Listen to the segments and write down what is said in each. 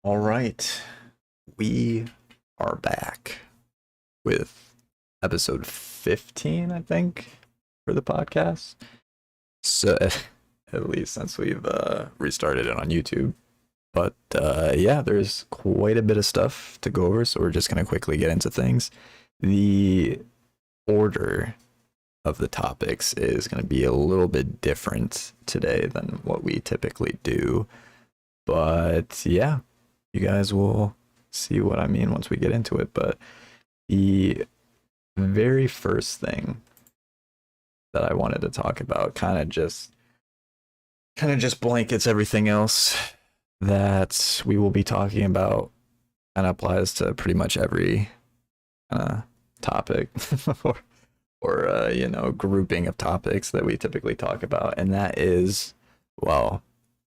All right, we are back with episode 15, I think, for the podcast. So, at least since we've restarted it on YouTube. But yeah, there's quite a bit of stuff to go over, so we're just going to quickly get into things. The order of the topics is going to be a little bit different today than what we typically do. But yeah, you guys will see what I mean once we get into it. But the very first thing that I wanted to talk about kind of just blankets everything else that we will be talking about, and applies to pretty much every topic or grouping of topics that we typically talk about. And that is, well,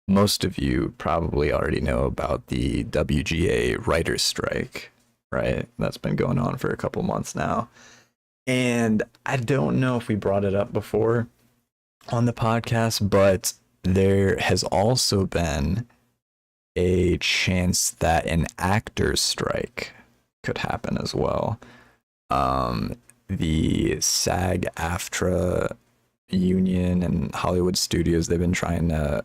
most of you probably already know about the WGA writer's strike, right? That's been going on for a couple months now. And I don't know if we brought it up before on the podcast, but there has also been a chance that an actor's strike could happen as well. The SAG-AFTRA union and Hollywood studios, they've been trying to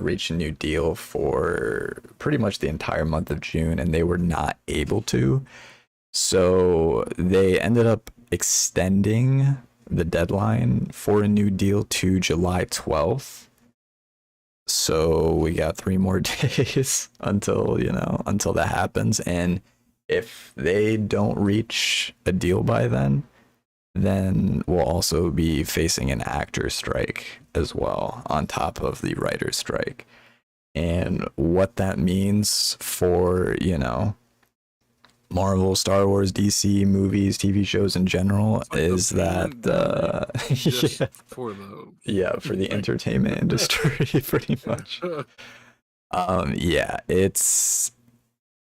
reach a new deal for pretty much the entire month of June, and they were not able to. So they ended up extending the deadline for a new deal to July 12th. So we got 3 more days until that happens. And if they don't reach a deal by then we'll also be facing an actor strike as well, on top of the writer's strike. And what that means for, Marvel, Star Wars, DC movies, TV shows in general is that just for those. Yeah, for the entertainment industry, pretty much. Yeah,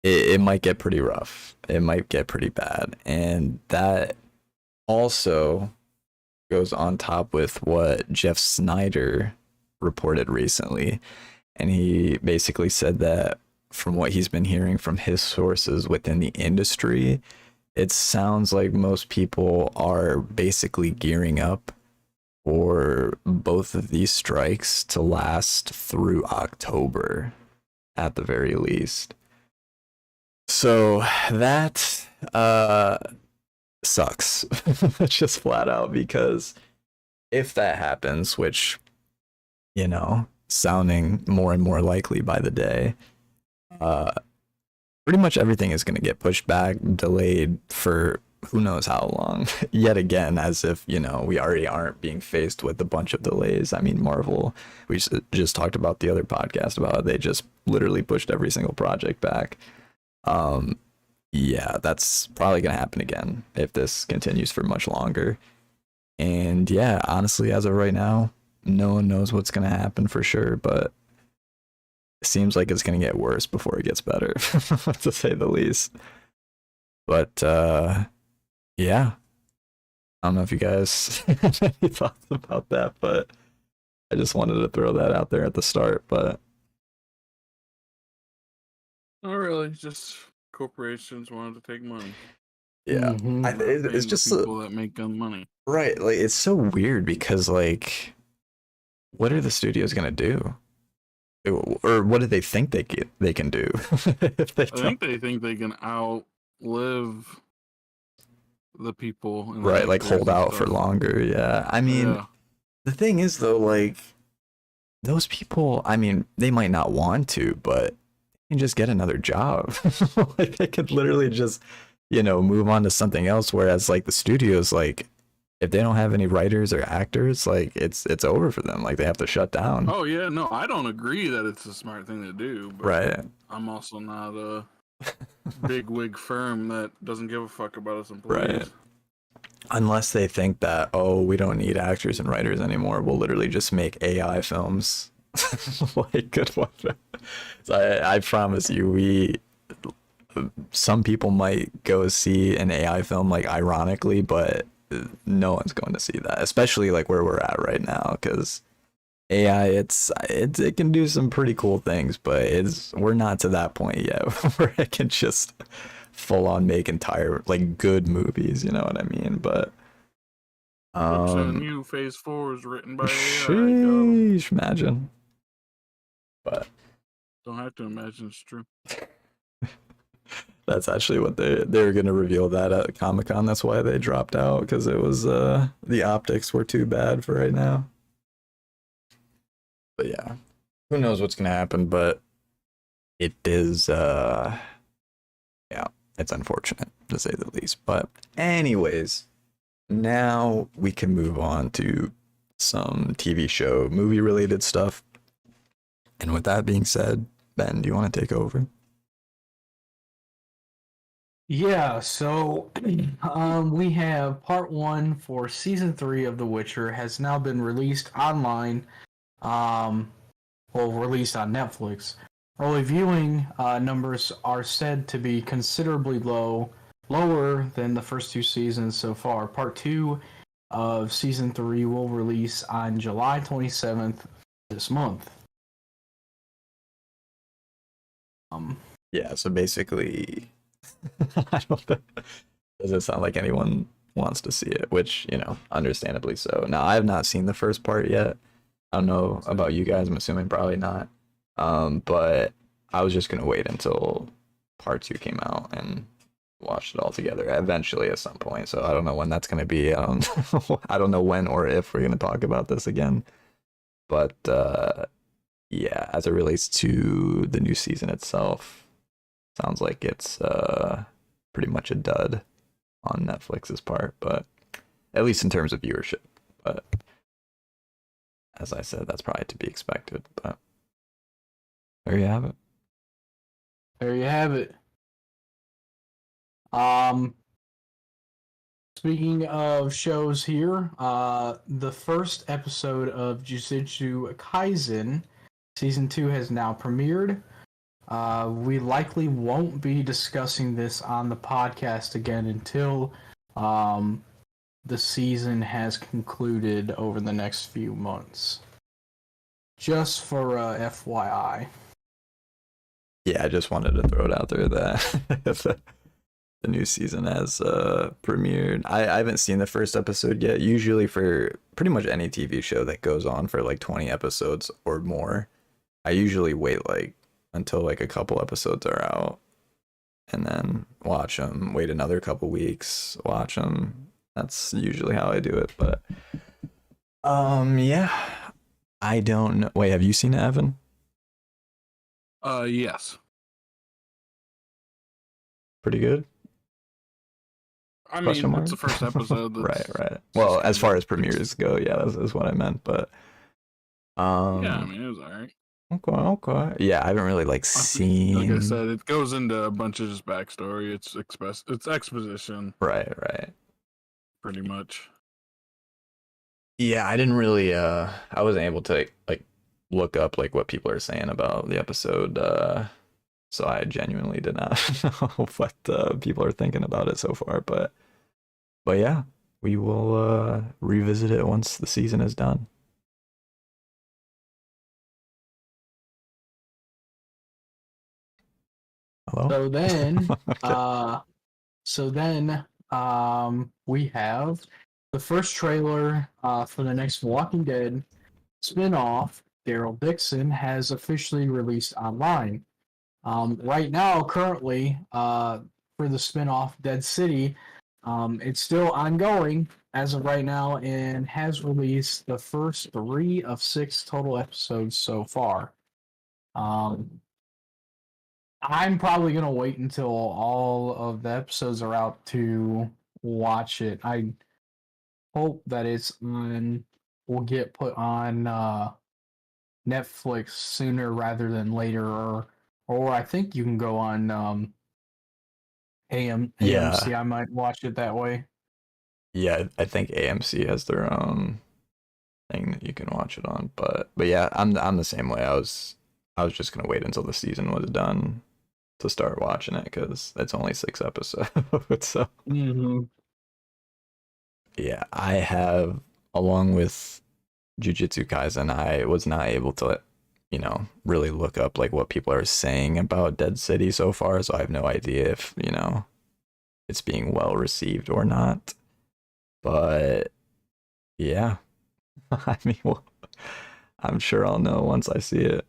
it might get pretty rough. It might get pretty bad, and that also goes on top with what Jeff Snyder reported recently. And he basically said that from what he's been hearing from his sources within the industry, it sounds like most people are basically gearing up for both of these strikes to last through October at the very least. So that sucks. Just flat out, because if that happens, which sounding more and more likely by the day, pretty much everything is going to get pushed back, delayed for who knows how long. Yet again, as if we already aren't being faced with a bunch of delays. I mean, Marvel, we just talked about the other podcast about how they just literally pushed every single project back. Yeah, that's probably going to happen again if this continues for much longer. And yeah, honestly, as of right now, no one knows what's going to happen for sure, but it seems like it's going to get worse before it gets better, to say the least. But yeah, I don't know if you guys have any thoughts about that, but I just wanted to throw that out there at the start. But not really, just corporations wanted to take money. Yeah, it's just people that make gun money, right? Like, it's so weird because, like, what are the studios gonna do, or what do they think they can do? If they think they can outlive the people, right? Like, hold out for longer. Yeah, I mean, the thing is though, like, those people, I mean, they might not want to, but they can just get another job. Like, they could literally just move on to something else. Whereas, like, the studios, like, if they don't have any writers or actors, like, it's over for them. Like, they have to shut down. Oh yeah, no, I don't agree that it's a smart thing to do, but right. I'm also not a big wig firm that doesn't give a fuck about its employees. Right. Unless they think that, oh, we don't need actors and writers anymore, we'll literally just make AI films. Like, good one. So I promise you, some people might go see an AI film, like, ironically, but no one's going to see that, especially like where we're at right now, because AI, it can do some pretty cool things, but we're not to that point yet where it can just full on make entire like good movies. You know what I mean? But Joke's on um, you. Phase 4 is written by AI. Got 'em. sheesh, imagine. But Don't have to imagine it's true. that's actually what they were gonna reveal that at Comic-Con. That's why they dropped out because it was the optics were too bad for right now. But yeah, who knows what's gonna happen? But it is yeah, it's unfortunate to say the least. But anyways, now we can move on to some TV show, movie related stuff. And with that being said, Ben, do you want to take over? Yeah, so we have part one for season 3 of The Witcher has now been released online, um, well, released on Netflix. Early viewing numbers are said to be considerably lower than the first 2 seasons so far. Part 2 of season 3 will release on July 27th this month. Yeah, so basically, I don't know. Doesn't sound like anyone wants to see it, which, understandably so. Now, I have not seen the first part yet. I don't know about you guys. I'm assuming probably not. But I was just gonna wait until part 2 came out and watch it all together eventually at some point. So I don't know when that's gonna be. I don't know when or if we're gonna talk about this again. But yeah, as it relates to the new season itself, sounds like it's pretty much a dud on Netflix's part, but at least in terms of viewership. But as I said, that's probably to be expected. But there you have it. There you have it. Um, Speaking of shows here, the first episode of Jujutsu Kaisen season 2 has now premiered. We likely won't be discussing this on the podcast again until the season has concluded over the next few months. Just for FYI. Yeah, I just wanted to throw it out there that the new season has premiered. I haven't seen the first episode yet. Usually for pretty much any TV show that goes on for like 20 episodes or more, I usually wait like until like a couple episodes are out and then watch them, wait another couple weeks, watch them. That's usually how I do it. But yeah, I don't know. Wait, have you seen it, Evan? Yes. Pretty good. I Question mean, it's the mark? first episode. Right. Well, just as far as it's- premieres go, yeah, that's what I meant. But yeah, I mean, it was alright. okay. Yeah, I haven't really like Like seen. I said, it goes into a bunch of just backstory. It's exposition, Right. pretty much. Yeah, I didn't really. I wasn't able to like look up like what people are saying about the episode. So I genuinely did not know what people are thinking about it so far. But yeah, we will revisit it once the season is done. Hello. So then, Okay. we have the first trailer for the next Walking Dead spin-off. Daryl Dixon has officially released online. Right now, currently, for the spin-off Dead City, it's still ongoing as of right now and has released the first 3 of 6 total episodes so far. I'm probably gonna wait until all of the episodes are out to watch it. I hope that will get put on Netflix sooner rather than later, or I think you can go on AMC. Yeah. I might watch it that way. Yeah, I think AMC has their own thing that you can watch it on. But yeah, I'm the same way. I was just gonna wait until the season was done to start watching it because it's only 6 episodes. So Mm-hmm. yeah, I have along with Jujutsu Kaisen, I was not able to, really look up like what people are saying about Dead City so far, so I have no idea if, it's being well received or not. But yeah, I mean, well, I'm sure I'll know once I see it.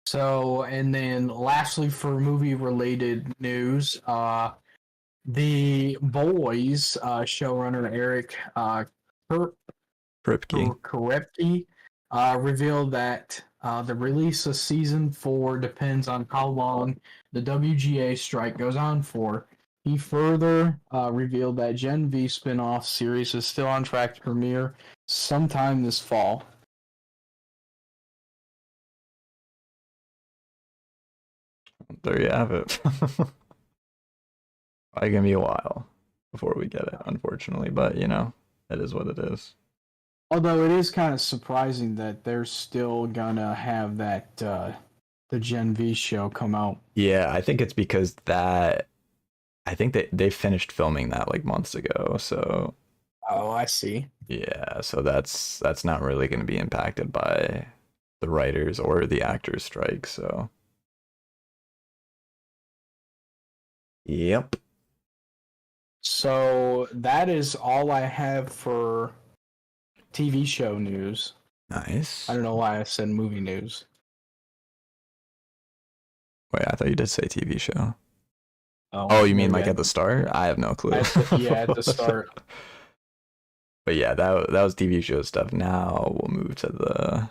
So, and then lastly, for movie related news, the Boys showrunner Eric Kir- Kripke. Korepke revealed that the release of season 4 depends on how long the WGA strike goes on for. He further revealed that Gen V spin-off series is still on track to premiere sometime this fall. There you have it. Probably gonna be a while before we get it, unfortunately, but it is what it is. Although it is kind of surprising that they're still gonna have that the Gen V show come out. Yeah, I think it's because that I think they finished filming that like months ago, so Oh, I see. yeah, so that's not really going to be impacted by the writers or the actors strike, so yep. So that is all I have for TV show news. Nice. I don't know why I said movie news. Wait, I thought you did say TV show. Oh, Oh, you mean maybe like I at the did. start? I have no clue. At the start. But yeah, that was TV show stuff. Now we'll move to the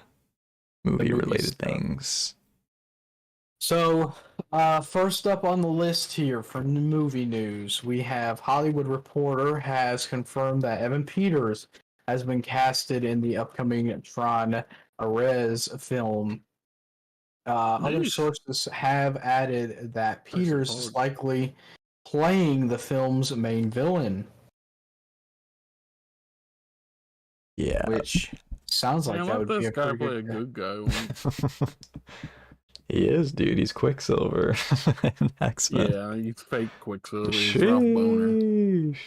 The movie movie related stuff. things. So, first up on the list here for movie news, we have Hollywood Reporter has confirmed that Evan Peters has been casted in the upcoming Tron Ares film. Other Nice. sources have added that I Peters is suppose. likely playing the film's main villain, Yeah. which sounds like Man, that let would be this a guy pretty play good a guy. good guy once. He is, dude. He's Quicksilver in X-Men. Yeah, he's fake Quicksilver. He's Ralph Boner. Sheesh.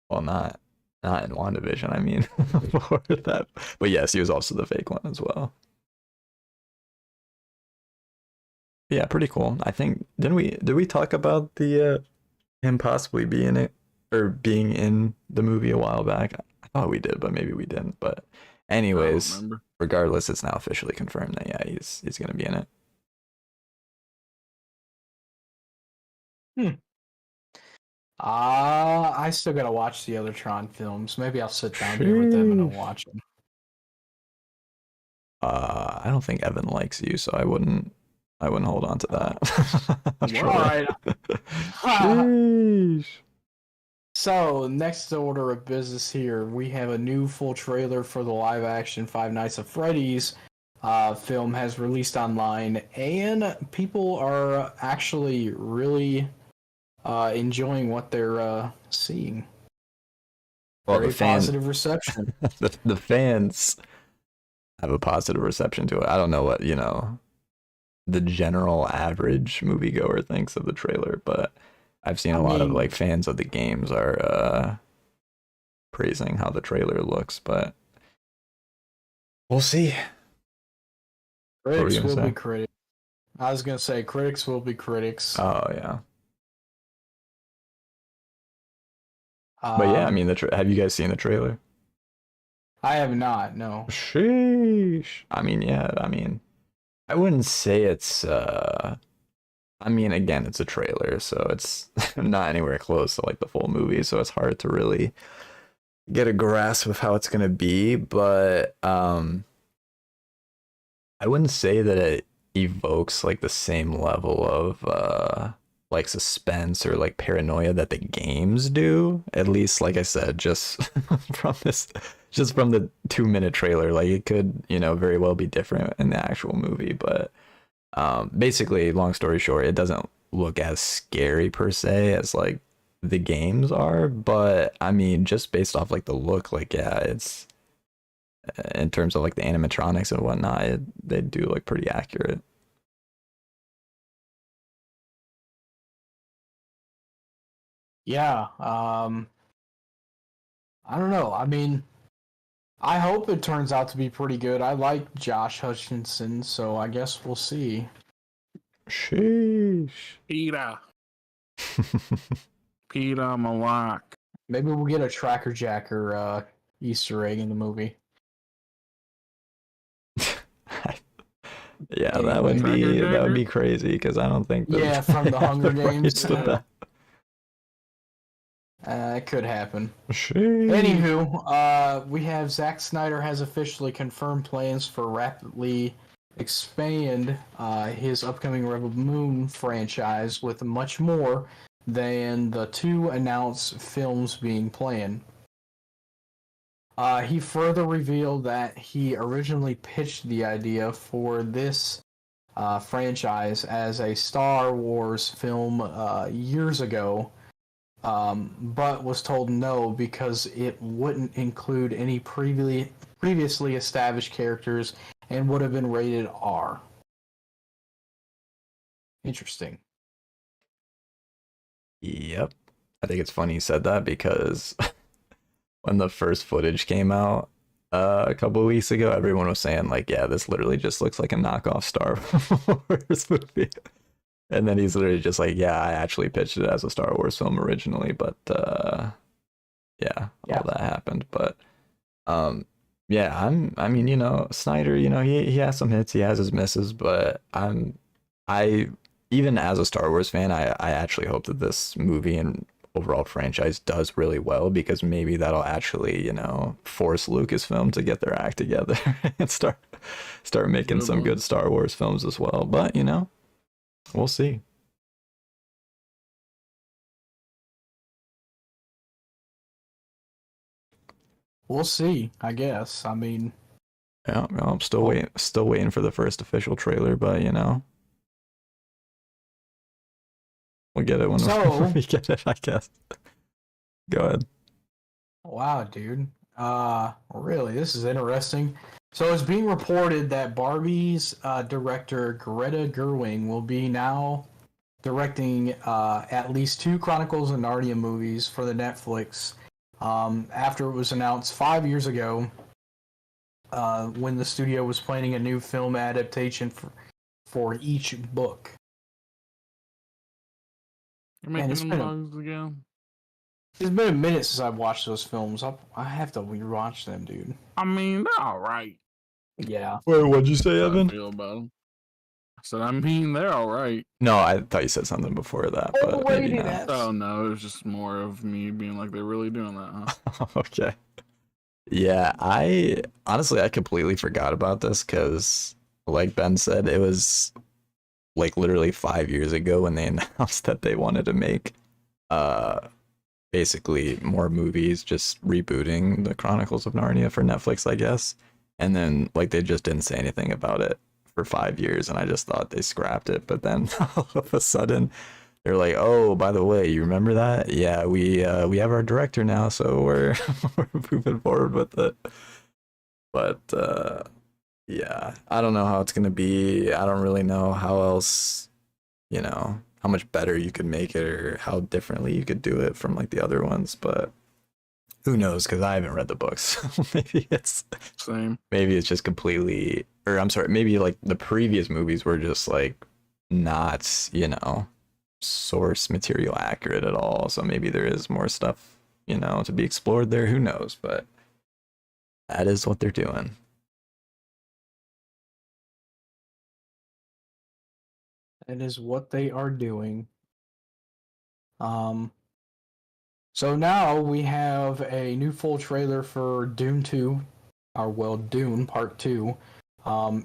Well, not in WandaVision, I mean, before that. But yes, he was also the fake one as well. Yeah, pretty cool. I think did we talk about the him possibly being it or being in the movie a while back? I thought we did, but maybe we didn't. But I don't anyways, remember. regardless, it's now officially confirmed that yeah, he's gonna be in it. Hmm. I still gotta watch the other Tron films. Maybe I'll sit down here with them and I'll Sheesh. watch them. I don't think Evan likes you, so I wouldn't hold on to that. All Troy. right. Sheesh. So, next order of business here, we have a new full trailer for the live action Five Nights at Freddy's film has released online, and people are actually really enjoying what they're seeing. Well, Very positive reception. the fans have a positive reception to it. I don't know what, the general average moviegoer thinks of the trailer, but I've seen I a lot of mean, like fans of the games are praising how the trailer looks, but we'll see. What were you critics gonna will be say? critics. I was gonna say critics will be critics. Oh yeah. But yeah, I Um, mean have you guys seen the trailer? I have not. No. Sheesh. I mean, yeah, I wouldn't say it's I mean, again, it's a trailer, so it's not anywhere close to like the full movie, so it's hard to really get a grasp of how it's gonna be. But I wouldn't say that it evokes like the same level of like suspense or like paranoia that the games do. At least, like I said, just from this, just from the 2 minute trailer, like it could, very well be different in the actual movie. But basically, long story short, it doesn't look as scary per se as like the games are. But I mean, just based off like the look, like yeah, it's in terms of like the animatronics and whatnot, they do look pretty accurate. Yeah. I don't know. I mean, I hope it turns out to be pretty good. I like Josh Hutcherson, so I guess we'll see. Sheesh. Peter. Peter Malak. Maybe we'll get a Tracker Jacker Easter egg in the movie. Yeah, Anyway. that would be crazy because I don't think Yeah, from the have Hunger Games. rights to Yeah. that. It could happen. Sheesh. Anywho, we have Zack Snyder has officially confirmed plans for rapidly expand his upcoming Rebel Moon franchise with much more than the 2 announced films being planned. He further revealed that he originally pitched the idea for this franchise as a Star Wars film years ago, but was told no because it wouldn't include any previously established characters and would have been rated R. Interesting. Yep. I think it's funny you said that because when the first footage came out a couple of weeks ago, everyone was saying like, yeah, this literally just looks like a knockoff Star Wars movie. And then he's literally just like, yeah, I actually pitched it as a Star Wars film originally, but yeah, all that happened. But yeah, I mean, you know, Snyder, you know, he has some hits, he has his misses, but I even as a Star Wars fan, I actually hope that this movie and overall franchise does really well because maybe that'll actually, you know, force Lucasfilm to get their act together and start making some good Star Wars films as well. But, you know, we'll see. We'll see, I guess. I mean, Yeah, well, I'm still waiting for the first official trailer, but you know, we'll get it when we get it, I guess. Go ahead. Wow, dude. Really, this is interesting. So it's being reported that Barbie's director Greta Gerwig will be now directing at least 2 Chronicles of Narnia movies for the Netflix. After it was announced 5 years ago, when the studio was planning a new film adaptation for each book. You're making them bugs again. It's been a minute since I've watched those films. I have to rewatch them, dude. I mean, they're all right. Yeah. Wait, what'd you say, That's how Evan? I feel about them. I said, I mean, they're all right. No, I thought you said something before that, but maybe not. Oh no, it was just more of me being like, they're really doing that, huh? Okay. Yeah, I honestly completely forgot about this because, like Ben said, it was like literally 5 years ago when they announced that they wanted to make basically more movies, just rebooting the Chronicles of Narnia for Netflix, I guess. And then like they just didn't say anything about it for 5 years, and I just thought they scrapped it. But then all of a sudden they're like, oh, by the way, you remember that? Yeah, we have our director now, so we're we're moving forward with it. But yeah, I don't know how it's gonna be. I don't really know how else, you know, how much better you could make it or how differently you could do it from like the other ones. But who knows? Because I haven't read the books. Maybe it's same. Maybe it's just completely, or I'm sorry, maybe like the previous movies were just like not, you know, source material accurate at all. So maybe there is more stuff, you know, to be explored there. Who knows? But that is what they're doing. That is what they are doing. So now we have a new full trailer for Dune 2, Dune Part 2.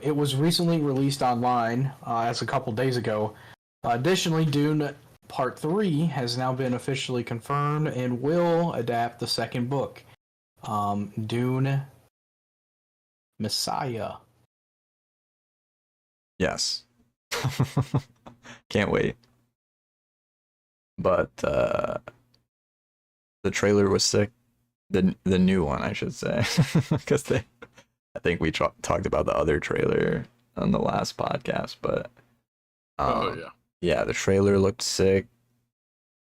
It was recently released online as a couple days ago. Additionally, Dune Part 3 has now been officially confirmed and will adapt the second book, Dune Messiah. Yes. Can't wait. But the trailer was sick. The new one, I should say, because I think we talked about the other trailer on the last podcast, but Oh yeah. Yeah, the trailer looked sick.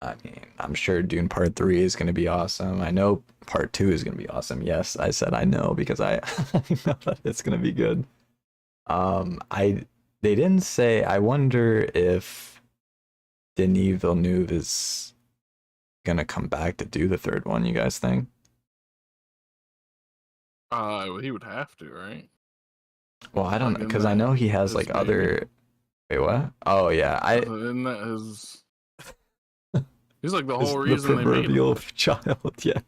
I mean, I'm sure Dune Part 3 is going to be awesome. I know Part 2 is going to be awesome. Yes, I said I know because I, I know that it's going to be good. I they didn't say. I wonder if Denis Villeneuve is going to come back to do the third one. You guys think? He would have to, right? Well, I don't Like, know in because I that know he has his like baby. other. Wait, what? Oh yeah, Isn't that his? He's like the is whole the reason they made it. proverbial child. Yeah.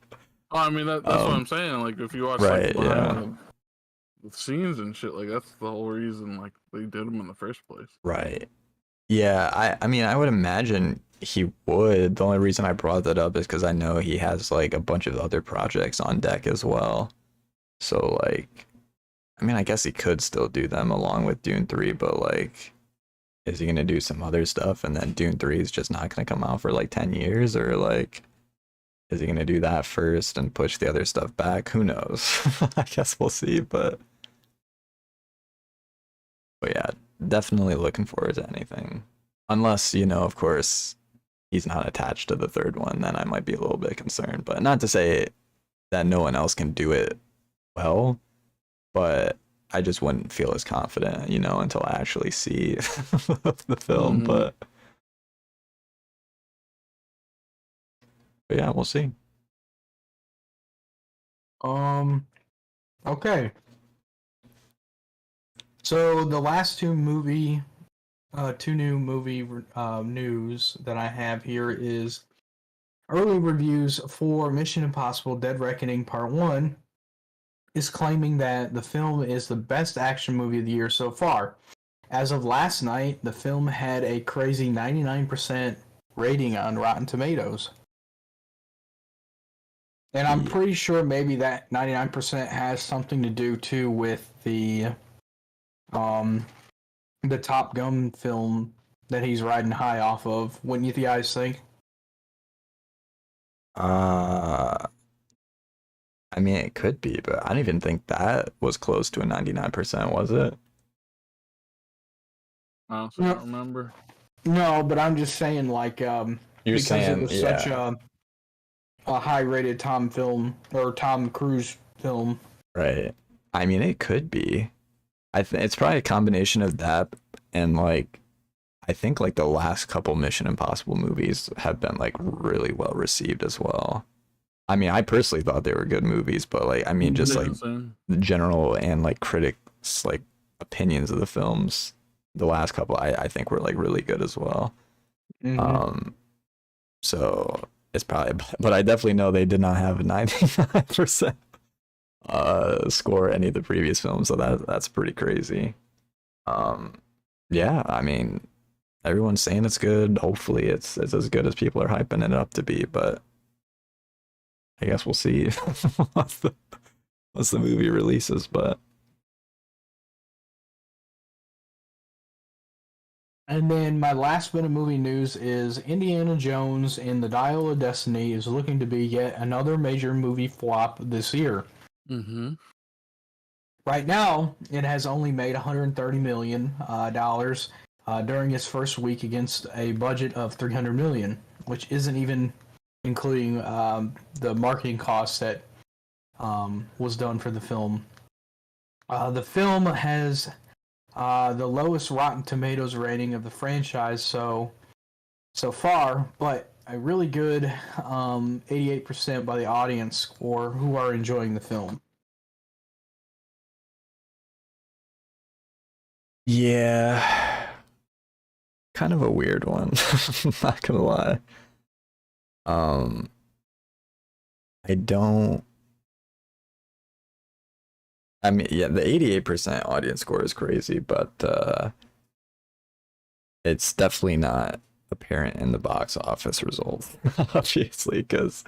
Oh, I mean that's what Um. I'm saying. Like if you watch like Right. Yeah. the scenes and shit, like that's the whole reason like they did them in the first place. Right. Yeah, I mean, I would imagine he would. The only reason I brought that up is because I know he has like a bunch of other projects on deck as well. So like, I mean, I guess he could still do them along with Dune 3, but like, is he gonna do some other stuff and then Dune 3 is just not gonna come out for like 10 years, or like is he gonna do that first and push the other stuff back? Who knows? I guess we'll see, but yeah, definitely looking forward to anything. Unless, of course, he's not attached to the third one, then I might be a little bit concerned. But not to say that no one else can do it well, but I just wouldn't feel as confident, until I actually see the film. Mm-hmm. But yeah, we'll see. Okay. So the last two new movie news that I have here is early reviews for Mission Impossible: Dead Reckoning Part One is claiming that the film is the best action movie of the year so far. As of last night, the film had a crazy 99% rating on Rotten Tomatoes. And I'm Yeah. pretty sure maybe that 99% has something to do too with um the Top Gun film that he's riding high off of. Wouldn't you guys think? Uh, I mean, it could be, but I don't even think that was close to a 99%, was it? Honestly, I No, don't remember. no, but I'm just saying, You're because it saying, was such yeah, a high-rated Tom Cruise film. right. I mean, it could be. I think it's probably a combination of that and like I think like the last couple Mission Impossible movies have been like really well received as well. I mean, I personally thought they were good movies, but like I mean just Yeah, like same. the general and like critics like opinions of the films, the last couple I think were like really good as well. Mm-hmm. Um so it's probably but I definitely know they did not have a 99% score any of the previous films, so that's pretty crazy. Um yeah, I mean everyone's saying it's good. Hopefully it's as good as people are hyping it up to be, but I guess we'll see once the once the movie releases, but And then my last bit of movie news is Indiana Jones and the Dial of Destiny is looking to be yet another major movie flop this year. Mm-hmm. Right now, it has only made $130 million during its first week against a budget of $300 million, which isn't even including the marketing costs that was done for the film. The film has the lowest Rotten Tomatoes rating of the franchise so far, but a really good 88% by the audience score who are enjoying the film. yeah, kind of a weird one. Not gonna lie. Um, I don't. I mean, yeah, the 88% audience score is crazy, but it's definitely not apparent in the box office results, obviously, because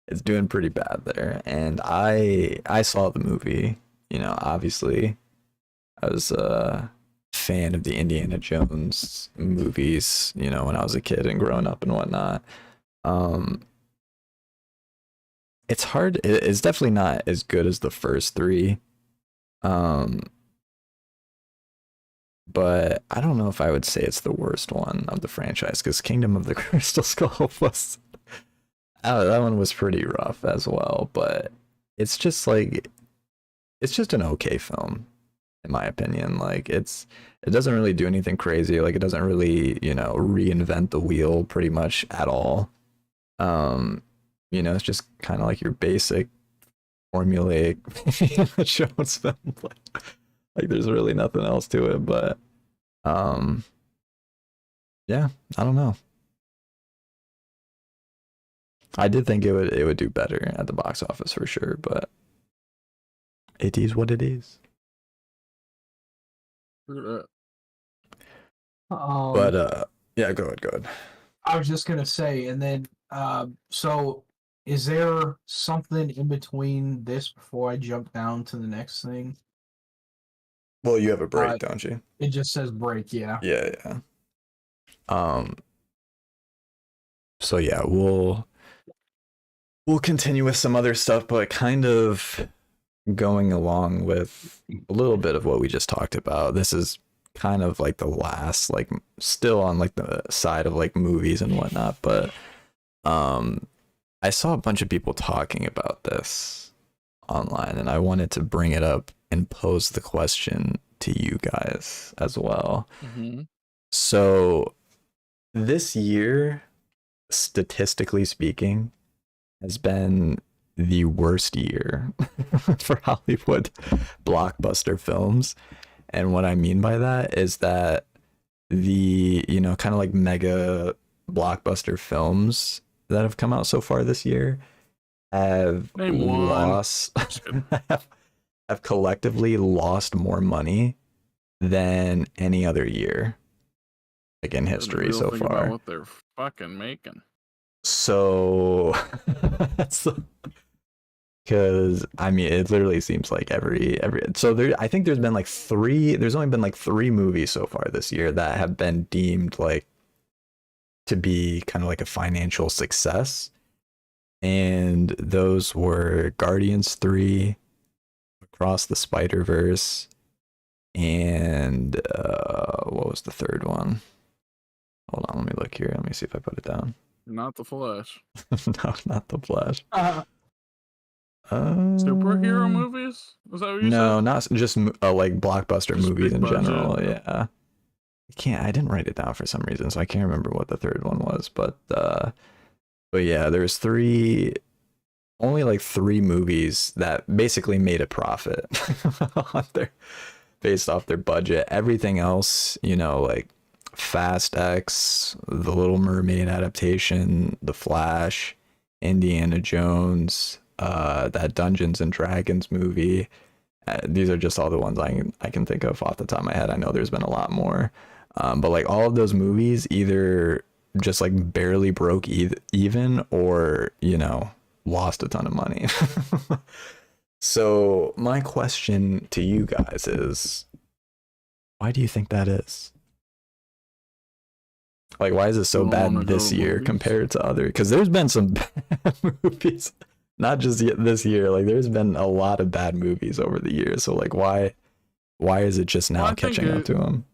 it's doing pretty bad there. And I saw the movie, obviously. I was a fan of the Indiana Jones movies, when I was a kid and growing up and whatnot. Um, it's hard. It's definitely not as good as the first three. Um, but I don't know if I would say it's the worst one of the franchise because Kingdom of the Crystal Skull was that one was pretty rough as well. But it's just like it's just an okay film in my opinion. Like it doesn't really do anything crazy. Like it doesn't really reinvent the wheel pretty much at all. It's just kind of like your basic formulaic Jones film. Like there's really nothing else to it, but yeah, I don't know. I did think it would do better at the box office for sure, but it is what it is. Look But yeah, go ahead. I was just gonna say, and then so is there something in between this before I jump down to the next thing? Well, you have a break, don't you? It just says break, yeah. Yeah. So yeah, we'll continue with some other stuff, but kind of going along with a little bit of what we just talked about. This is kind of like the last, like still on like the side of like movies and whatnot, but I saw a bunch of people talking about this online and I wanted to bring it up and pose the question to you guys as well. Mm-hmm. So this year, statistically speaking, has been the worst year for Hollywood blockbuster films. And what I mean by that is that the, kind of like mega blockbuster films that have come out so far this year have lost have collectively lost more money than any other year like in history so far. About what they're fucking making. So that's because I mean it literally seems like every so there I think there's only been like three movies so far this year that have been deemed like to be kind of like a financial success, and those were Guardians 3, Across the Spider-Verse, and what was the third one? Hold on, let me look here. Let me see if I put it down. Not the Flash. No, not the Flash. Superhero movies? Was that what you said? No, not just like blockbuster Just movies in big budget. general. Yeah, I didn't write it down for some reason, so I can't remember what the third one was. But yeah, there's only like three movies that basically made a profit based off their budget. Everything else, like Fast X, The Little Mermaid adaptation, The Flash, Indiana Jones, that Dungeons and Dragons movie. These are just all the ones I can think of off the top of my head. I know there's been a lot more, but like all of those movies either just like barely broke even or lost a ton of money. So my question to you guys is, why do you think that is? Like, why is it so bad this year compared to other? Because there's been some bad movies, not just this year. Like, there's been a lot of bad movies over the years. So, like, why is it just now catching up to them?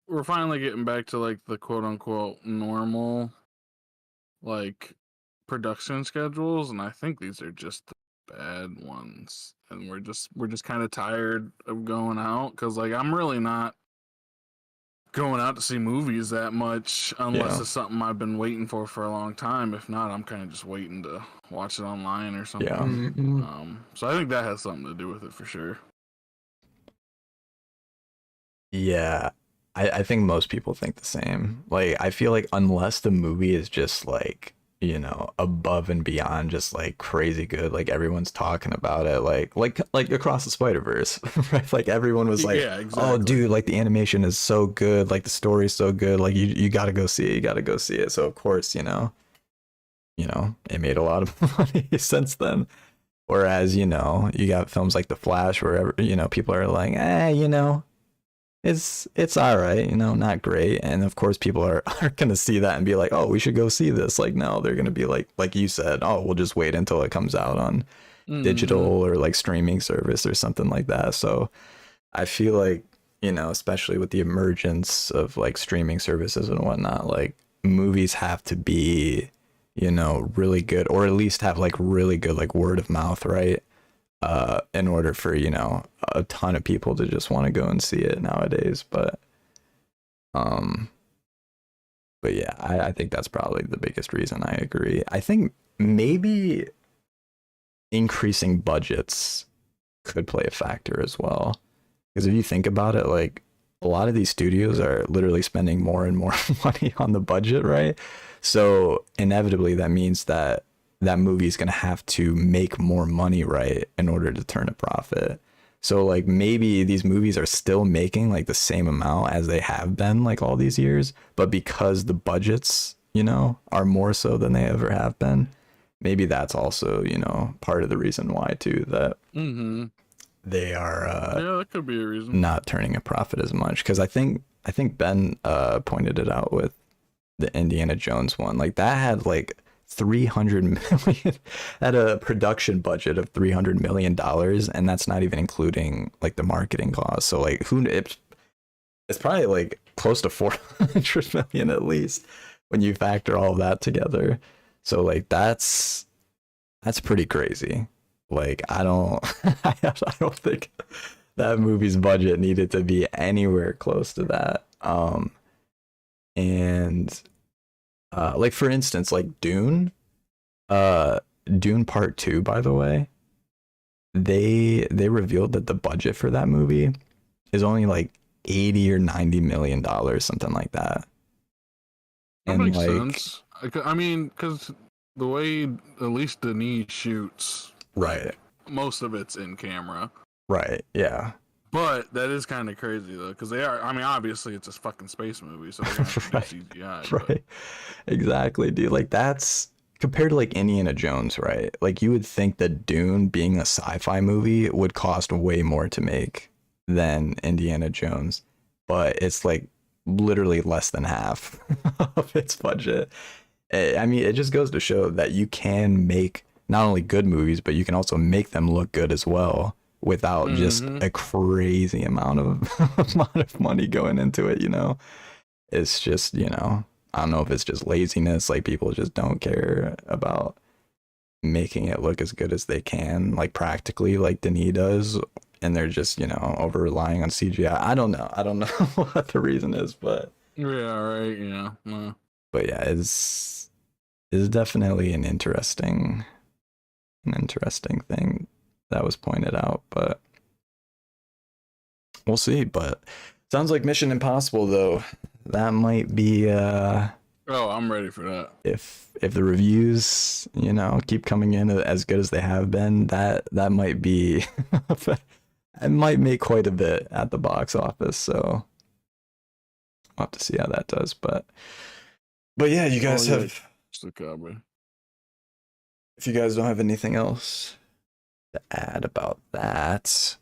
We're finally getting back to like the quote unquote normal, like production schedules, and I think these are just the bad ones. And we're just kind of tired of going out because like I'm really not going out to see movies that much unless it's something I've been waiting for a long time. If not, I'm kind of just waiting to watch it online or something. Yeah. So I think that has something to do with it for sure. Yeah, I think most people think the same. Like, I feel like unless the movie is just like, above and beyond just like crazy good, like everyone's talking about it, like Across the Spider-Verse, right? Like everyone was like, yeah, exactly. Oh dude, like the animation is so good, like the story's so good, like you gotta go see it. So of course, it made a lot of money since then. Whereas, you got films like The Flash where people are like, it's all right, not great. And of course people are going to see that and be like, oh, we should go see this. Like, no, they're going to be like you said, oh, we'll just wait until it comes out on digital or like streaming service or something like that. So I feel like, you know, especially with the emergence of like streaming services and whatnot, like movies have to be, you know, really good, or at least have like really good like word of mouth, right? In order for, you know, a ton of people to just want to go and see it nowadays. Um, but yeah, I think that's probably the biggest reason. I agree. I think maybe increasing budgets could play a factor as well. Because if you think about it, like a lot of these studios are literally spending more and more money on the budget, right? So inevitably that means that that movie is going to have to make more money, right, in order to turn a profit. So like maybe these movies are still making like the same amount as they have been like all these years, but because the budgets, you know, are more so than they ever have been, maybe that's also, you know, part of the reason why too, that Mm-hmm. they are Yeah, that could be a reason. not turning a profit as much. Because I think Ben pointed it out with the Indiana Jones one. Like that had like 300 million, had a production budget of $300 million, and that's not even including like the marketing costs. So like it's probably like close to 400 million at least when you factor all of that together. So like that's pretty crazy. Like I don't I don't think that movie's budget needed to be anywhere close to that. And like for instance, like uh Dune Part 2, by the way, they revealed that the budget for that movie is only like 80 or 90 million dollars, something like that. That And makes like sense. I mean, because the way at least Denis shoots, right, like, most of it's in camera. right, yeah. But that is kind of crazy though, because they are. I mean, obviously it's a fucking space movie, so they're gonna have to Right. do CGI. Right. Exactly, dude. Like that's compared to like Indiana Jones, right? Like you would think that Dune being a sci-fi movie would cost way more to make than Indiana Jones, but it's like literally less than half of its budget. I mean, it just goes to show that you can make not only good movies, but you can also make them look good as well without just Mm-hmm. a crazy amount of amount of money going into it, you know? It's just, you know, I don't know if it's just laziness, like people just don't care about making it look as good as they can, like practically, like Denis does, and they're just, you know, over relying on CGI. I don't know. I don't know what the reason is, Yeah. Right. Yeah. but yeah, it's definitely an interesting thing that was pointed out, but we'll see. But sounds like Mission Impossible though. That might be Oh, I'm ready for that. if the reviews, you know, keep coming in as good as they have been, that might be it might make quite a bit at the box office. So we'll have to see how that does. But yeah, you guys Oh, yeah. have, It's the cowboy. if you guys don't have anything else to add about that,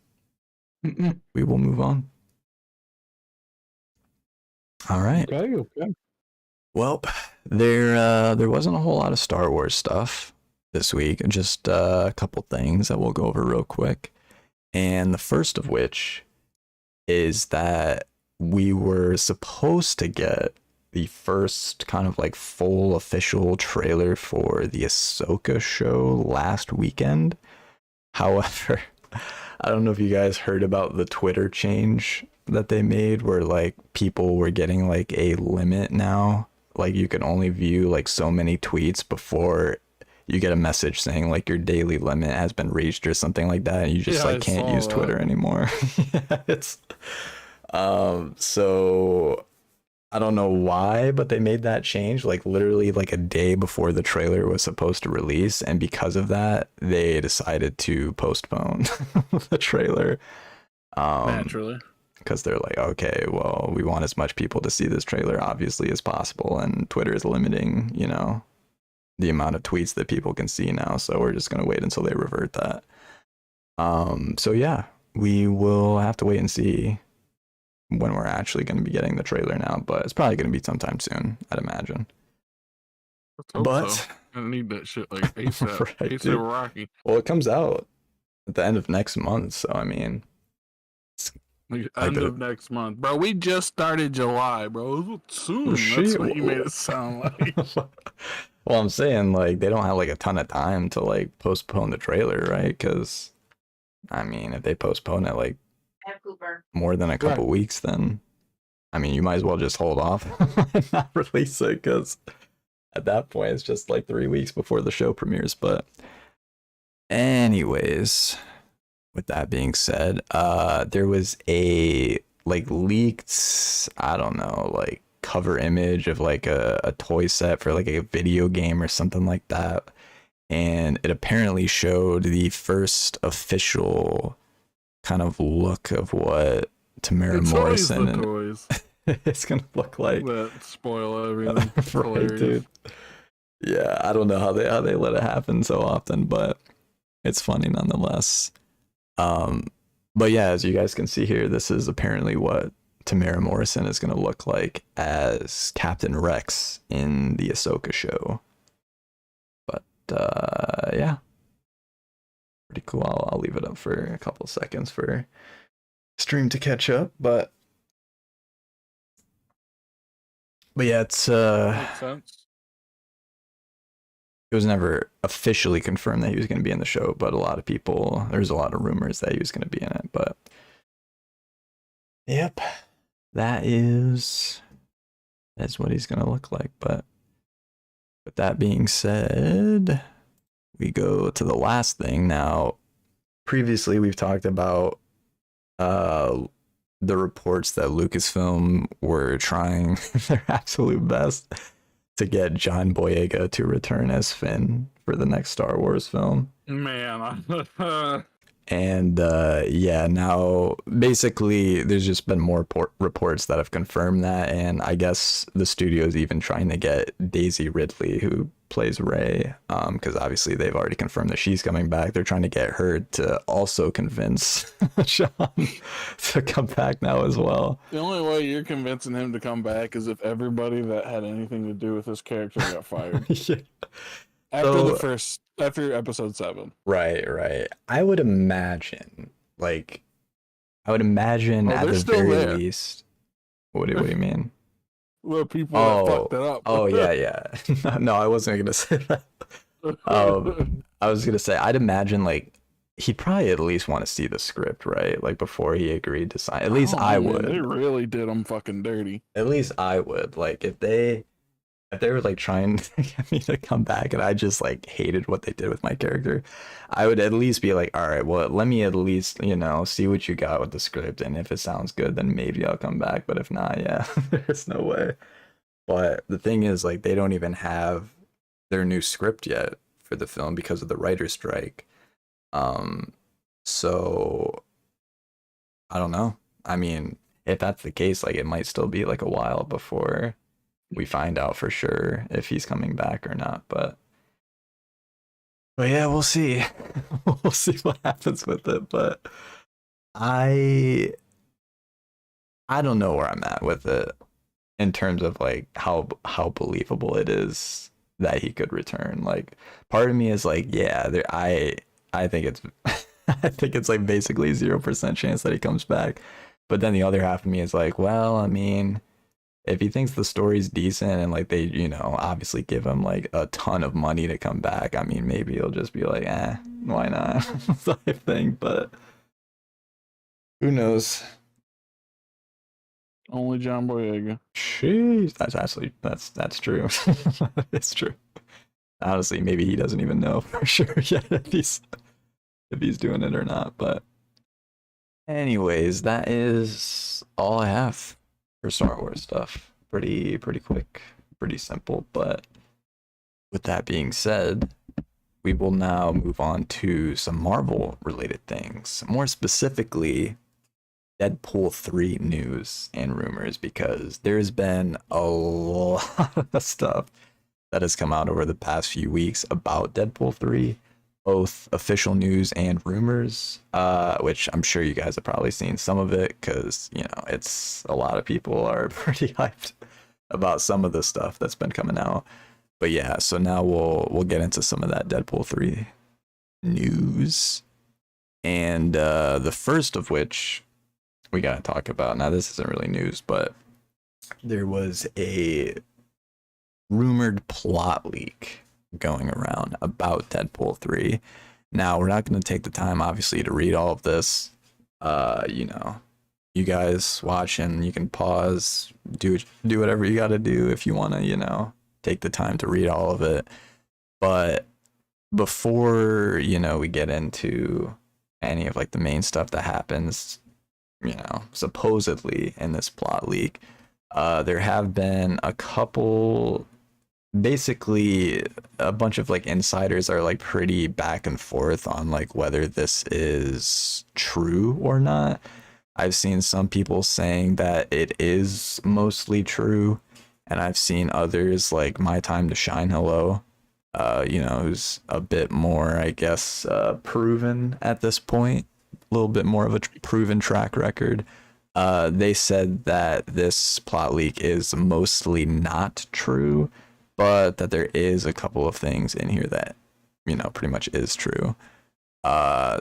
Mm-mm. we will move on. All right. Okay. Well, there wasn't a whole lot of Star Wars stuff this week. Just a couple things that we'll go over real quick. And the first of which is that we were supposed to get the first kind of like full official trailer for the Ahsoka show last weekend. However, I don't know if you guys heard about the Twitter change that they made where like people were getting like a limit now. Like you can only view like so many tweets before you get a message saying like your daily limit has been reached or something like that, and you just Yeah, like I can't saw use that. Twitter anymore. Yeah, it's so I don't know why, but they made that change like literally like a day before the trailer was supposed to release, and because of that, they decided to postpone the trailer. Naturally. Because they're like, okay, well, we want as much people to see this trailer obviously as possible, and Twitter is limiting, you know, the amount of tweets that people can see now, so we're just gonna wait until they revert that. So yeah, we will have to wait and see when we're actually going to be getting the trailer now, but it's probably going to be sometime soon, I'd imagine. Let's hope But so. I need that shit like ASAP. right, ASAP dude. Rocky. Well, it comes out at the end of next month, so I mean, Like, Like end the of next month, bro. We just started July, bro. Soon. shit. That's what you made it sound like. Well, I'm saying like they don't have like a ton of time to like postpone the trailer, right? Because I mean, if they postpone it like more than a couple weeks, then I mean, you might as well just hold off and not release it because at that point it's just like 3 weeks before the show premieres. But anyways, with that being said, there was a like leaked, I don't know, like cover image of like a toy set for like a video game or something like that. And it apparently showed the first official kind of look of what Tamara It's always Morrison the and toys it's gonna look like. that spoil everything. It's Right, hilarious. dude. Yeah, I don't know how they let it happen so often, but it's funny nonetheless. But yeah, as you guys can see here, this is apparently what Tamara Morrison is gonna look like as Captain Rex in the Ahsoka show. But yeah, pretty cool. I'll leave it up for a couple seconds for stream to catch up, but yeah, it's Makes sense. it was never officially confirmed that he was going to be in the show, but there's a lot of rumors that he was going to be in it. But yep, that's what he's going to look like. But with that being said, we go to the last thing. Now, previously we've talked about the reports that Lucasfilm were trying their absolute best to get John Boyega to return as Finn for the next Star Wars film. Man, And yeah, now basically there's just been more reports that have confirmed that, and I guess the studio's even trying to get Daisy Ridley, who plays Rey, because obviously they've already confirmed that she's coming back. They're trying to get her to also convince Sean to come back now as well. the only way you're convincing him to come back is if everybody that had anything to do with his character got fired. Yeah. After episode 7. Right. I would imagine at they're the still very there. least. What do you mean? The people that fucked it up. Oh yeah. No, I wasn't gonna say that. I was gonna say I'd imagine like he'd probably at least want to see the script, right? Like before he agreed to sign. At least I would. They really did him fucking dirty. At least I would. Like if they were like trying to get me to come back and I just like hated what they did with my character, I would at least be like, all right, well, let me at least, see what you got with the script. And if it sounds good, then maybe I'll come back. But if not, yeah, there's no way. But the thing is, like, they don't even have their new script yet for the film because of the writer's strike. So I don't know. I mean, if that's the case, like, it might still be like a while before we find out for sure if he's coming back or not. But yeah, we'll see. We'll see what happens with it. But I don't know where I'm at with it in terms of like how believable it is that he could return. Like, part of me is like, yeah, I think it's I think it's like basically 0% chance that he comes back. But then the other half of me is like, well, I mean, if he thinks the story's decent and like they, obviously give him like a ton of money to come back, I mean, maybe he'll just be like, why not? Type thing. But who knows? Only John Boyega. Jeez, that's true. It's true. Honestly, maybe he doesn't even know for sure yet if he's doing it or not. But anyways, that is all I have for Star Wars stuff. Pretty quick, pretty simple. But with that being said, we will now move on to some Marvel related things. More specifically, Deadpool 3 news and rumors, because there's been a lot of stuff that has come out over the past few weeks about Deadpool 3, both official news and rumors, which I'm sure you guys have probably seen some of it because, it's a lot of people are pretty hyped about some of the stuff that's been coming out. But yeah, so now we'll get into some of that Deadpool 3 news. And the first of which we gotta talk about. Now, this isn't really news, but there was a rumored plot leak going around about Deadpool 3. Now, we're not going to take the time, obviously, to read all of this. You know, you guys watching, you can pause, do whatever you got to do if you want to, you know, take the time to read all of it. But before, you know, we get into any of like the main stuff that happens, you know, supposedly in this plot leak, there have been a couple, basically a bunch of like insiders are like pretty back and forth on like whether this is true or not. I've seen some people saying that it is mostly true, and I've seen others like My Time to Shine Hello, you know, who's a bit more, I guess, proven at this point, a little bit more of a proven track record. They said that this plot leak is mostly not true, but that there is a couple of things in here that, you know, pretty much is true.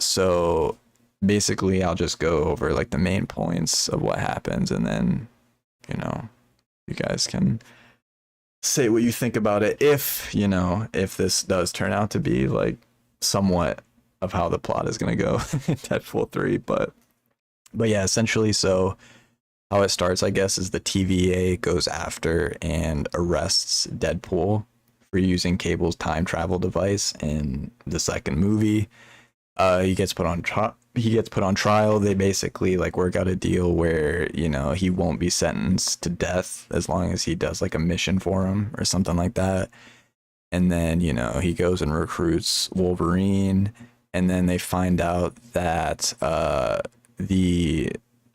So basically I'll just go over like the main points of what happens, and then, you know, you guys can say what you think about it, if, you know, if this does turn out to be like somewhat of how the plot is going to go in Deadpool 3. But yeah, essentially, so how it starts, I guess, is the TVA goes after and arrests Deadpool for using Cable's time travel device in the second movie. He gets put on trial. They basically like work out a deal where, you know, he won't be sentenced to death as long as he does like a mission for him or something like that. And then, you know, he goes and recruits Wolverine, and then they find out that the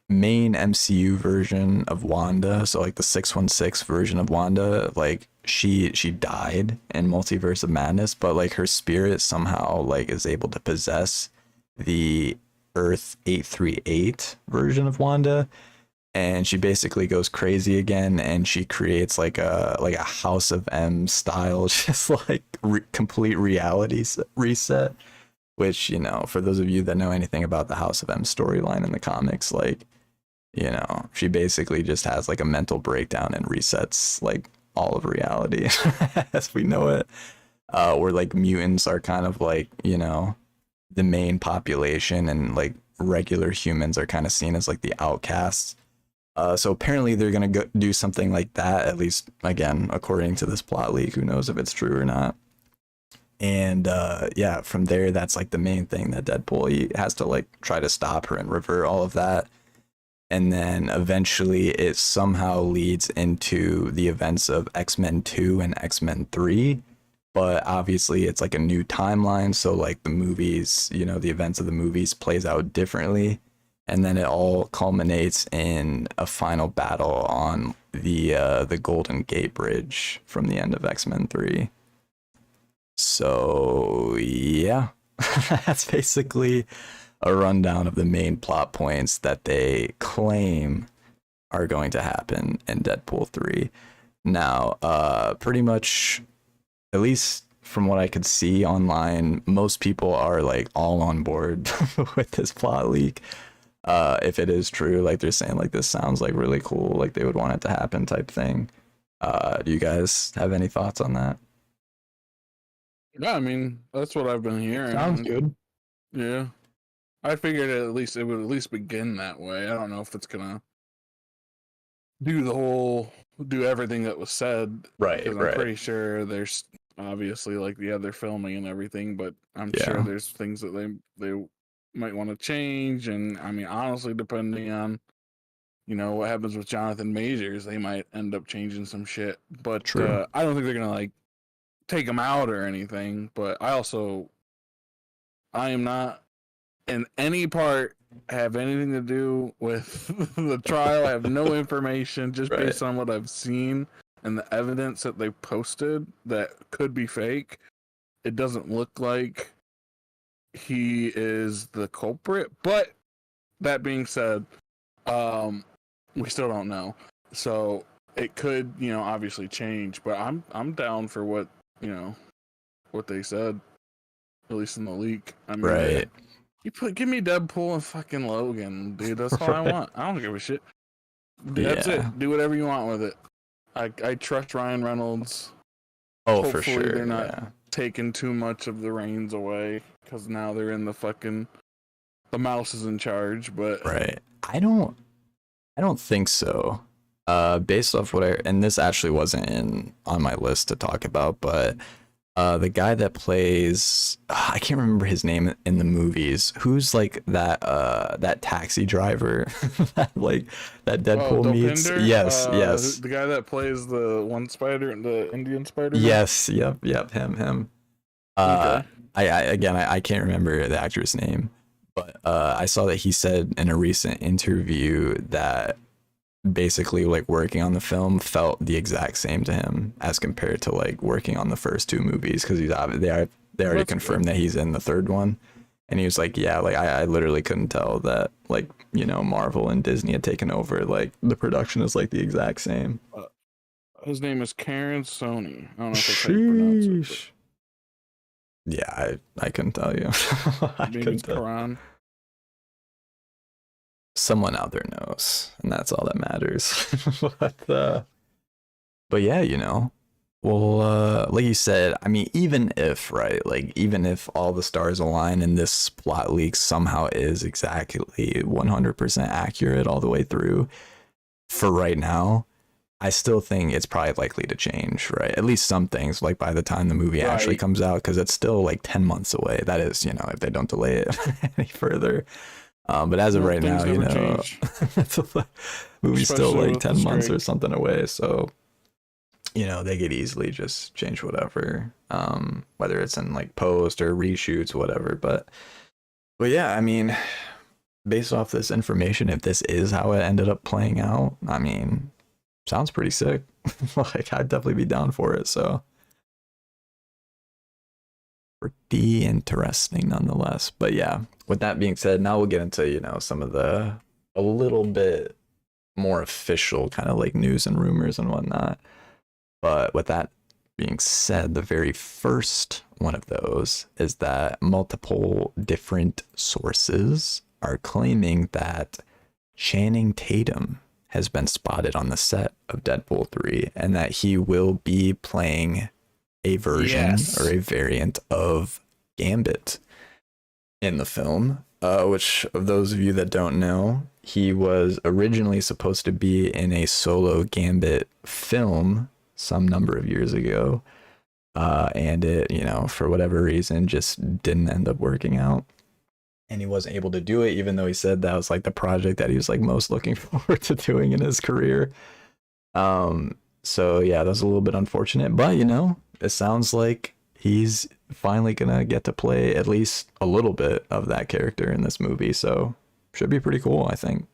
main MCU version of Wanda, so like the 616 version of Wanda, like she died in Multiverse of Madness, but like her spirit somehow like is able to possess the Earth 838 version of Wanda, and she basically goes crazy again, and she creates like a House of M style just like complete reality reset, which, you know, for those of you that know anything about the House of M storyline in the comics, like, you know, she basically just has like a mental breakdown and resets like all of reality as we know it. Where like mutants are kind of like, you know, the main population, and like regular humans are kind of seen as like the outcasts. So apparently they're gonna do something like that, at least again according to this plot leak. Who knows if it's true or not? And yeah, from there, that's like the main thing that Deadpool, he has to like try to stop her and revert all of that. And then eventually it somehow leads into the events of X-Men 2 and X-Men 3. But obviously it's like a new timeline, so like the movies, you know, the events of the movies plays out differently. And then it all culminates in a final battle on the Golden Gate Bridge from the end of X-Men 3. So yeah, that's basically a rundown of the main plot points that they claim are going to happen in Deadpool 3. Now, pretty much, at least from what I could see online, most people are like all on board with this plot leak. If it is true, like they're saying like this sounds like really cool, like they would want it to happen type thing. Do you guys have any thoughts on that? Yeah, I mean, that's what I've been hearing. Sounds good. Yeah. I figured it would at least begin that way. I don't know if it's gonna do everything that was said. Right, Because I'm pretty sure there's obviously like, yeah, they're filming and everything, but I'm sure there's things that they might want to change. And I mean, honestly, depending on, you know, what happens with Jonathan Majors, they might end up changing some shit. But True. I don't think they're gonna like take him out or anything. But I am not in any part have anything to do with the trial. I have no information, just based on what I've seen and the evidence that they posted that could be fake. It doesn't look like he is the culprit, but that being said, we still don't know. So it could, you know, obviously change, but I'm down for what they said, at least in the leak. I mean, give me Deadpool and fucking Logan, dude. That's all I want. I don't give a shit. That's Yeah. it. Do whatever you want with it. I trust Ryan Reynolds. Oh, Hopefully for sure. they're not Yeah. taking too much of the reins away because now they're in the mouse is in charge. But Right. I don't think so. Based off what and this actually wasn't on my list to talk about, but the guy that plays I can't remember his name in the movies. Who's like that taxi driver that like that Deadpool meets? Dopinder? Yes. The guy that plays the one spider, the Indian Spider. Yes, yep, him. Okay. I can't remember the actor's name, but I saw that he said in a recent interview that basically like working on the film felt the exact same to him as compared to like working on the first two movies, because they already That's confirmed good. that he's in the third one, and he was like, yeah, like I literally couldn't tell that like, you know, Marvel and Disney had taken over, like the production is like the exact same. His name is Karen Sony. I don't know if that's how you pronounce it. Sheesh. Yeah, I couldn't tell you. But maybe it's Karan. Someone out there knows, and that's all that matters. But yeah, you know, well, like you said, I mean, even if, right, like even if all the stars align and this plot leak somehow is exactly 100% accurate all the way through, for right now, I still think it's probably likely to change, right? At least some things, like by the time the movie actually Right. comes out, because it's still like 10 months away. That is, you know, if they don't delay it any further. But as of Well, right things now, you never know, change. movie's still Especially like with the 10 months or strike. something away. So, you know, they could easily just change whatever, whether it's in like post or reshoots, whatever. But yeah, I mean, based off this information, if this is how it ended up playing out, I mean, sounds pretty sick. Like, I'd definitely be down for it. So, pretty interesting nonetheless. But yeah, with that being said, now we'll get into, you know, some of a little bit more official kind of like news and rumors and whatnot. But with that being said, the very first one of those is that multiple different sources are claiming that Channing Tatum has been spotted on the set of Deadpool 3 and that he will be playing a version Yes. or a variant of Gambit in the film. Which, of those of you that don't know, he was originally supposed to be in a solo Gambit film some number of years ago. And it, you know, for whatever reason, just didn't end up working out. And he wasn't able to do it, even though he said that was like the project that he was like most looking forward to doing in his career. So yeah, that's a little bit unfortunate, but you know, it sounds like he's finally gonna get to play at least a little bit of that character in this movie. So should be pretty cool, I think.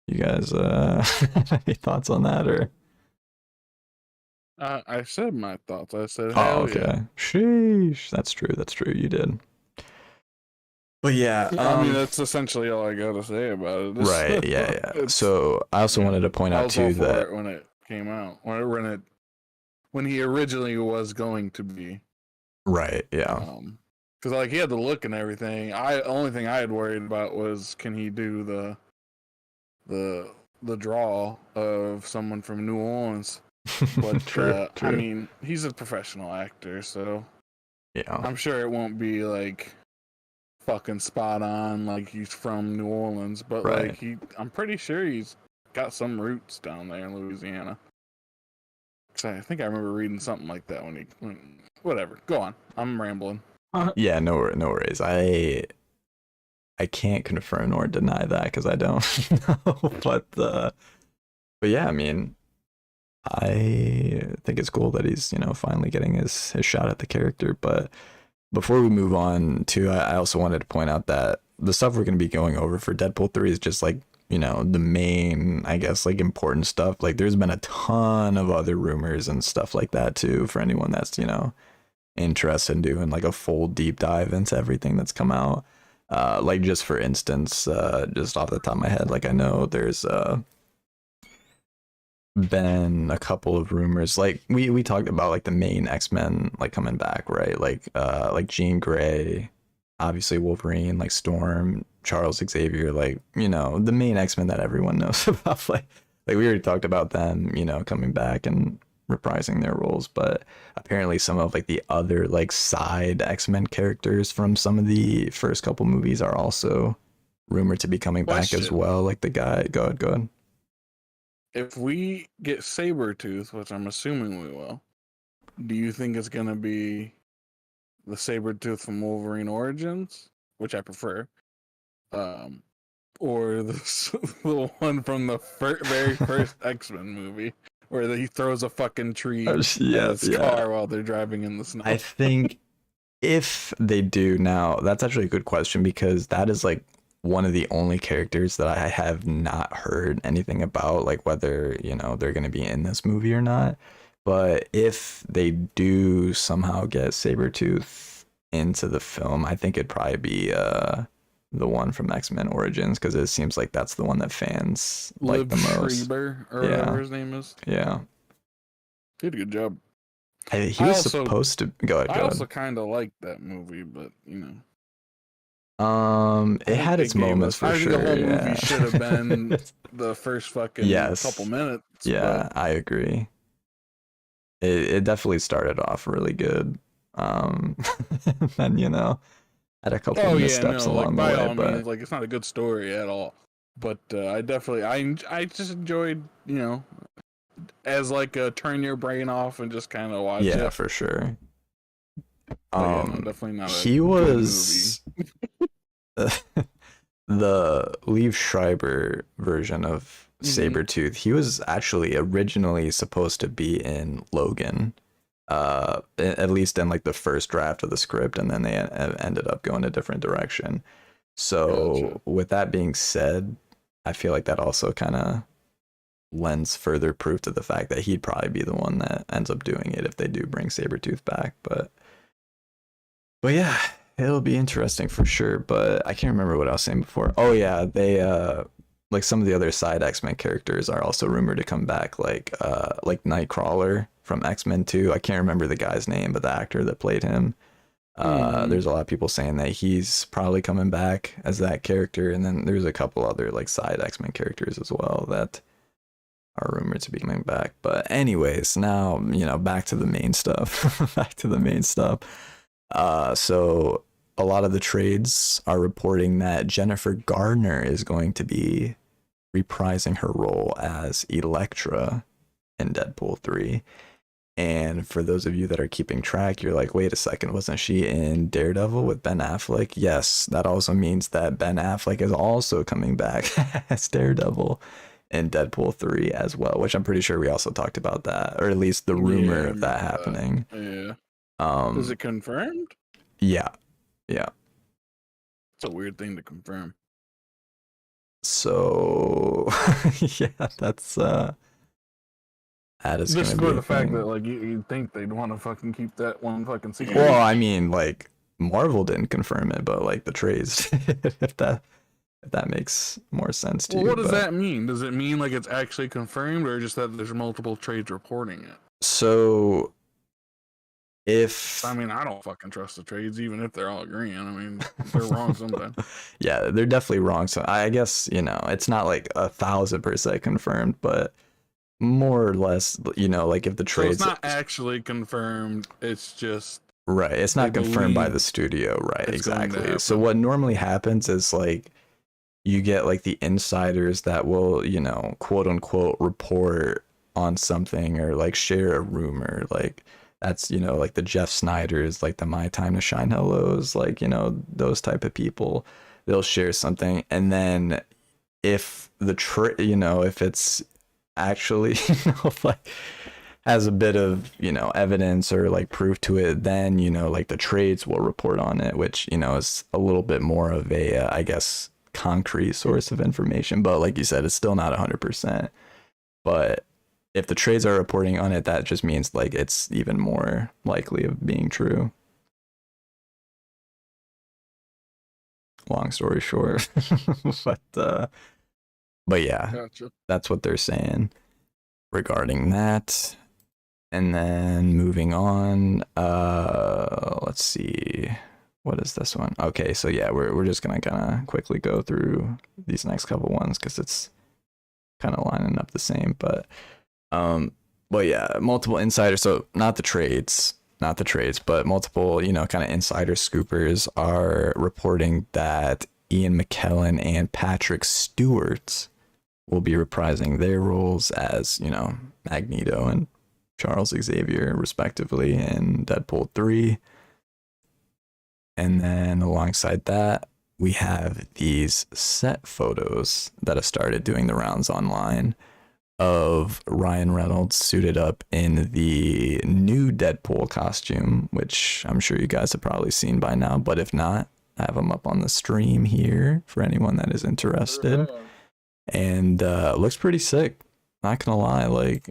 You guys, any thoughts on that or? I said my thoughts. I said, Oh, hell okay. yeah. Sheesh. That's true. That's true. You did. But yeah, I mean, that's essentially all I gotta say about it. right. Yeah. It's- So I also yeah, wanted to point I out was all too for that it when it came out, when he originally was going to be. right. Yeah. Because like he had the look and everything. Only thing I had worried about was can he do the draw of someone from New Orleans. But True. I mean, he's a professional actor, so Yeah. I'm sure it won't be like fucking spot on like he's from New Orleans. But Right. like I'm pretty sure he's got some roots down there in Louisiana. Cause I think I remember reading something like that when whatever. Go on, I'm rambling. Yeah. No worries. I can't confirm nor deny that because I don't know. But yeah, I mean, I think it's cool that he's, you know, finally getting his shot at the character. But before we move on to, I also wanted to point out that the stuff we're going to be going over for Deadpool 3 is just like, you know, the main, I guess, like important stuff. Like there's been a ton of other rumors and stuff like that too, for anyone that's, you know, interested in doing like a full deep dive into everything that's come out. Like just for instance, just off the top of my head, like I know there's been a couple of rumors. Like we talked about like the main X-Men like coming back, right? Like Jean Grey, obviously Wolverine, like Storm, Charles Xavier, like, you know, the main X-Men that everyone knows about. Like we already talked about them, you know, coming back and reprising their roles, but apparently some of like the other like side X-Men characters from some of the first couple movies are also rumored to be coming back as Question: well. Like the guy, go ahead. if we get Sabretooth, which I'm assuming we will, do you think it's gonna be the Sabretooth from Wolverine Origins, which I prefer, um, or the one from the very first X-Men movie where he throws a fucking tree at Yeah, his yeah. car while they're driving in the snow? I think if they do now, that's actually a good question because that is like one of the only characters that I have not heard anything about, like whether, you know, they're going to be in this movie or not. But if they do somehow get Sabretooth into the film, I think it'd probably be the one from X-Men Origins because it seems like that's the one that fans like Liv the most. Schreiber or whatever Yeah. his name is. Yeah. Did a good job. He I was also supposed to go ahead, I go also ahead. kind of liked that movie, but you know, It I think had they its gave moments us. for I think the sure. whole movie Yeah. should have been the first fucking couple Yes. minutes, but Yeah, I agree. It definitely started off really good. Um, and you know, had a couple oh yeah, missteps no, like along the by way, all but means, like it's not a good story at all. But I definitely, I just enjoyed, you know, as like a turn your brain off and just kind of watch yeah, it. for sure. But yeah, no, Um, definitely not a he good movie. was the Liev Schreiber version of Hmm. Sabretooth. He was actually originally supposed to be in Logan, at least in like the first draft of the script, and then they ended up going a different direction. Gotcha. So with that being said, I feel like that also kind of lends further proof to the fact that he'd probably be the one that ends up doing it if they do bring Sabretooth back. But yeah, it'll be interesting for sure. But I can't remember what I was saying before. Oh yeah, they like some of the other side X-Men characters are also rumored to come back, like Nightcrawler from X-Men 2. I can't remember the guy's name, but the actor that played him. Hmm. There's a lot of people saying that he's probably coming back as that character, and then there's a couple other like side X-Men characters as well that are rumored to be coming back. But anyways, now, you know, back to the main stuff. Back to the main stuff. So a lot of the trades are reporting that Jennifer Gardner is going to be reprising her role as Elektra in Deadpool 3. And for those of you that are keeping track, you're like, wait a second, wasn't she in Daredevil with Ben Affleck? Yes, that also means that Ben Affleck is also coming back as Daredevil in Deadpool 3 as well, which I'm pretty sure we also talked about that, or at least the Yeah, rumor I of that remember that. happening. Yeah. Is Um, it confirmed? yeah, yeah. It's a weird thing to confirm. So yeah, that is Just gonna for be a the fact that thing. like you'd think they'd want to fucking keep that one fucking secret. Well, I mean, like Marvel didn't confirm it, but like the trades, if that makes more sense to Well, you. what does But that mean? Does it mean like it's actually confirmed, or just that there's multiple trades reporting it? so I if mean, I don't fucking trust the trades, even if they're all agreeing. I mean, they're wrong sometimes. yeah, they're definitely wrong. So I guess, you know, it's not like 1,000% confirmed, but more or less, you know, like if the So it's trades, not actually confirmed. It's just right, it's they not confirmed by the believe studio, right? it's going to Exactly. So happen. what normally happens is like you get like the insiders that will, you know, quote unquote report on something or like share a rumor. Like that's, you know, like the Jeff Snyders, like the My Time to Shine Hellos, like, you know, those type of people. They'll share something. And then if you know, if it's actually, you know, like has a bit of, you know, evidence or like proof to it, then, you know, like the trades will report on it, which, you know, is a little bit more of a I guess concrete source of information, but like you said, it's still not 100%. But if the trades are reporting on it, that just means like it's even more likely of being true. Long story short. but uh but yeah, Gotcha. that's what they're saying. regarding that. And then moving on, let's see. What is this one? Okay, so yeah, we're just gonna kind of quickly go through these next couple ones because it's kind of lining up the same. But yeah, multiple insiders. So not the trades, but multiple, kind of insider scoopers are reporting that Ian McKellen and Patrick Stewart will be reprising their roles as, Magneto and Charles Xavier, respectively, in Deadpool 3. And then alongside that, we have these set photos that have started doing the rounds online of Ryan Reynolds suited up in the new Deadpool costume, which I'm sure you guys have probably seen by now. But if not, I have them up on the stream here for anyone that is interested. And looks pretty sick. Not gonna lie, like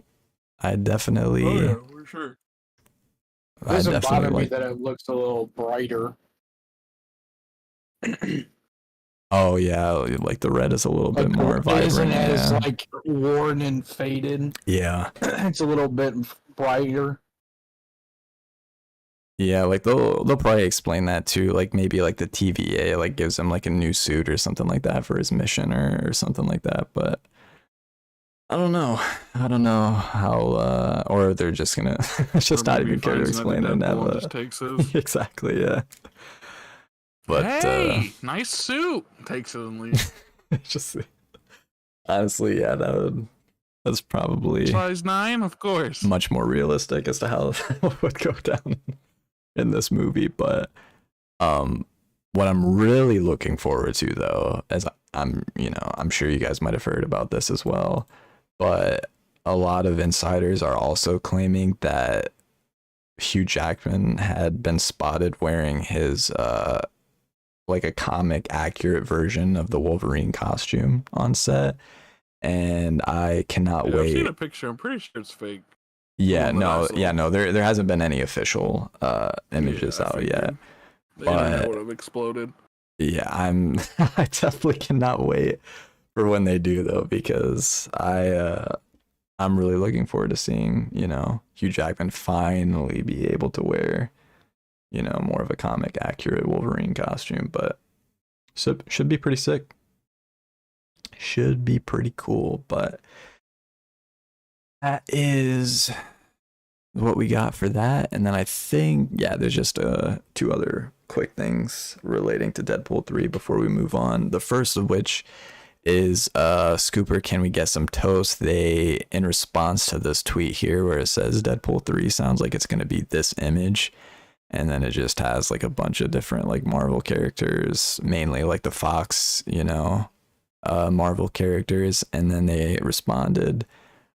I definitely. Oh yeah, for sure. It doesn't bother me that it looks a little brighter. Oh yeah, like the red is a little bit more vibrant. Isn't as like worn and faded. Yeah, it's a little bit brighter. Yeah, like they'll probably explain that too. Like maybe like the TVA like gives him like a new suit or something like that for his mission or something like that. But I don't know how or they're just gonna just not even care to explain it and have just takes his. Exactly, yeah. But hey, nice suit. Takes it and leaves. Just honestly, yeah, that's probably size 9, of course. Much more realistic as to how that would go down in this movie. But what I'm really looking forward to, though, as I'm sure you guys might have heard about this as well, but a lot of insiders are also claiming that Hugh Jackman had been spotted wearing his like a comic accurate version of the Wolverine costume on set, and I cannot wait. I've seen a picture. I'm pretty sure it's fake. Yeah, no. There hasn't been any official images out yet. The internet would have exploded. Yeah, I definitely cannot wait for when they do, though, because I'm really looking forward to seeing, Hugh Jackman finally be able to wear, more of a comic accurate Wolverine costume. But should be pretty sick. Should be pretty cool. But that is what we got for that. And then I think, there's just 2 other quick things relating to Deadpool 3 before we move on. The first of which is Scooper, can we get some toast? They, in response to this tweet here where it says Deadpool 3 sounds like it's going to be this image, and then it just has like a bunch of different like Marvel characters, mainly like the Fox, Marvel characters. And then they responded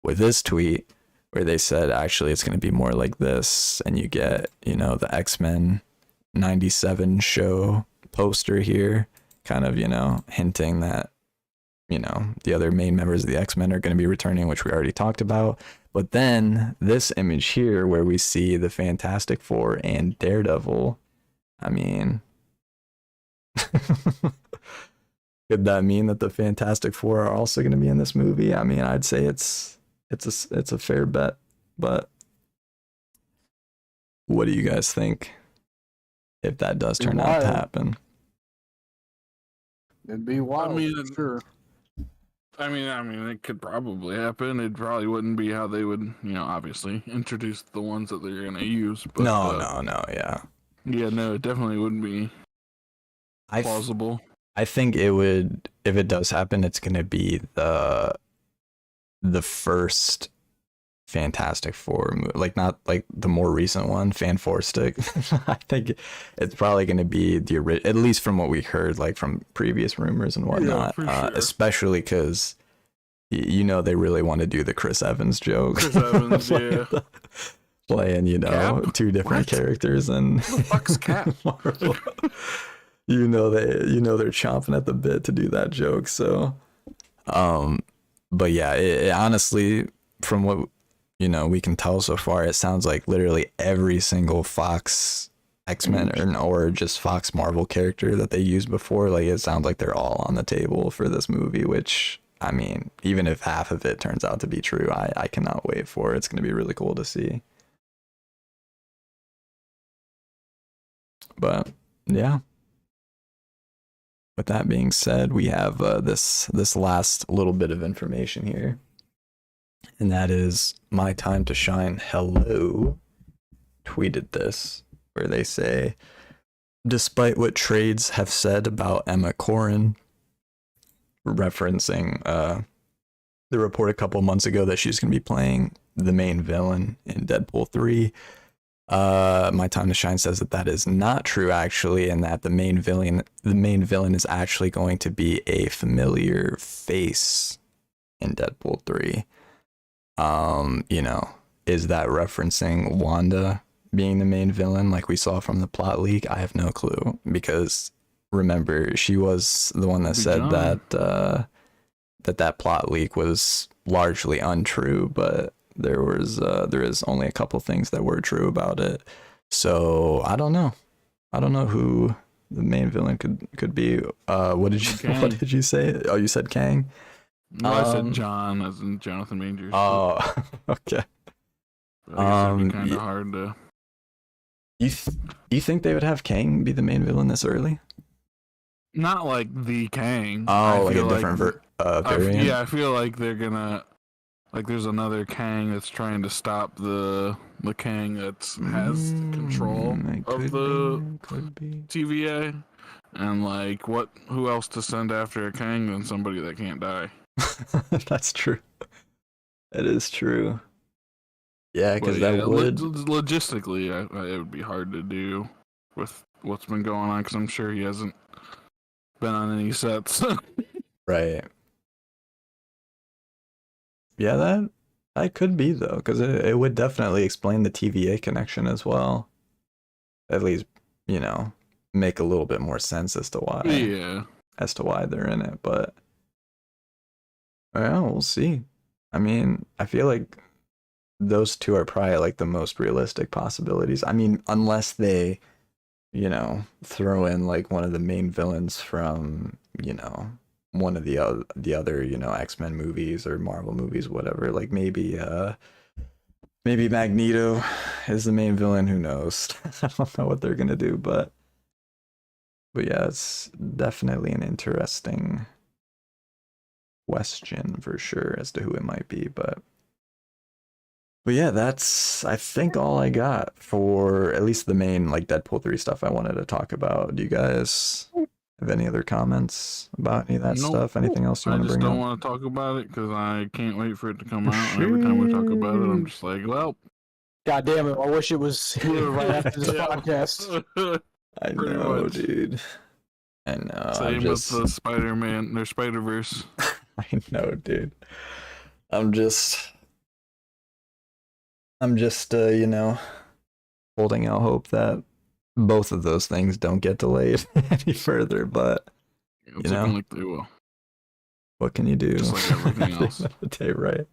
with this tweet where they said, actually, it's going to be more like this. And you get, the X-Men 97 show poster here, kind of, hinting that, the other main members of the X-Men are going to be returning, which we already talked about. But then this image here where we see the Fantastic Four and Daredevil, I mean, could that mean that the Fantastic Four are also going to be in this movie? I mean, I'd say it's a fair bet, but what do you guys think if that does turn out to happen? It'd be wild, sure. I mean, it could probably happen. It probably wouldn't be how they would, obviously introduce the ones that they're gonna use. But, no, yeah. Yeah, no, it definitely wouldn't be plausible. I think it would, if it does happen, it's gonna be the first Fantastic Four movie, like not like the more recent one, Fan Four Stick. I think it's probably going to be the original, at least from what we heard, like from previous rumors and whatnot. Sure. Especially because they really want to do the Chris Evans joke. Chris Evans, yeah, playing Cap? 2 different characters and the fuck's Cap? Marvel. They're chomping at the bit to do that joke. So, but yeah, it honestly, from what we can tell so far, it sounds like literally every single Fox X-Men or just Fox Marvel character that they used before, like it sounds like they're all on the table for this movie, which I mean, even if half of it turns out to be true, I cannot wait for it. It's going to be really cool to see. But yeah. With that being said, we have this last little bit of information here, and that is My Time to Shine Hello tweeted this, where they say, despite what trades have said about Emma Corrin, referencing the report a couple months ago that she's going to be playing the main villain in Deadpool 3. My Time to Shine says that is not true, actually, and that the main villain is actually going to be a familiar face in Deadpool 3. Is that referencing Wanda being the main villain like we saw from the plot leak? I have no clue, because remember, she was the one that said that plot leak was largely untrue, but there is only a couple things that were true about it. So I don't know who the main villain could be. What did you say? Oh, you said Kang? No, I said John, as in Jonathan Majors. Oh, okay. But I guess it'd be kind of hard to. You think they would have Kang be the main villain this early? Not like the Kang. Oh, like a different variant. I feel like they're gonna. Like, there's another Kang that's trying to stop the Kang that has control of the TVA, and like, who else to send after a Kang than somebody that can't die? That's true. That is true. Yeah, because that would logistically, it would be hard to do with what's been going on. Because I'm sure he hasn't been on any sets. Right. Yeah, that could be, though, because it would definitely explain the TVA connection as well. At least, make a little bit more sense as to why. Yeah. As to why they're in it, but well, we'll see. I mean, I feel like those two are probably like the most realistic possibilities. I mean, unless they, throw in like one of the main villains from, one of the other X-Men movies or Marvel movies, whatever. Like maybe Magneto is the main villain. Who knows? I don't know what they're gonna do, but yeah, it's definitely an interesting question for sure as to who it might be. But yeah, that's I think all I got for at least the main like Deadpool 3 stuff I wanted to talk about. Do you guys have any other comments about any of that stuff? Anything else you want to bring up? I just don't want to talk about it because I can't wait for it to come out. And every time we talk about it, I'm just like, well. God damn it, I wish it was here right after this podcast. I know, dude. I know. Same with the Spider-Man, their Spider-Verse. I know, dude. I'm just holding out hope that both of those things don't get delayed any further, but it's looking like they will. What can you do? Just like everything else. Day, right?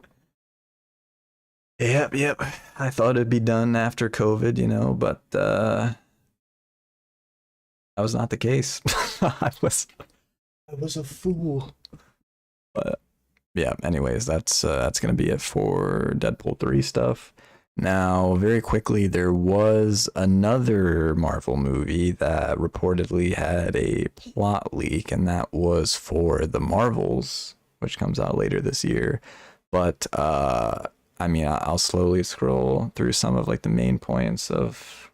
Yep. I thought it'd be done after COVID, but that was not the case. I was a fool. But yeah, anyways, that's gonna be it for Deadpool 3 stuff. Now, very quickly, there was another Marvel movie that reportedly had a plot leak, and that was for The Marvels, which comes out later this year. But I mean, I'll slowly scroll through some of like the main points of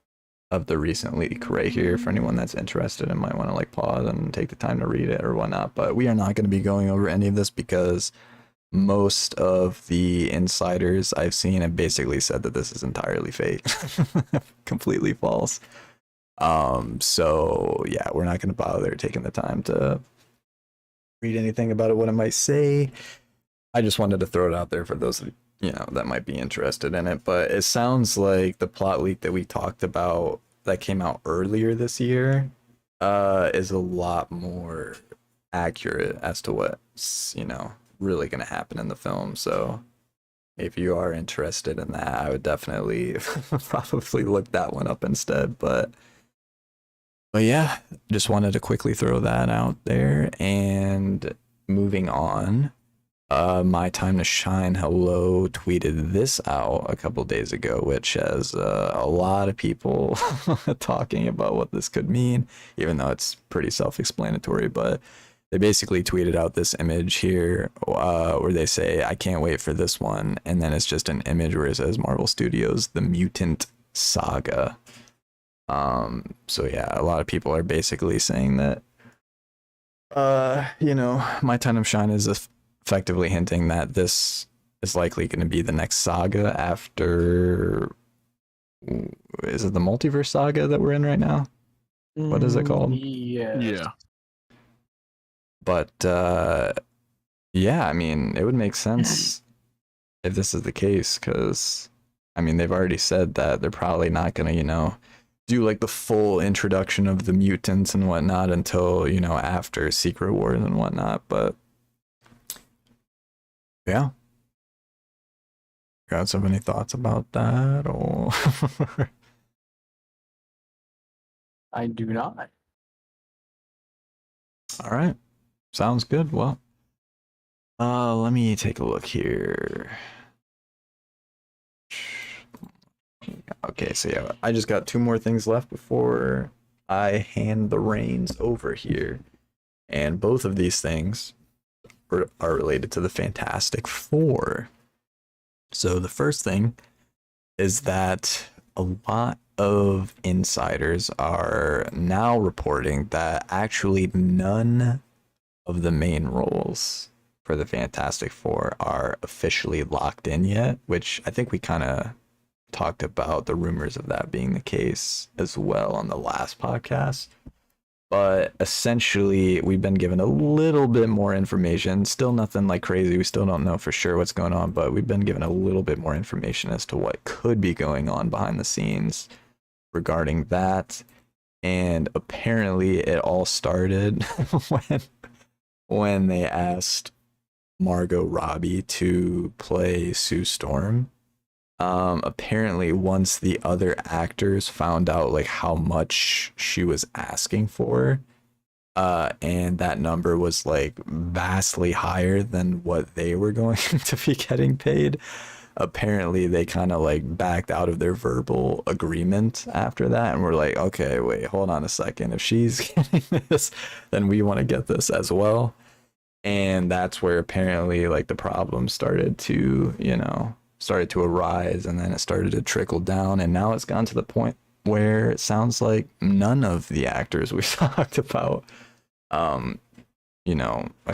the recent leak right here for anyone that's interested and might want to like pause and take the time to read it or whatnot. But we are not going to be going over any of this because most of the insiders I've seen have basically said that this is entirely fake, completely false. So yeah, we're not going to bother taking the time to read anything about it, what it might say. I just wanted to throw it out there for those that might be interested in it. But it sounds like the plot leak that we talked about that came out earlier this year is a lot more accurate as to what's really going to happen in the film. So if you are interested in that, I would definitely probably look that one up instead. But yeah, just wanted to quickly throw that out there. And moving on, My Time to Shine Hello tweeted this out a couple days ago, which has a lot of people talking about what this could mean, even though it's pretty self-explanatory. But they basically tweeted out this image here where they say, I can't wait for this one. And then it's just an image where it says Marvel Studios, The Mutant Saga. So yeah, a lot of people are basically saying that, My Time to Shine is effectively hinting that this is likely going to be the next saga after. Is it the multiverse saga that we're in right now? What is it called? Yes. Yeah. But yeah, I mean, it would make sense if this is the case, because I mean, they've already said that they're probably not going to, do like the full introduction of the mutants and whatnot until, after Secret Wars and whatnot. But yeah. You guys have any thoughts about that, or? I do not. All right. Sounds good. Well, let me take a look here. Okay, so yeah, I just got 2 more things left before I hand the reins over here. And both of these things are related to the Fantastic Four. So the first thing is that a lot of insiders are now reporting that actually none of the main roles for the Fantastic Four are officially locked in yet, which I think we kind of talked about the rumors of that being the case as well on the last podcast. But essentially, we've been given a little bit more information. Still nothing like crazy. We still don't know for sure what's going on, but we've been given a little bit more information as to what could be going on behind the scenes regarding that. And apparently, it all started when they asked Margot Robbie to play Sue Storm. Apparently once the other actors found out like how much she was asking for, and that number was like vastly higher than what they were going to be getting paid, apparently they kind of like backed out of their verbal agreement after that, and we're like, okay, wait, hold on a second, if she's getting this, then we want to get this as well. And that's where apparently like the problems started to arise, and then it started to trickle down, and now it's gone to the point where it sounds like none of the actors we talked about a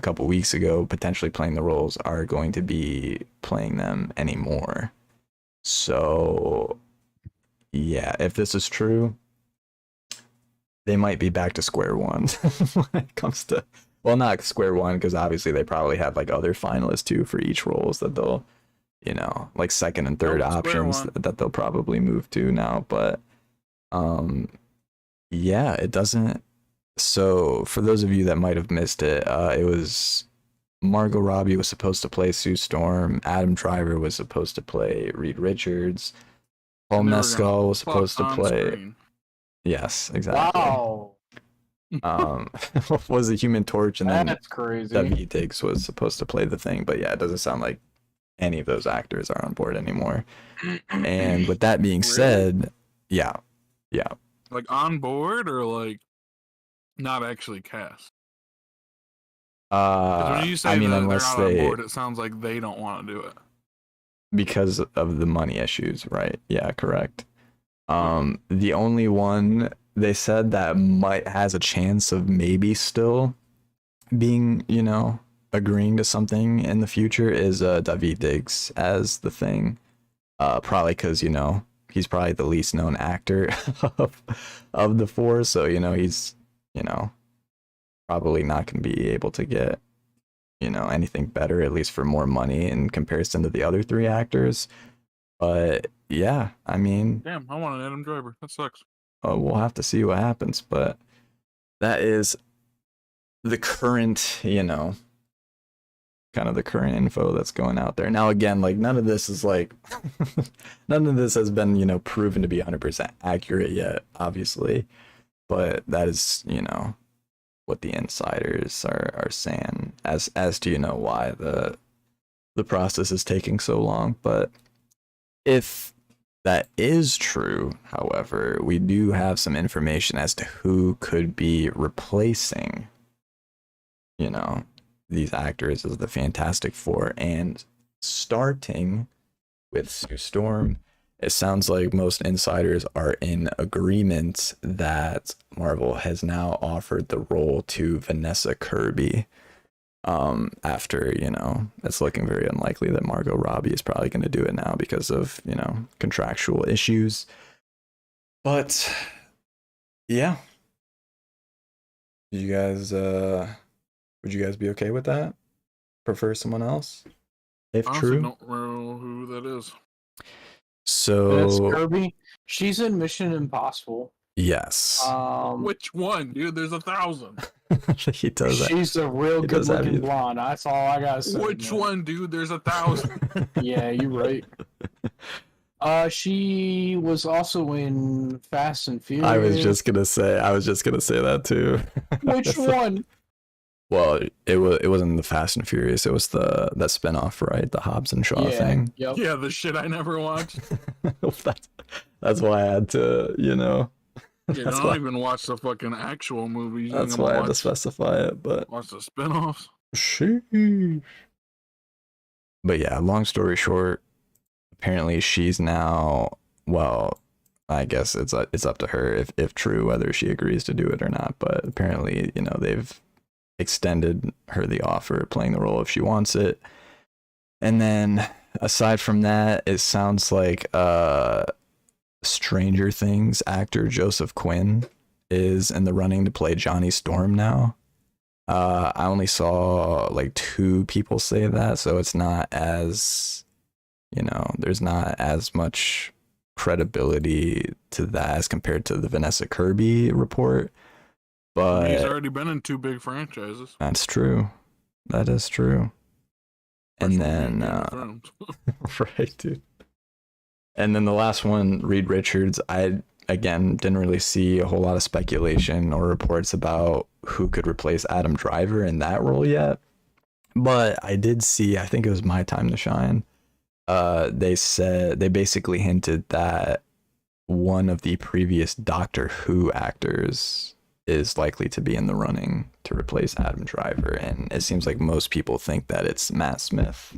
couple weeks ago potentially playing the roles are going to be playing them anymore. So yeah, if this is true, they might be back to square one when it comes to, well, not square one, because obviously they probably have like other finalists too for each roles that they'll, like second and third options that they'll probably move to now. But yeah, it doesn't. So for those of you that might have missed it, it was Margot Robbie was supposed to play Sue Storm, Adam Driver was supposed to play Reed Richards, Paul Mescal was supposed to play screen. Yes, exactly. Wow. Was the Human Torch, and then That's crazy. Daveed Diggs was supposed to play the Thing. But yeah, it doesn't sound like any of those actors are on board anymore. And with that being said, yeah. Like on board or like not actually cast? When you say I mean, that unless they're not they, on board, it sounds like they don't want to do it. because of the money issues, right? Yeah, correct. The only one they said that has a chance of maybe still being, agreeing to something in the future is Daveed Diggs as the Thing. Probably because, he's probably the least known actor of the four, so he's probably not going to be able to get anything better, at least for more money in comparison to the other 3 actors. But yeah, I mean, Damn, I want an Adam Driver. That sucks. we'll have to see what happens, but that is the current, kind of the current info that's going out there. Now, again, like none of this is like, none of this has been, proven to be 100% accurate yet, obviously, but that is, what the insiders are saying as to, why the the process is taking so long. But if that is true, however, we do have some information as to who could be replacing, you know, these actors as the Fantastic Four. And starting with Sue Storm, it sounds like most insiders are in agreement that Marvel has now offered the role to Vanessa Kirby. After, you know, it's looking very unlikely that Margot Robbie is probably going to do it now because of, you know, contractual issues. But yeah, you guys, would you guys be okay with that? Prefer someone else? If Honestly, true. don't know who that is. That's So Kirby. She's in Mission Impossible. yes, Which one, dude? There's 1,000. he does that. She's a real He does have good-looking you. blonde. That's all I gotta say. Which man. one, dude? There's 1,000. Yeah, you're right. She was also in Fast and Furious. I was just gonna say that too. Which one? Well, it wasn't the Fast and Furious. It was that spinoff, right? The Hobbs and Shaw Yeah. thing. Yep. Yeah, the shit I never watched. that's why I had to, you know. Yeah, I don't even watch the fucking actual movies. That's why I had to specify it, but watch the spinoffs. sheesh. But yeah, long story short, apparently she's now, well, I guess it's up to her if true whether she agrees to do it or not. But apparently, you know, they've extended her the offer of playing the role if she wants it. And then aside from that, it sounds like Stranger Things actor Joseph Quinn is in the running to play Johnny Storm now. I only saw like 2 people say that, so it's not as, you know, there's not as much credibility to that as compared to the Vanessa Kirby report. But he's already been in 2 big franchises. that's true. That is true. And then right, dude. And then the last one, Reed Richards, I again didn't really see a whole lot of speculation or reports about who could replace Adam Driver in that role yet. But I did see, I think it was My Time to Shine. They basically hinted that one of the previous Doctor Who actors is likely to be in the running to replace Adam Driver, and it seems like most people think that it's Matt Smith,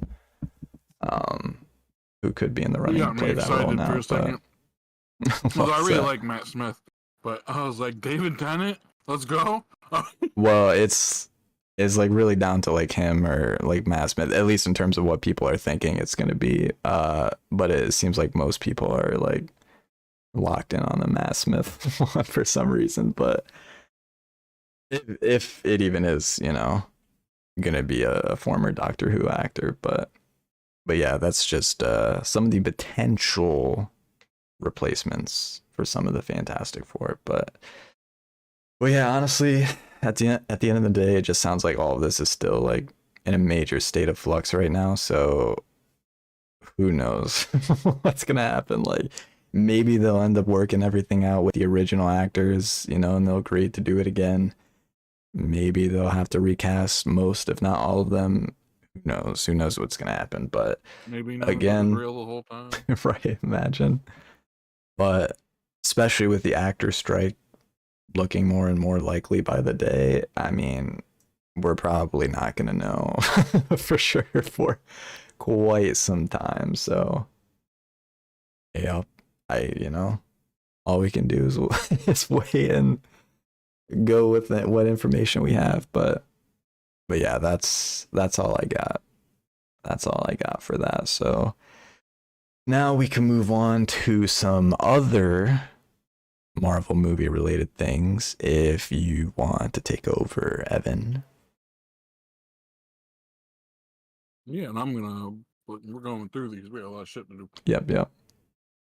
who could be in the running to play that role now. For a second. Well, I really like Matt Smith, but I was like, David Tennant, let's go. Well, it's like really down to like him or like Matt Smith, at least in terms of what people are thinking it's going to be. But it seems like most people are like locked in on the Matt Smith one for some reason. But if it even is, you know, going to be a former Doctor Who actor, but yeah, that's just some of the potential replacements for some of the Fantastic Four. But yeah, honestly, at the end of the day, it just sounds like all of this is still like in a major state of flux right now. So who knows what's gonna happen? Like maybe they'll end up working everything out with the original actors, you know, and they'll agree to do it again. Maybe they'll have to recast most, if not all of them. Who knows what's gonna happen? But maybe again, real the whole time. Right? Imagine. But especially with the actor strike looking more and more likely by the day, I mean, we're probably not gonna know for sure for quite some time. So yeah, all we can do is wait and go with it, what information we have. But yeah, that's all I got. That's all I got for that. So now we can move on to some other Marvel movie related things if you want to take over, Evan. Yeah, and we're going through these. We got a lot of shit to do. Yep.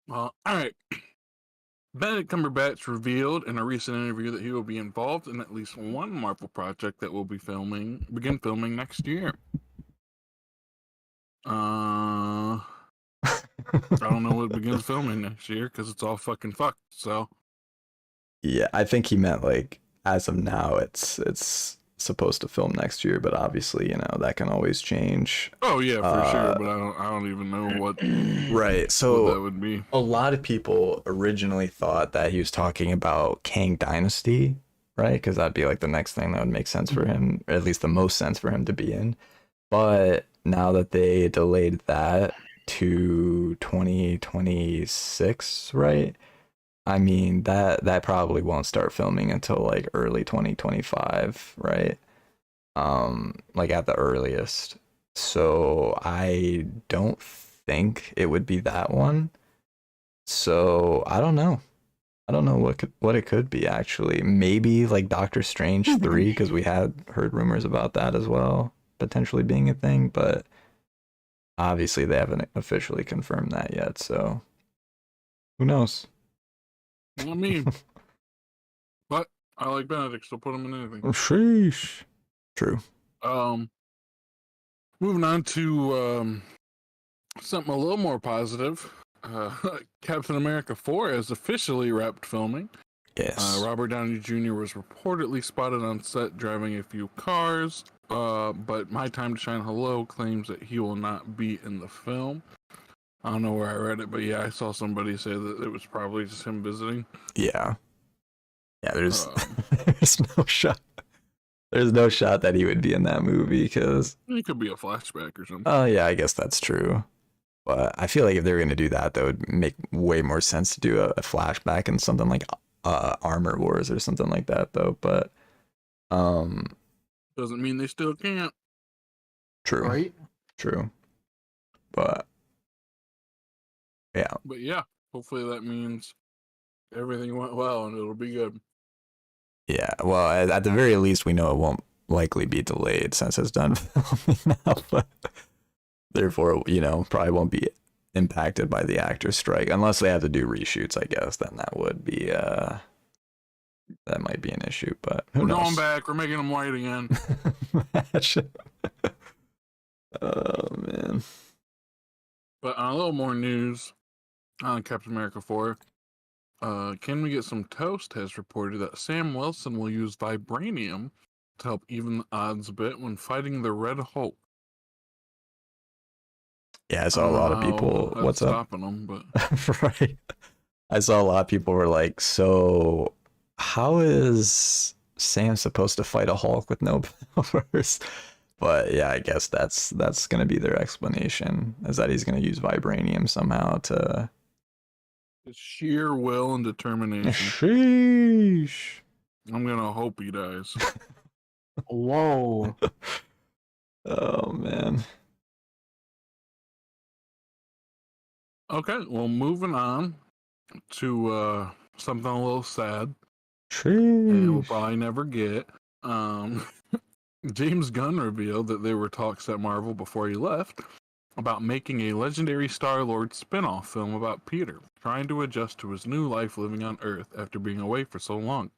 All right. Benedict Cumberbatch revealed in a recent interview that he will be involved in at least one Marvel project that will begin filming next year. I don't know what begins filming next year because it's all fucking fucked. So Yeah, I think he meant like as of now, it's supposed to film next year, but obviously, that can always change. Oh yeah, for sure. But I don't even know what Right. what So that would be. a lot of people originally thought that he was talking about Kang Dynasty, right? Because that'd be like the next thing that would make sense for him, or at least the most sense for him to be in. But now that they delayed that to 2026, right? I mean, that probably won't start filming until like early 2025, right? Like at the earliest. So I don't think it would be that one. So I don't know. I don't know what it could be actually. Maybe like Doctor Strange 3 because we had heard rumors about that as well, potentially being a thing, but obviously they haven't officially confirmed that yet, so who knows? Not me. But I like Benedict, so put him in anything. Sheesh. True. Moving on to something a little more positive. Captain America 4 has officially wrapped filming. Yes. Robert Downey Jr. was reportedly spotted on set driving a few cars, but My Time to Shine Hello claims that he will not be in the film. I don't know where I read it, but yeah, I saw somebody say that it was probably just him visiting. Yeah. Yeah, there's there's no shot. There's no shot that he would be in that movie because It could be a flashback or something. oh yeah, I guess that's true. But I feel like if they're gonna do that, that would make way more sense to do a flashback in something like Armor Wars or something like that, though. But Doesn't mean they still can't. true, Right? true. But yeah, But yeah, hopefully that means everything went well and it'll be good. yeah. Well, at the very least, we know it won't likely be delayed since it's done filming now. But therefore, probably won't be impacted by the actors' strike unless they have to do reshoots. I guess then that would be that might be an issue. But who We're knows? going back. We're making them white again. Oh man. But on a little more news on Captain America 4, Can We Get Some Toast has reported that Sam Wilson will use vibranium to help even the odds a bit when fighting the Red Hulk. Yeah, I saw a lot of people. That's What's up? stopping them, but Right. I saw a lot of people were like, so how is Sam supposed to fight a Hulk with no powers? But yeah, I guess that's gonna be their explanation, is that he's gonna use vibranium somehow to it's sheer will and determination. Sheesh. I'm gonna hope he dies. Whoa. Oh man. Okay, well, moving on to something a little sad, and we'll Sheesh. probably never get. James Gunn revealed that there were talks at Marvel before he left about making a legendary Star-Lord spin-off film about Peter, trying to adjust to his new life living on Earth after being away for so long.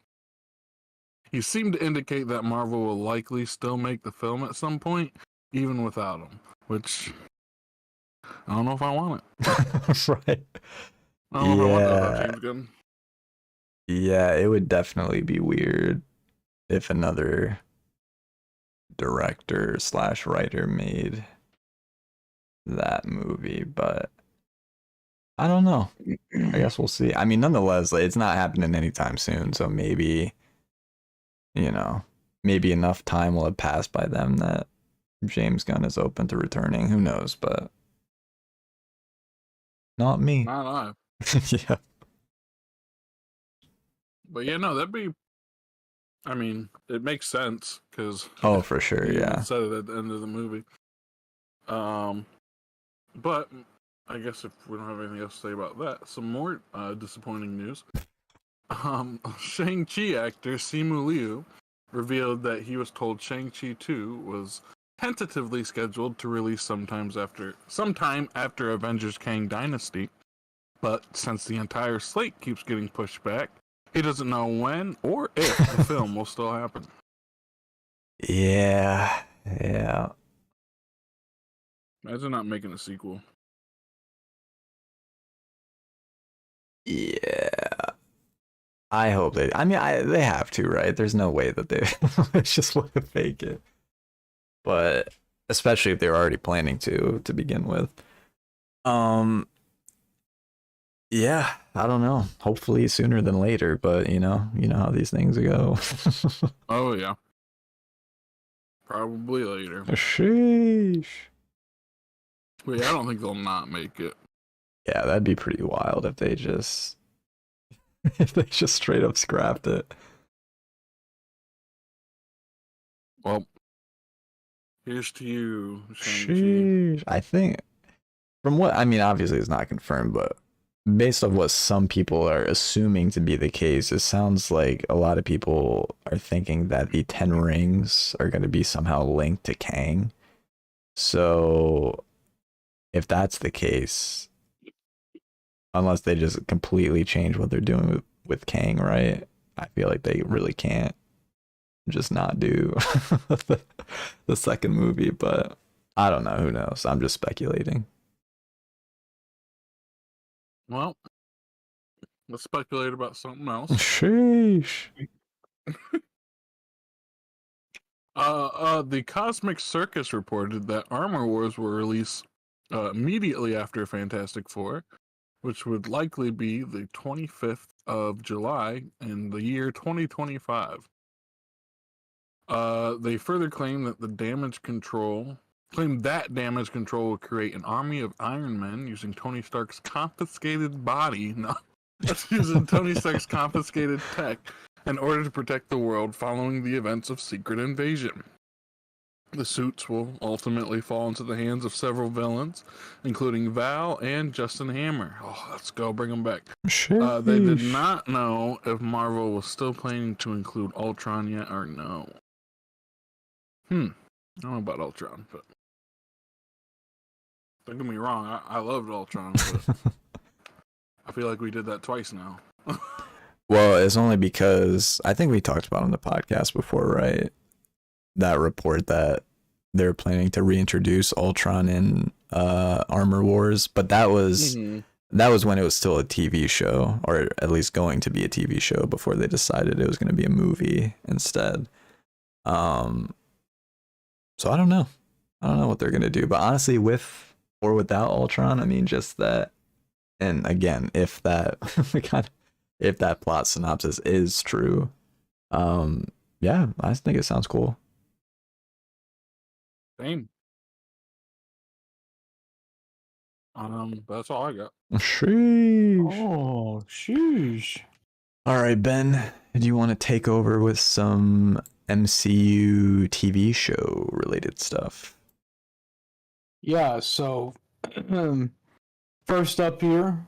He seemed to indicate that Marvel will likely still make the film at some point, even without him, which I don't know if I want it. Right. I don't know if I want that about Yeah. James Gunn. Yeah, it would definitely be weird if another director slash writer made that movie, but I don't know. I guess we'll see. I mean, nonetheless, like, it's not happening anytime soon, so maybe, maybe enough time will have passed by them that James Gunn is open to returning. Who knows, but not me. Not I. Yeah. But yeah, no, that'd be. I mean, it makes sense because Oh, for sure, he yeah. said it at the end of the movie. But I guess if we don't have anything else to say about that, some more disappointing news. Shang-Chi actor Simu Liu revealed that he was told Shang-Chi 2 was tentatively scheduled to release sometime after Avengers Kang Dynasty, but since the entire slate keeps getting pushed back, he doesn't know when or if the film will still happen. Yeah. Yeah. Imagine not making a sequel. Yeah. I hope they. I mean, they have to, right? There's no way that they just want to fake it. But especially if they're already planning to begin with. Um, yeah, I don't know. Hopefully sooner than later, but you know how these things go. Oh yeah, probably later. Sheesh. But yeah, I don't think they'll not make it. Yeah, that'd be pretty wild if they just if they just straight up scrapped it. Well, here's to you, Shang-Chi. Sheesh. I think from what I mean, obviously it's not confirmed, but based on what some people are assuming to be the case, it sounds like a lot of people are thinking that the 10 rings are going to be somehow linked to Kang. So if that's the case, unless they just completely change what they're doing with Kang, right? I feel like they really can't just not do the second movie, but I don't know. Who knows? I'm just speculating. Well, let's speculate about something else. Sheesh. The Cosmic Circus reported that Armor Wars will release immediately after Fantastic Four, which would likely be the 25th of July in the year 2025. They further claim that damage control will create an army of Iron Men using Tony Stark's confiscated body. No, that's using Tony Stark's confiscated tech in order to protect the world following the events of Secret Invasion. The suits will ultimately fall into the hands of several villains, including Val and Justin Hammer. Oh, let's go, bring them back. They did not know if Marvel was still planning to include Ultron yet or no. I don't know about Ultron, but don't get me wrong, I loved Ultron, but I feel like we did that twice now. Well, it's only because I think we talked about on the podcast before, right? That report that they're planning to reintroduce Ultron in Armor Wars, but that was when it was still a TV show, or at least going to be a TV show before they decided it was going to be a movie instead. So I don't know. I don't know what they're going to do, but honestly, with or without Ultron, I mean, just that. And again, if that if that plot synopsis is true, yeah, I think it sounds cool. Same. That's all I got. Sheesh. Oh, sheesh. All right, Ben, do you want to take over with some MCU TV show related stuff? Yeah, so first up here,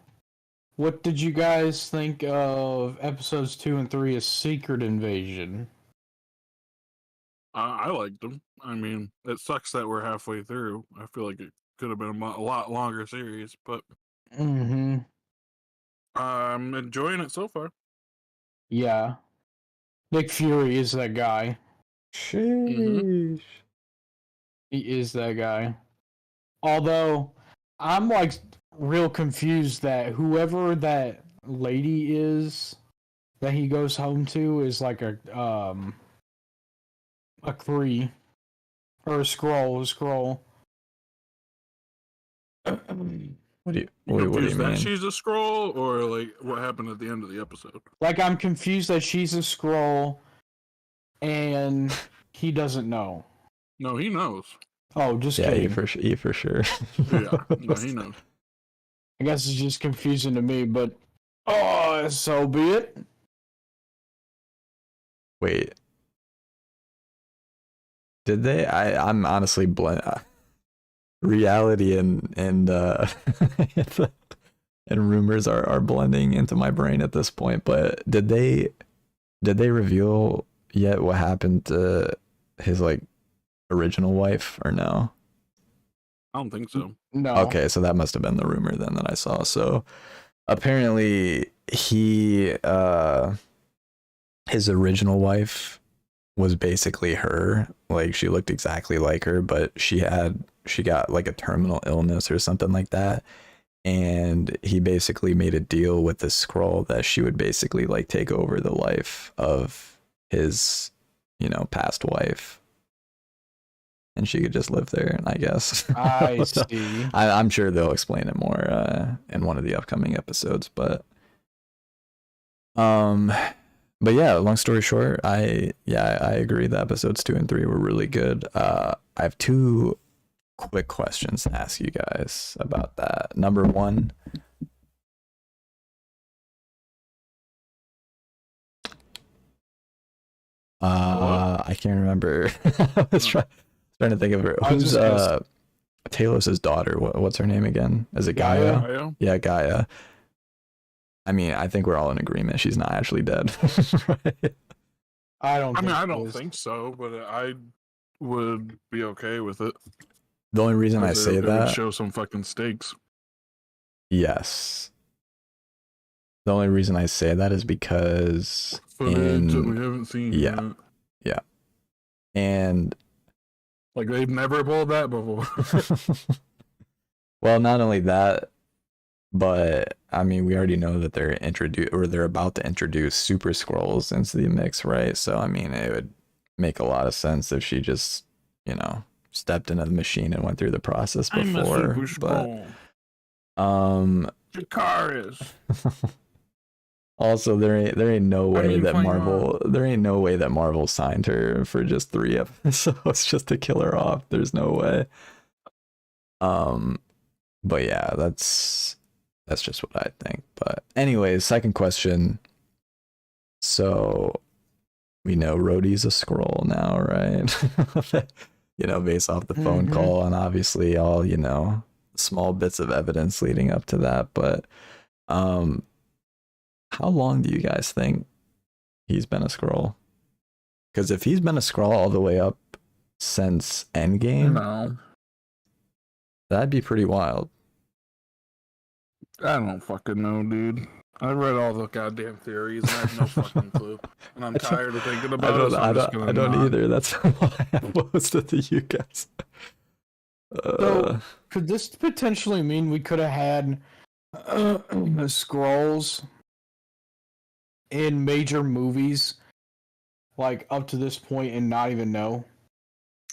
what did you guys think of episodes 2 and 3 of Secret Invasion? I liked them. I mean, it sucks that we're halfway through. I feel like it could have been a lot longer series, but I'm enjoying it so far. Yeah. Nick Fury is that guy. Sheesh. He is that guy. Although, I'm like real confused that whoever that lady is that he goes home to is like a Kree or a Skrull. What do you Confused that mean? she's a scroll, or like what happened at the end of the episode? Like, I'm confused that she's a Skrull and he doesn't know. No, he knows. Oh, just Yeah, kidding. he for sure. Yeah, no, he knows. I guess it's just confusing to me, but so be it. Wait. Did they? I'm honestly reality and and rumors are blending into my brain at this point, but did they reveal yet what happened to his like original wife or no? I don't think so. No. Okay, so that must have been the rumor then that I saw. So apparently he his original wife was basically her. Like, she looked exactly like her, but she got like a terminal illness or something like that. and he basically made a deal with the Skrull that she would basically like take over the life of his, past wife, and she could just live there. I guess. I see. I'm sure they'll explain it more in one of the upcoming episodes, but yeah. Long story short, I agree. The episodes 2 and 3 were really good. I have 2 quick questions to ask you guys about that. Number 1, I can't remember. I was trying to think of her. Who's Talos's daughter? What's her name again? Is it Gaia? Gaia? Yeah, Gaia. I mean, I think we're all in agreement. She's not actually dead. Right? I don't think so, but I would be okay with it. The only reason I say It would that, show some fucking stakes. yes. The only reason I say that is because Footage that we haven't seen yeah. yet. And Like, they've never pulled that before. well, not only that, but I mean, we already know that they're about to introduce Super Skrulls into the mix, right? So I mean, it would make a lot of sense if she just, stepped into the machine and went through the process before. I'm a Super Skrull. Jakaris. Also, there ain't no way that Marvel. Marvel signed her for just 3 episodes just to kill her off. There's no way. But yeah, that's just what I think. But anyways, second question. So we know Rhodey's a Skrull now, right? Based off the phone call and obviously all, small bits of evidence leading up to that. But how long do you guys think he's been a Skrull? Because if he's been a Skrull all the way up since Endgame, No. that'd be pretty wild. I don't fucking know, dude. I read all the goddamn theories and I have no fucking clue. And I'm tired of thinking about it. So I don't either. That's why I posed it to you guys. So, could this potentially mean we could have had Skrulls in major movies, like up to this point, and not even know?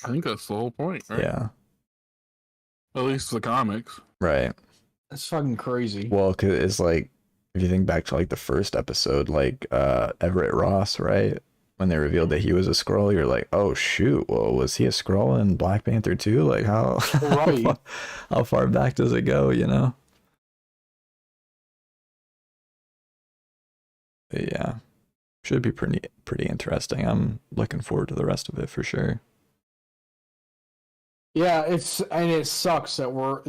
I think that's the whole point, right? Yeah. At least the comics. Right. That's fucking crazy. Well, cause it's like, if you think back to like the first episode, like Everett Ross, right? When they revealed that he was a Skrull, you're like, oh shoot, well, was he a Skrull in Black Panther too? Like how Right. how far back does it go, But yeah. Should be pretty interesting. I'm looking forward to the rest of it for sure. Yeah, it sucks that we're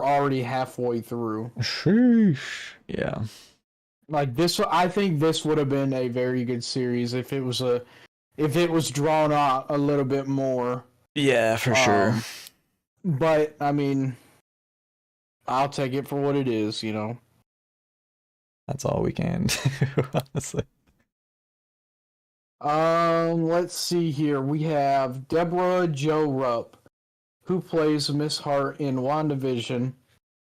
already halfway through. Sheesh. Yeah. Like this, I think this would have been a very good series if it was drawn out a little bit more. Yeah, for sure. But I mean, I'll take it for what it is, That's all we can do, honestly. Let's see here. We have Deborah Jo Rupp, who plays Miss Hart in WandaVision,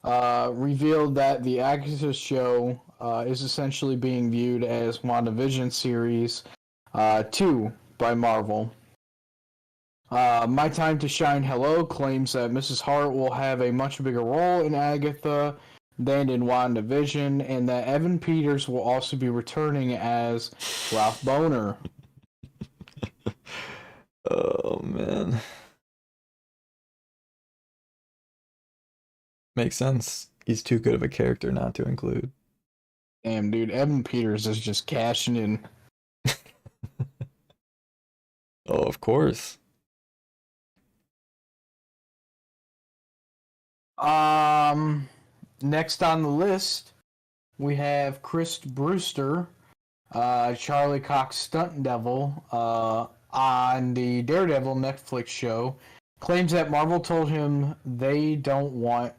revealed that the Agatha show is essentially being viewed as WandaVision Series 2 by Marvel. My Time to Shine Hello claims that Mrs. Hart will have a much bigger role in Agatha than in WandaVision, and that Evan Peters will also be returning as Ralph Boner. Oh, man. Makes sense. He's too good of a character not to include. Damn, dude, Evan Peters is just cashing in. Oh, of course. Next on the list, we have Chris Brewster, Charlie Cox Stunt Devil, on the Daredevil Netflix show, claims that Marvel told him they don't want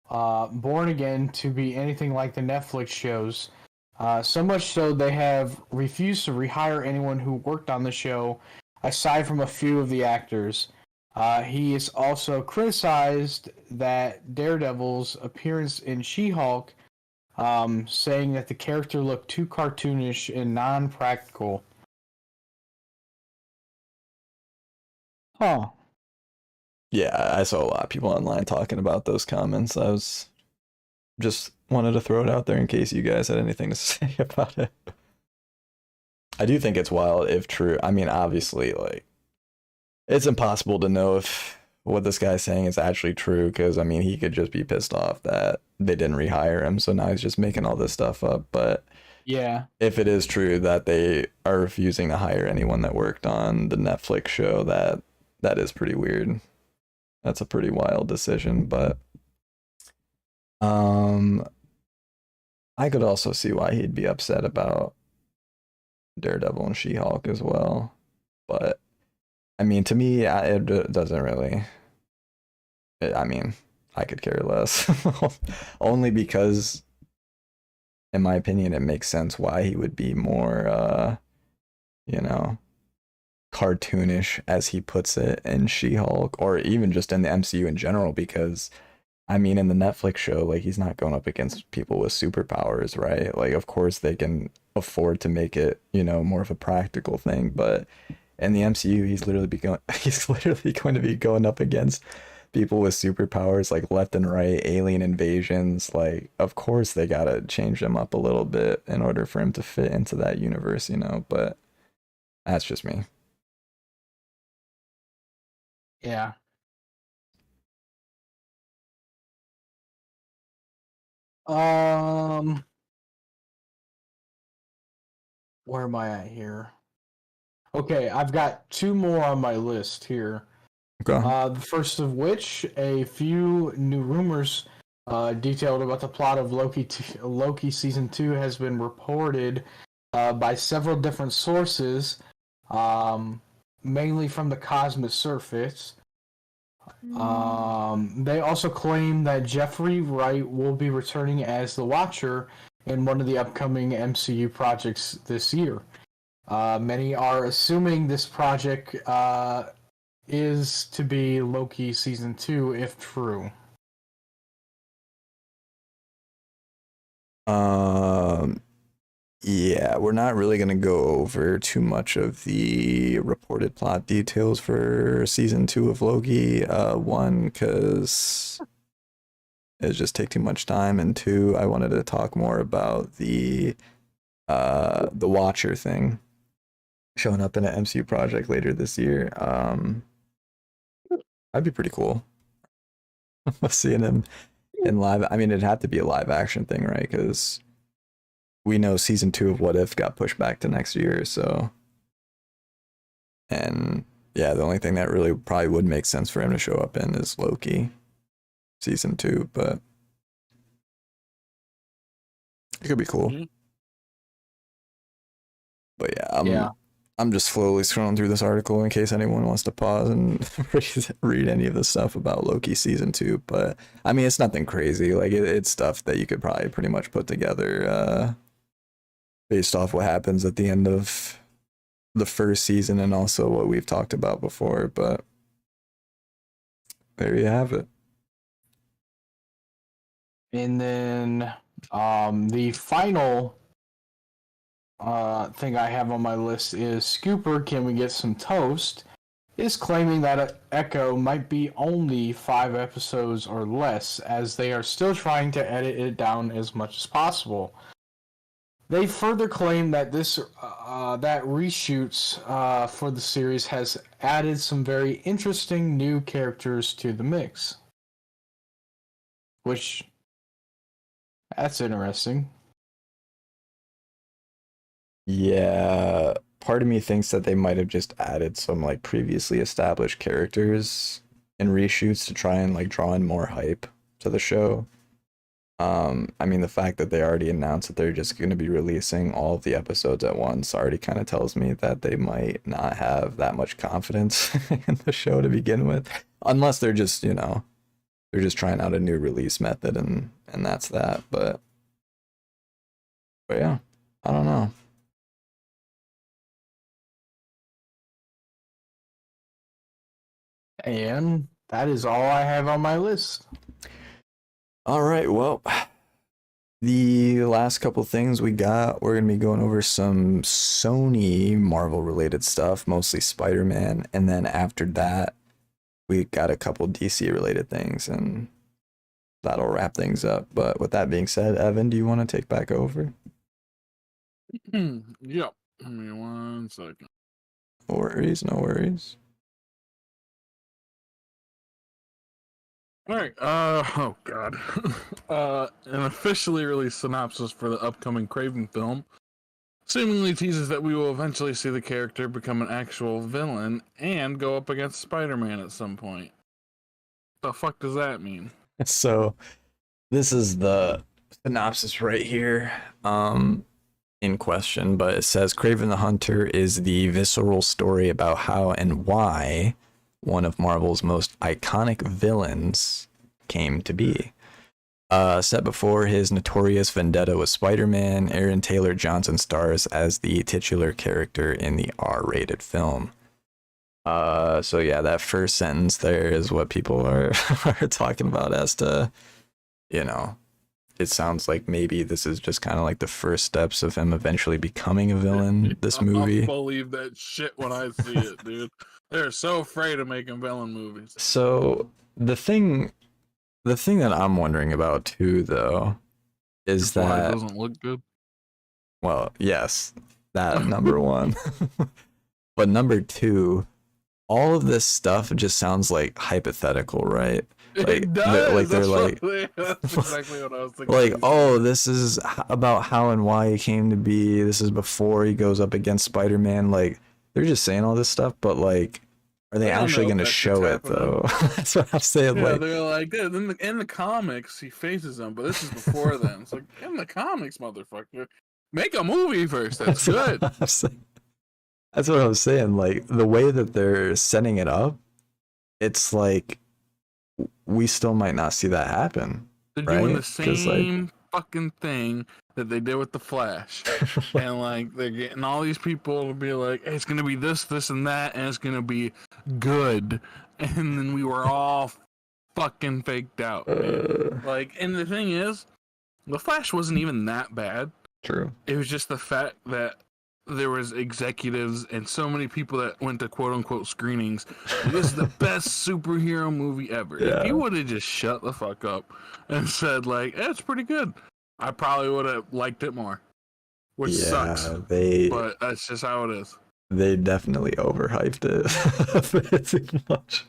Born Again to be anything like the Netflix shows. So much so they have refused to rehire anyone who worked on the show, aside from a few of the actors. He is also criticized that Daredevil's appearance in She-Hulk, saying that the character looked too cartoonish and non-practical. Huh. Yeah, I saw a lot of people online talking about those comments. I was just wanted to throw it out there in case you guys had anything to say about it. I do think it's wild if true. I mean, obviously, like, it's impossible to know if what this guy's saying is actually true because, I mean, he could just be pissed off that they didn't rehire him. So now he's just making all this stuff up. But Yeah. if it is true that they are refusing to hire anyone that worked on the Netflix show, that is pretty weird. That's a pretty wild decision, but um I could also see why he'd be upset about Daredevil and She-Hulk as well. But I mean, to me, it doesn't really. I mean, I could care less. Only because, in my opinion, it makes sense why he would be more, you know, cartoonish, as he puts it, in She-Hulk, or even just in the MCU in general, because I mean, in the Netflix show, like, he's not going up against people with superpowers, right? Like, of course they can afford to make it, more of a practical thing, but in the MCU, he's literally going to be going up against people with superpowers, like, left and right, alien invasions. Like, of course they gotta change him up a little bit in order for him to fit into that universe. But that's just me. Yeah. Um, where am I at here? Okay, I've got two more on my list here. Okay. The first of which, a few new rumors detailed about the plot of Loki season 2 has been reported by several different sources, mainly from the cosmic surface. They also claim that Jeffrey Wright will be returning as the Watcher in one of the upcoming MCU projects this year. Many are assuming this project is to be Loki season 2, if true. Um, yeah, we're not really going to go over too much of the reported plot details for season 2 of Loki. One, because it just take too much time, and two, I wanted to talk more about the Watcher thing showing up in an MCU project later this year. That'd be pretty cool. Seeing him in live. I mean, it'd have to be a live action thing, right? Because we know season 2 of What If got pushed back to next year, so. And yeah, the only thing that really probably would make sense for him to show up in is Loki season 2, but it could be cool. Mhm. But yeah, I'm just slowly scrolling through this article in case anyone wants to pause and read any of the stuff about Loki season 2. But I mean, it's nothing crazy. Like, it's stuff that you could probably pretty much put together based off what happens at the end of the first season and also what we've talked about before. But there you have it. And then the final thing I have on my list is Scooper, Can We Get Some Toast? Is claiming that Echo might be only 5 episodes or less, as they are still trying to edit it down as much as possible. They further claim that that reshoots for the series has added some very interesting new characters to the mix. Which, that's interesting. Yeah, part of me thinks that they might have just added some like previously established characters in reshoots to try and like draw in more hype to the show. I mean, the fact that they already announced that they're just going to be releasing all of the episodes at once already kind of tells me that they might not have that much confidence in the show to begin with, unless they're just, they're just trying out a new release method and that's that. But yeah, I don't know. And that is all I have on my list. All right, well, the last couple things we got, we're going to be going over some Sony Marvel related stuff, mostly Spider-Man, and then after that, we got a couple DC related things, and that'll wrap things up. But with that being said, Evan, do you want to take back over? Yep. Give me 1 second. No worries, no worries. All right. Oh God. An officially released synopsis for the upcoming Craven film seemingly teases that we will eventually see the character become an actual villain and go up against Spider-Man at some point. The fuck does that mean? So, this is the synopsis right here. In question, but it says Kraven the Hunter is the visceral story about how and why one of Marvel's most iconic villains came to be. Set before his notorious vendetta with Spider-Man, Aaron Taylor Johnson stars as the titular character in the R-rated film. So yeah, that first sentence there is what people are talking about as to, you know, it sounds like maybe this is just kind of like the first steps of him eventually becoming a villain, this movie. I'll believe that shit when I see it, dude. They're so afraid of making villain movies. So the thing that I'm wondering about too, though, is Why it that, doesn't look good. well, yes, that number one. But number two, all of this stuff just sounds like hypothetical, right? Like, It does. like they're like, That's exactly what I was thinking. like, oh, this is about how and why he came to be. This is before he goes up against Spider-Man. Like, they're just saying all this stuff, but like, are they actually going to show it though? That's what I'm saying. Yeah, like, they're like, in the comics, he faces them, but this is before then. It's like, in the comics, motherfucker, make a movie first. That's good. That's what I was saying. Like, the way that they're setting it up, it's like we still might not see that happen. They're right? doing the 'Cause, like, same fucking thing that they did with the Flash, and like they're getting all these people to be like, hey, it's gonna be this, this, and that, and it's gonna be good, and then we were all fucking faked out. Man. Like, and the thing is, the Flash wasn't even that bad. True. It was just the fact that there was executives and so many people that went to quote unquote screenings. This is the best superhero movie ever. Yeah. If you would have just shut the fuck up and said like, it's pretty good, I probably would have liked it more. Which sucks. But that's just how it is. They definitely overhyped it too much.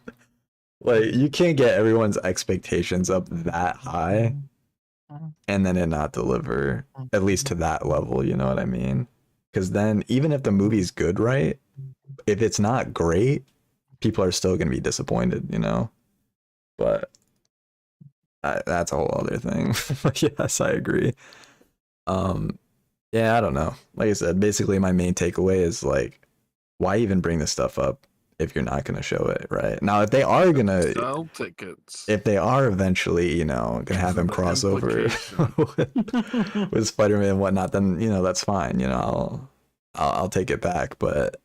Like, you can't get everyone's expectations up that high and then it not deliver, at least to that level, you know what I mean? Because then, even if the movie's good, right? If it's not great, people are still going to be disappointed, you know? But that's a whole other thing. But yes, I agree. Yeah, I don't know. Like I said, basically my main takeaway is like, why even bring this stuff up if you're not going to show it, right? Now, if they are going to sell tickets, if they are eventually, you know, going to have him cross over with Spider-Man and whatnot, then, you know, that's fine. You know, I'll take it back. But,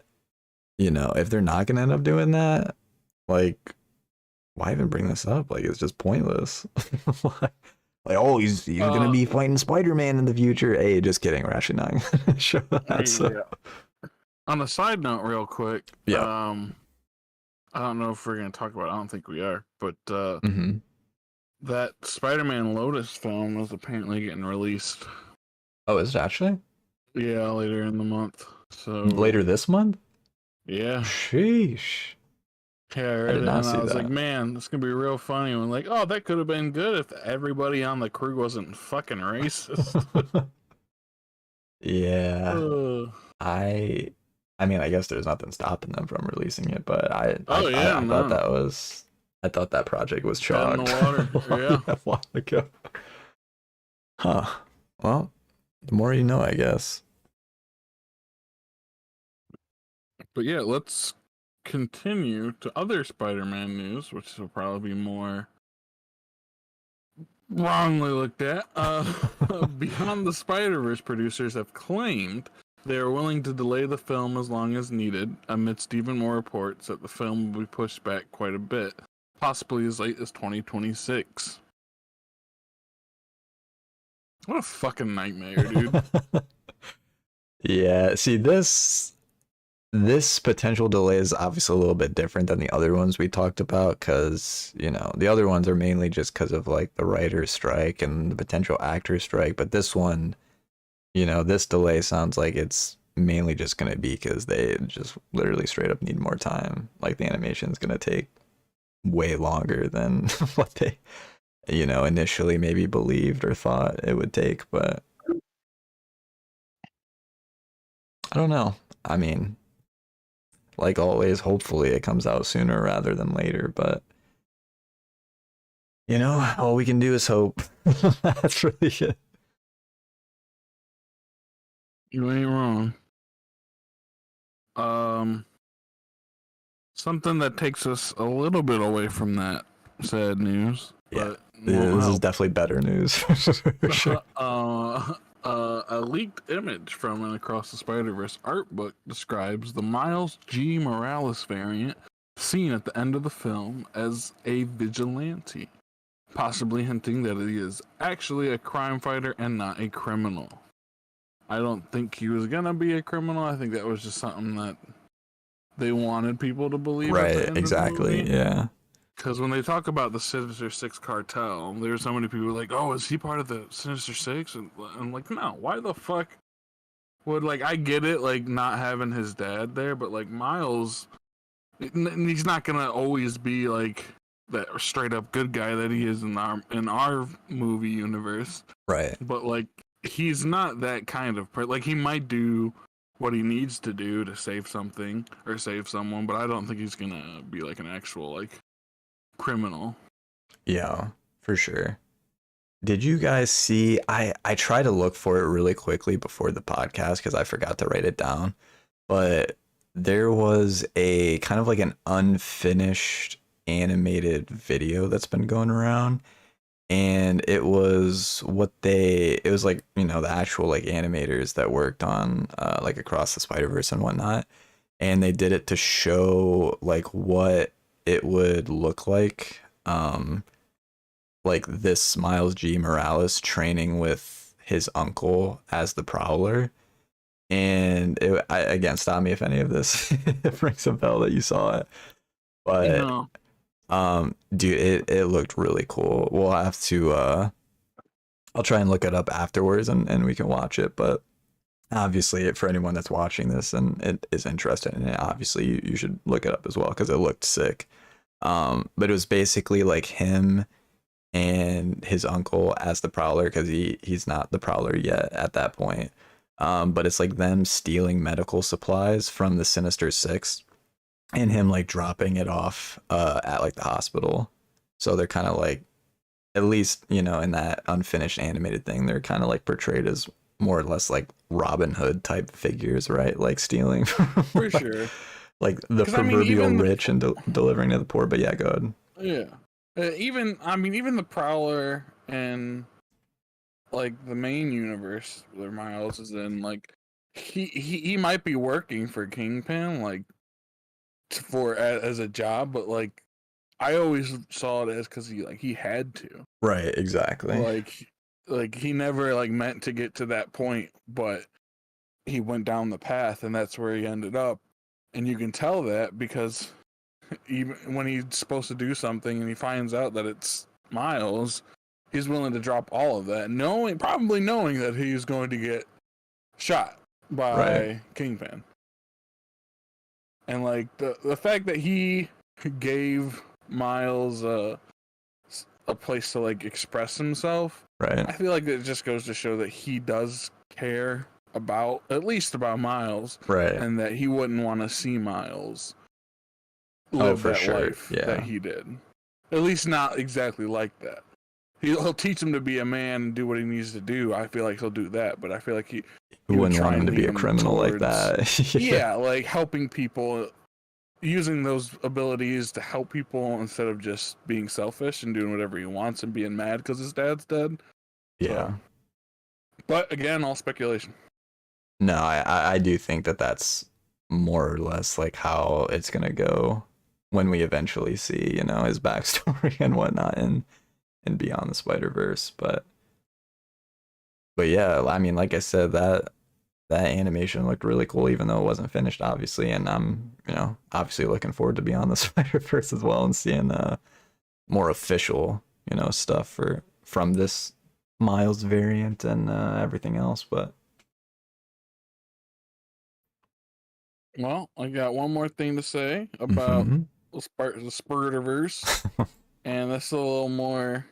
you know, if they're not going to end up doing that, like, why even bring this up? Like, it's just pointless. Like, oh, he's gonna be fighting Spider-Man in the future. Hey, just kidding. We're actually not gonna show that. So. On a side note, real quick, yeah. I don't know if we're gonna talk about it. I don't think we are, but Mm-hmm. that Spider-Man Lotus film is apparently getting released. Oh, is it actually? Yeah, later in the month. So later this month? Yeah. Sheesh. Yeah, I read it and I was like, man, this is gonna be real funny. And like, oh, that could have been good if everybody on the crew wasn't fucking racist. Yeah. I mean, I guess there's nothing stopping them from releasing it, but I thought that project was chalked. In the water. Yeah. A while ago. Huh. Well, the more you know, I guess. But yeah, let's continue to other Spider-Man news, which will probably be more wrongly looked at. Beyond the Spider-Verse producers have claimed They are willing to delay the film as long as needed, amidst even more reports that the film will be pushed back quite a bit, possibly as late as 2026. What a fucking nightmare, dude. Yeah, see this potential delay is obviously a little bit different than the other ones we talked about because, you know, the other ones are mainly just because of like the writer's strike and the potential actor strike, but this one, you know, this delay sounds like it's mainly just going to be because they just literally straight up need more time. Like the animation is going to take way longer than what they, you know, initially maybe believed or thought it would take, but I don't know. I mean, like always, hopefully it comes out sooner rather than later, but you know, all we can do is hope. That's really it. You ain't wrong. Something that takes us a little bit away from that sad news, Yeah. but Yeah, won't this is help. definitely better news for sure. A leaked image from an Across the Spider-Verse art book describes the Miles G. Morales variant seen at the end of the film as a vigilante, possibly hinting that he is actually a crime fighter and not a criminal. I don't think he was gonna be a criminal. I think that was just something that they wanted people to believe at the Right, end of the exactly. movie. Yeah. Because when they talk about the Sinister Six cartel, there's so many people like, "Oh, is he part of the Sinister Six?" And I'm like, "No, why the fuck would like I get it, like not having his dad there, but like Miles, he's not gonna always be like that straight up good guy that he is in our movie universe. Right. But like he's not that kind of like he might do what he needs to do to save something or save someone, but I don't think he's gonna be like an actual like criminal." Yeah, for sure. Did you guys see I tried to look for it really quickly before the podcast because I forgot to write it down, but there was a kind of like an unfinished animated video that's been going around, and it was like, you know, the actual like animators that worked on like Across the Spider-Verse and whatnot, and they did it to show like what it would look like this Miles G. Morales training with his uncle as the Prowler. And again, stop me if any of this rings a bell that you saw it. But No. dude, it looked really cool. We'll have to I'll try and look it up afterwards and we can watch it. But obviously for anyone that's watching this and it is interested in it, obviously you should look it up as well because it looked sick. But it was basically like him and his uncle as the Prowler because he's not the Prowler yet at that point. But it's like them stealing medical supplies from the Sinister Six and him like dropping it off at like the hospital. So they're kind of like, at least, you know, in that unfinished animated thing, they're kind of like portrayed as more or less like Robin Hood type figures, right? Like stealing from For sure. like the 'Cause, I mean, proverbial even rich and delivering to the poor. But yeah, go ahead. Yeah. Even the Prowler and like the main universe where Miles is in, like he might be working for Kingpin, like as a job, but like I always saw it as because he had to, Right, exactly. like he never like meant to get to that point, but he went down the path, and that's where he ended up, and you can tell that because even when he's supposed to do something and he finds out that it's Miles, he's willing to drop all of that, probably knowing that he's going to get shot by Right. Kingpin. And like the fact that he gave Miles a place to like express himself, I Right. feel like it just goes to show that he does care about at least about Miles, Right. and that he wouldn't want to see Miles Oh, live for that sure. life that Yeah. he did. At least not exactly like that. He'll teach him to be a man and do what he needs to do. I feel like he'll do that, but I feel like he would Wouldn't try want him and to be lead a him criminal like towards that. yeah, like helping people, using those abilities to help people instead of just being selfish and doing whatever he wants and being mad because his dad's dead. Yeah. So, but again, all speculation. No, I do think that that's more or less like how it's gonna go when we eventually see, you know, his backstory and whatnot in Beyond the Spider-Verse. But yeah, I mean, like I said, that animation looked really cool, even though it wasn't finished, obviously. And I'm, you know, obviously looking forward to Beyond the Spider-Verse as well and seeing more official, you know, stuff from this Miles variant and everything else. But Well, I got one more thing to say about mhm. the Spider-Verse, and that's a little more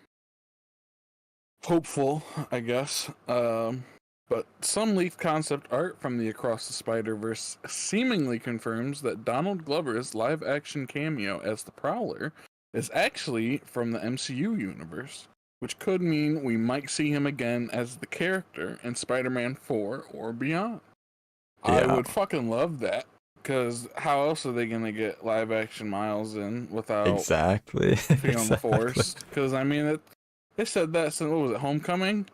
hopeful, I guess. But some leaked concept art from the Across the Spider-Verse seemingly confirms that Donald Glover's live-action cameo as the Prowler is actually from the MCU universe, which could mean we might see him again as the character in Spider-Man 4 or beyond. I Yeah, would fucking love that, because how else are they gonna get live-action Miles in without exactly. feeling the Exactly. force? Because I mean, they said that since what was it, Homecoming?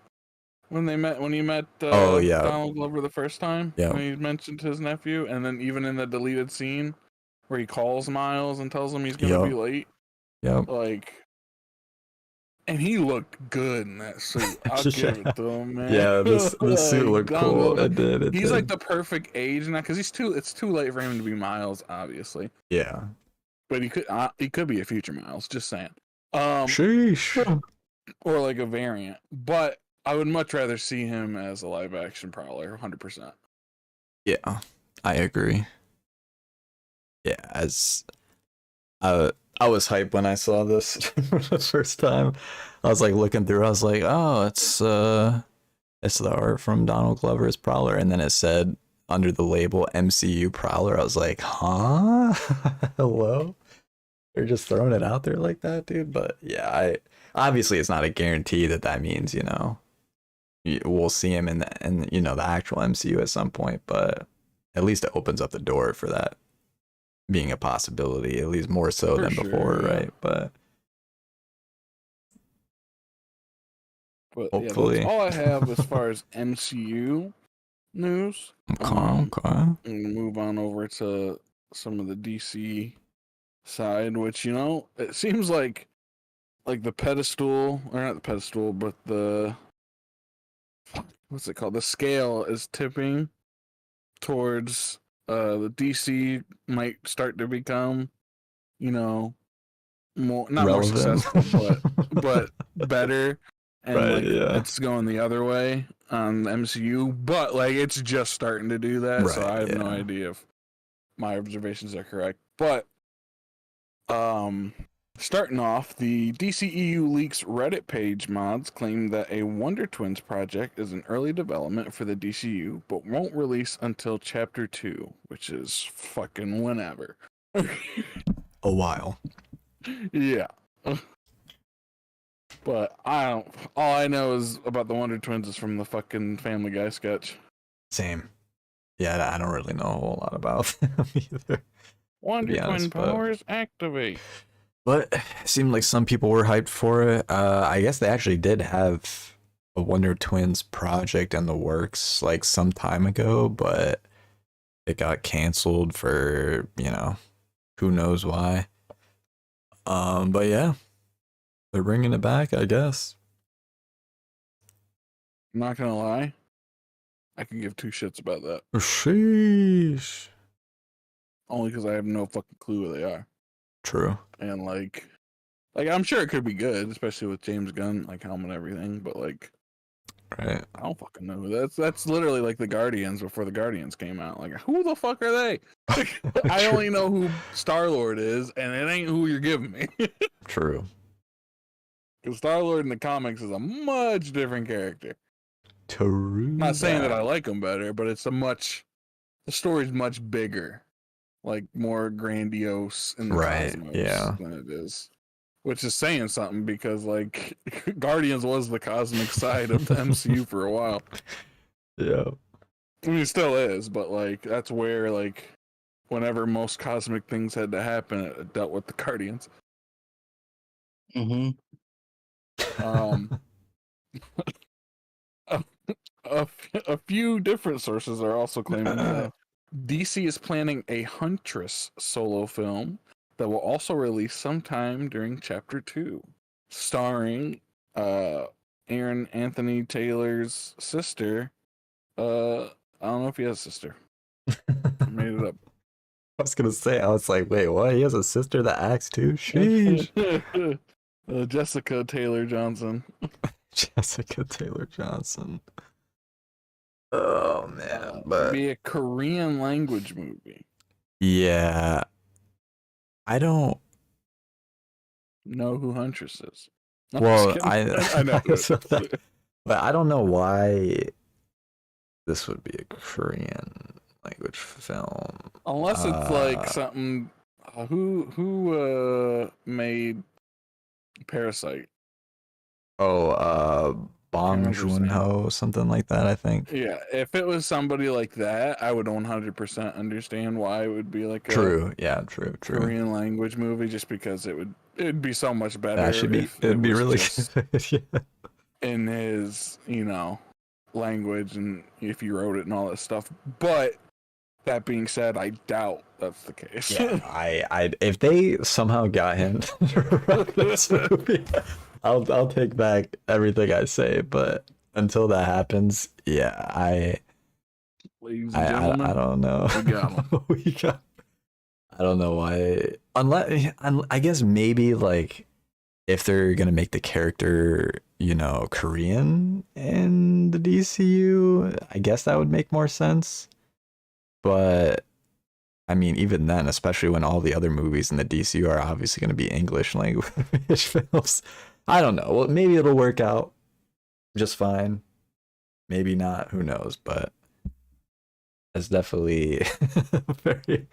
When he met Oh yeah, Donald Glover the first time, yeah, when he mentioned his nephew, and then even in the deleted scene where he calls Miles and tells him he's gonna be yep, late, yep. like, and he looked good in that suit. I'll give it to him, man. Yeah, this suit Like looked Donald cool. Glover, It did, it he's like did. the perfect age now because it's too late for him to be Miles, obviously, Yeah. but he could be a future Miles. Just saying, um, Sheesh. or like a variant, but. I would much rather see him as a live action Prowler, 100%. Yeah, I agree. Yeah, as I was hyped when I saw this for the first time. I was like looking through. I was like, oh, it's the art from Donald Glover's Prowler, and then it said under the label MCU Prowler. I was like, huh? Hello? They're just throwing it out there like that, dude. But yeah, I obviously it's not a guarantee that that means, you know, we'll see him in you know, the actual MCU at some point. But at least it opens up the door for that being a possibility, at least more so For than before, sure, yeah. right? But But yeah, that's hopefully. all I have as far as MCU news. Okay, okay. And move on over to some of the DC side, which it seems like the pedestal, or not the pedestal, but the what's it called? The scale is tipping towards the DC might start to become, you know, more not more Relevant. successful, but better, and Right, like yeah. it's going the other way on the MCU, but like it's just starting to do that, so Right, I have no yeah. idea if my observations are correct. But um starting off, the DCEU leaks Reddit page mods claim that a Wonder Twins project is in early development for the DCU, but won't release until Chapter 2, which is fucking whenever. A while. Yeah. But I don't. All I know is about the Wonder Twins is from the fucking Family Guy sketch. Same. Yeah, I don't really know a whole lot about them either, to Wonder be Twin honest. But powers activate. it seemed like some people were hyped for it. I guess they actually did have a Wonder Twins project in the works like some time ago, but it got canceled for, you know, who knows why. But yeah, they're bringing it back, I guess. I'm not gonna lie, I can give two shits about that. Sheesh. Only because I have no fucking clue who they are, True. and like I'm sure it could be good, especially with James Gunn, like helm and everything. But like, Right. I don't fucking know who that's literally like the Guardians before the Guardians came out. Like, who the fuck are they? I True. only know who Star Lord is, and it ain't who you're giving me. True. Because Star Lord in the comics is a much different character. True Not saying that I that. like him better, but the story's much bigger, like more grandiose in the Right. cosmos Yeah. than it is. Which is saying something because like Guardians was the cosmic side of the MCU for a while. Yeah. I mean, it still is, but like that's where like whenever most cosmic things had to happen, it dealt with the Guardians. Mm-hmm. Um, a few different sources are also claiming that DC is planning a Huntress solo film that will also release sometime during Chapter 2, starring Aaron Anthony Taylor's sister. I don't know if he has a sister. I made it up. I was gonna say, I was like, wait, what? He has a sister that acts too? Sheesh. Jessica Taylor Johnson. Jessica Taylor Johnson. Oh man, but Be a Korean language movie. yeah, I don't. Know who Huntress is? No, I'm Well, just kidding. I know. But I don't know why this would be a Korean language film. Unless it's like something. Who made Parasite? Oh, Bong remember his name. Joon-ho, something like that, I think. Yeah, if it was somebody like that, I would 100% understand why it would be like a True. Yeah, true. Korean language movie, just because it'd be so much better. It'd be really just good. Yeah. in his, language, and if you wrote it and all that stuff. But that being said, I doubt that's the case. Yeah, I if they somehow got him to write this movie, I'll take back everything I say. But until that happens, yeah, Ladies and gentlemen, I don't know. we got him. We got. I don't know why. Unless I guess maybe like if they're gonna make the character, Korean in the DCU, I guess that would make more sense. But I mean, even then, especially when all the other movies in the DCU are obviously going to be English language films, I don't know. Well, maybe it'll work out just fine. Maybe not. Who knows? But it's definitely a very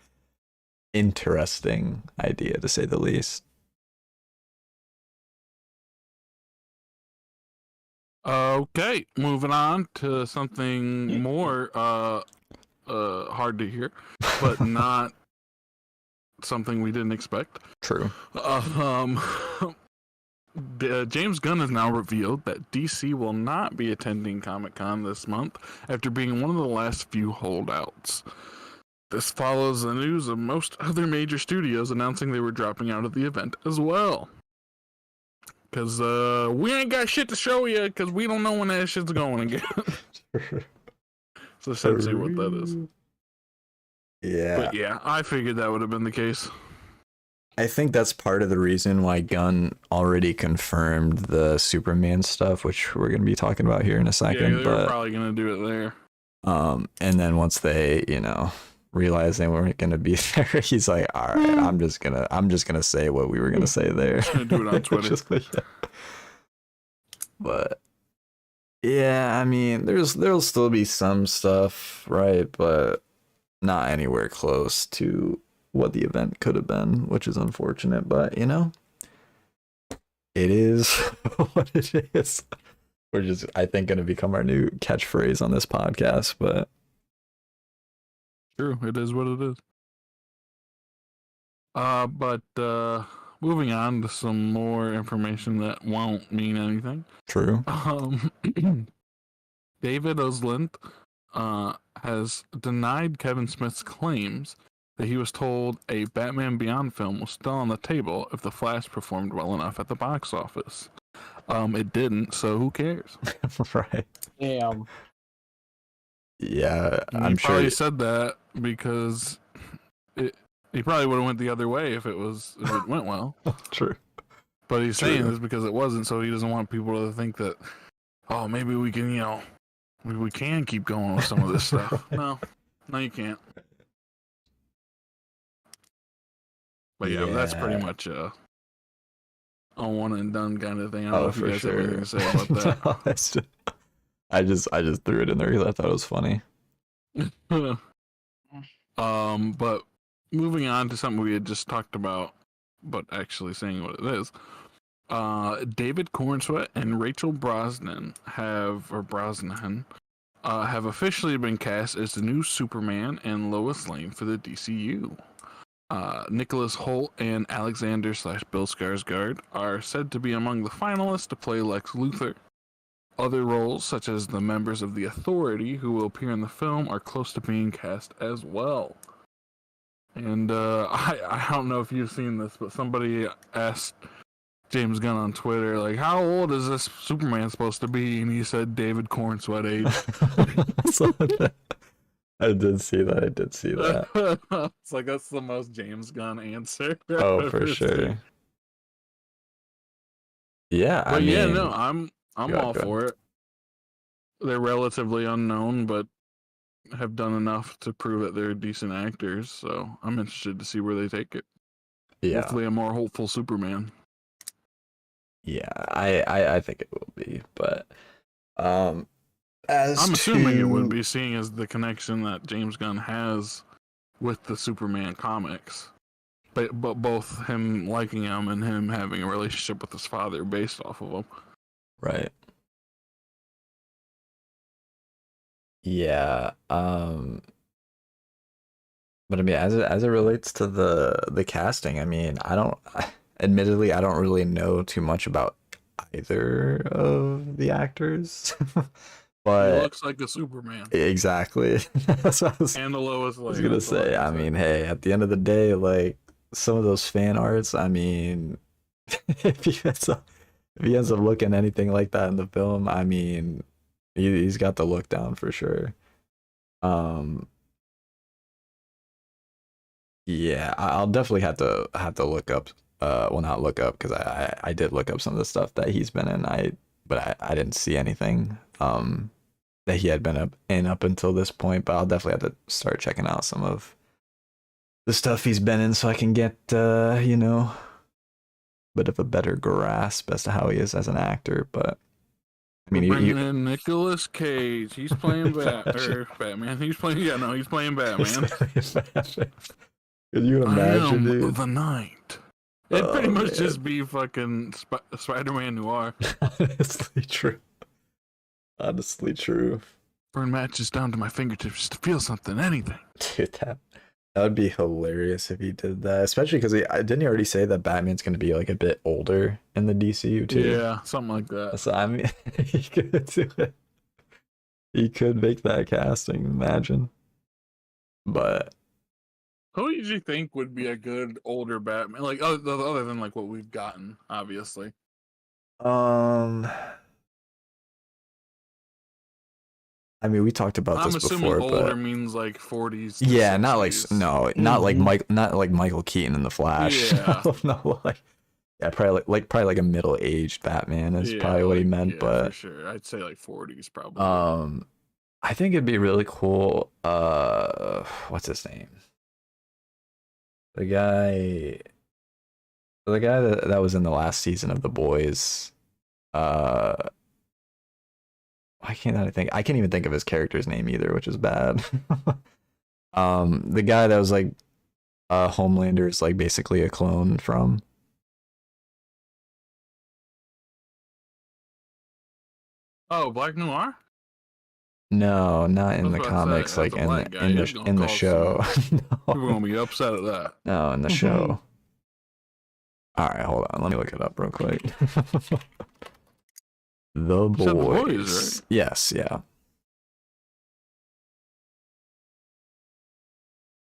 interesting idea, to say the least. Okay, moving on to something more hard to hear, but not something we didn't expect. True. James Gunn has now revealed that DC will not be attending Comic-Con this month after being one of the last few holdouts. This follows the news of most other major studios announcing they were dropping out of the event as well. Because we ain't got shit to show you because we don't know when that shit's going again. So essentially what that is. Yeah. But yeah, I figured that would have been the case. I think that's part of the reason why Gunn already confirmed the Superman stuff, which we're going to be talking about here in a second. Yeah, they were probably going to do it there. And then once they, realized they weren't going to be there, he's like, all right, I'm just gonna say what we were going to say there. Do it on Twitter. But yeah, I mean, there'll still be some stuff, right? But not anywhere close to what the event could have been, which is unfortunate, but it is what it is. We're just, I think, going to become our new catchphrase on this podcast, but true, it is what it is. But moving on to some more information that won't mean anything. True. David Osland has denied Kevin Smith's claims that he was told a Batman Beyond film was still on the table if The Flash performed well enough at the box office. It didn't, so who cares? Right. Damn. Yeah, I'm sure he said that because he probably would have went the other way if it went well. True. But he's saying this because it wasn't, so he doesn't want people to think that, oh, maybe we can, maybe we can keep going with some of this stuff. No, you can't. But yeah, that's pretty much a one and done kind of thing. I don't know if you guys have anything to say about that. I just threw it in there because I thought it was funny. But moving on to something we had just talked about, but actually saying what it is. David Cornsweet and Rachel Brosnahan have officially been cast as the new Superman and Lois Lane for the DCU. Nicholas Hoult and Alexander / Bill Skarsgård are said to be among the finalists to play Lex Luthor. Other roles, such as the members of the Authority who will appear in the film, are close to being cast as well. And I don't know if you've seen this, but somebody asked James Gunn on Twitter, like, how old is this Superman supposed to be? And he said David Cornsweat age. I did see that. I did see that. It's like, that's the most James Gunn answer. Oh, for sure. Yeah, But I mean, yeah, no, I'm go all ahead. for it. They're relatively unknown, but have done enough to prove that they're decent actors. So I'm interested to see where they take it. Yeah, Hopefully, a more hopeful Superman. yeah, I think it will be, but as I'm assuming it would to- be, seeing as the connection that James Gunn has with the Superman comics. But both him liking him and him having a relationship with his father based off of him. right. Yeah, but I mean, as it relates to the casting, I mean, admittedly, I don't really know too much about either of the actors, He but looks like a Superman. exactly. That's what And the Lois Lane. was gonna that's all say. can I mean, hey, at the end of the day, like some of those fan arts, I mean, if he ends up looking anything like that in the film, I mean, he's got the look down for sure. Yeah, I'll definitely have to look up. Well, not look up because I did look up some of the stuff that he's been in. But I didn't see anything that he had been in up until this point. But I'll definitely have to start checking out some of the stuff he's been in so I can get you know, a bit of a better grasp as to how he is as an actor. But I mean, bringing in Nicolas Cage. He's playing Batman. He's playing Batman. Could you imagine, I am dude? the Night. It'd pretty Oh, much man. just be fucking Spider-Man Noir. Honestly true. Honestly true. Burn matches down to my fingertips to feel something, anything. Dude, that would be hilarious if he did that. Especially because didn't he already say that Batman's going to be like a bit older in the DCU too? Yeah, something like that. So I mean, he could do it. He could make that casting. Imagine. But Who did you think would be a good older Batman? Like other than like what we've gotten, obviously. I mean, we talked about I'm this assuming before, older but means like 40s. yeah, not like 60s. no, not like Michael Keaton in the Flash. Yeah. No, like yeah, probably like a middle-aged Batman is probably what he meant, yeah, but for sure, I'd say like 40s probably. I think it'd be really cool. What's his name? The guy that was in the last season of The Boys. I can't even think of his character's name either, which is bad. The guy that was like Homelander is like basically a clone from. Oh, Black Noir? No, not in the I was about to say, comics, that's like a black guy. in You're the gonna in the call show. People are No, gonna be upset at that. no, in the show. All right, hold on. Let me look it up real quick. The said The Boys. Boys, right? Yes, yeah.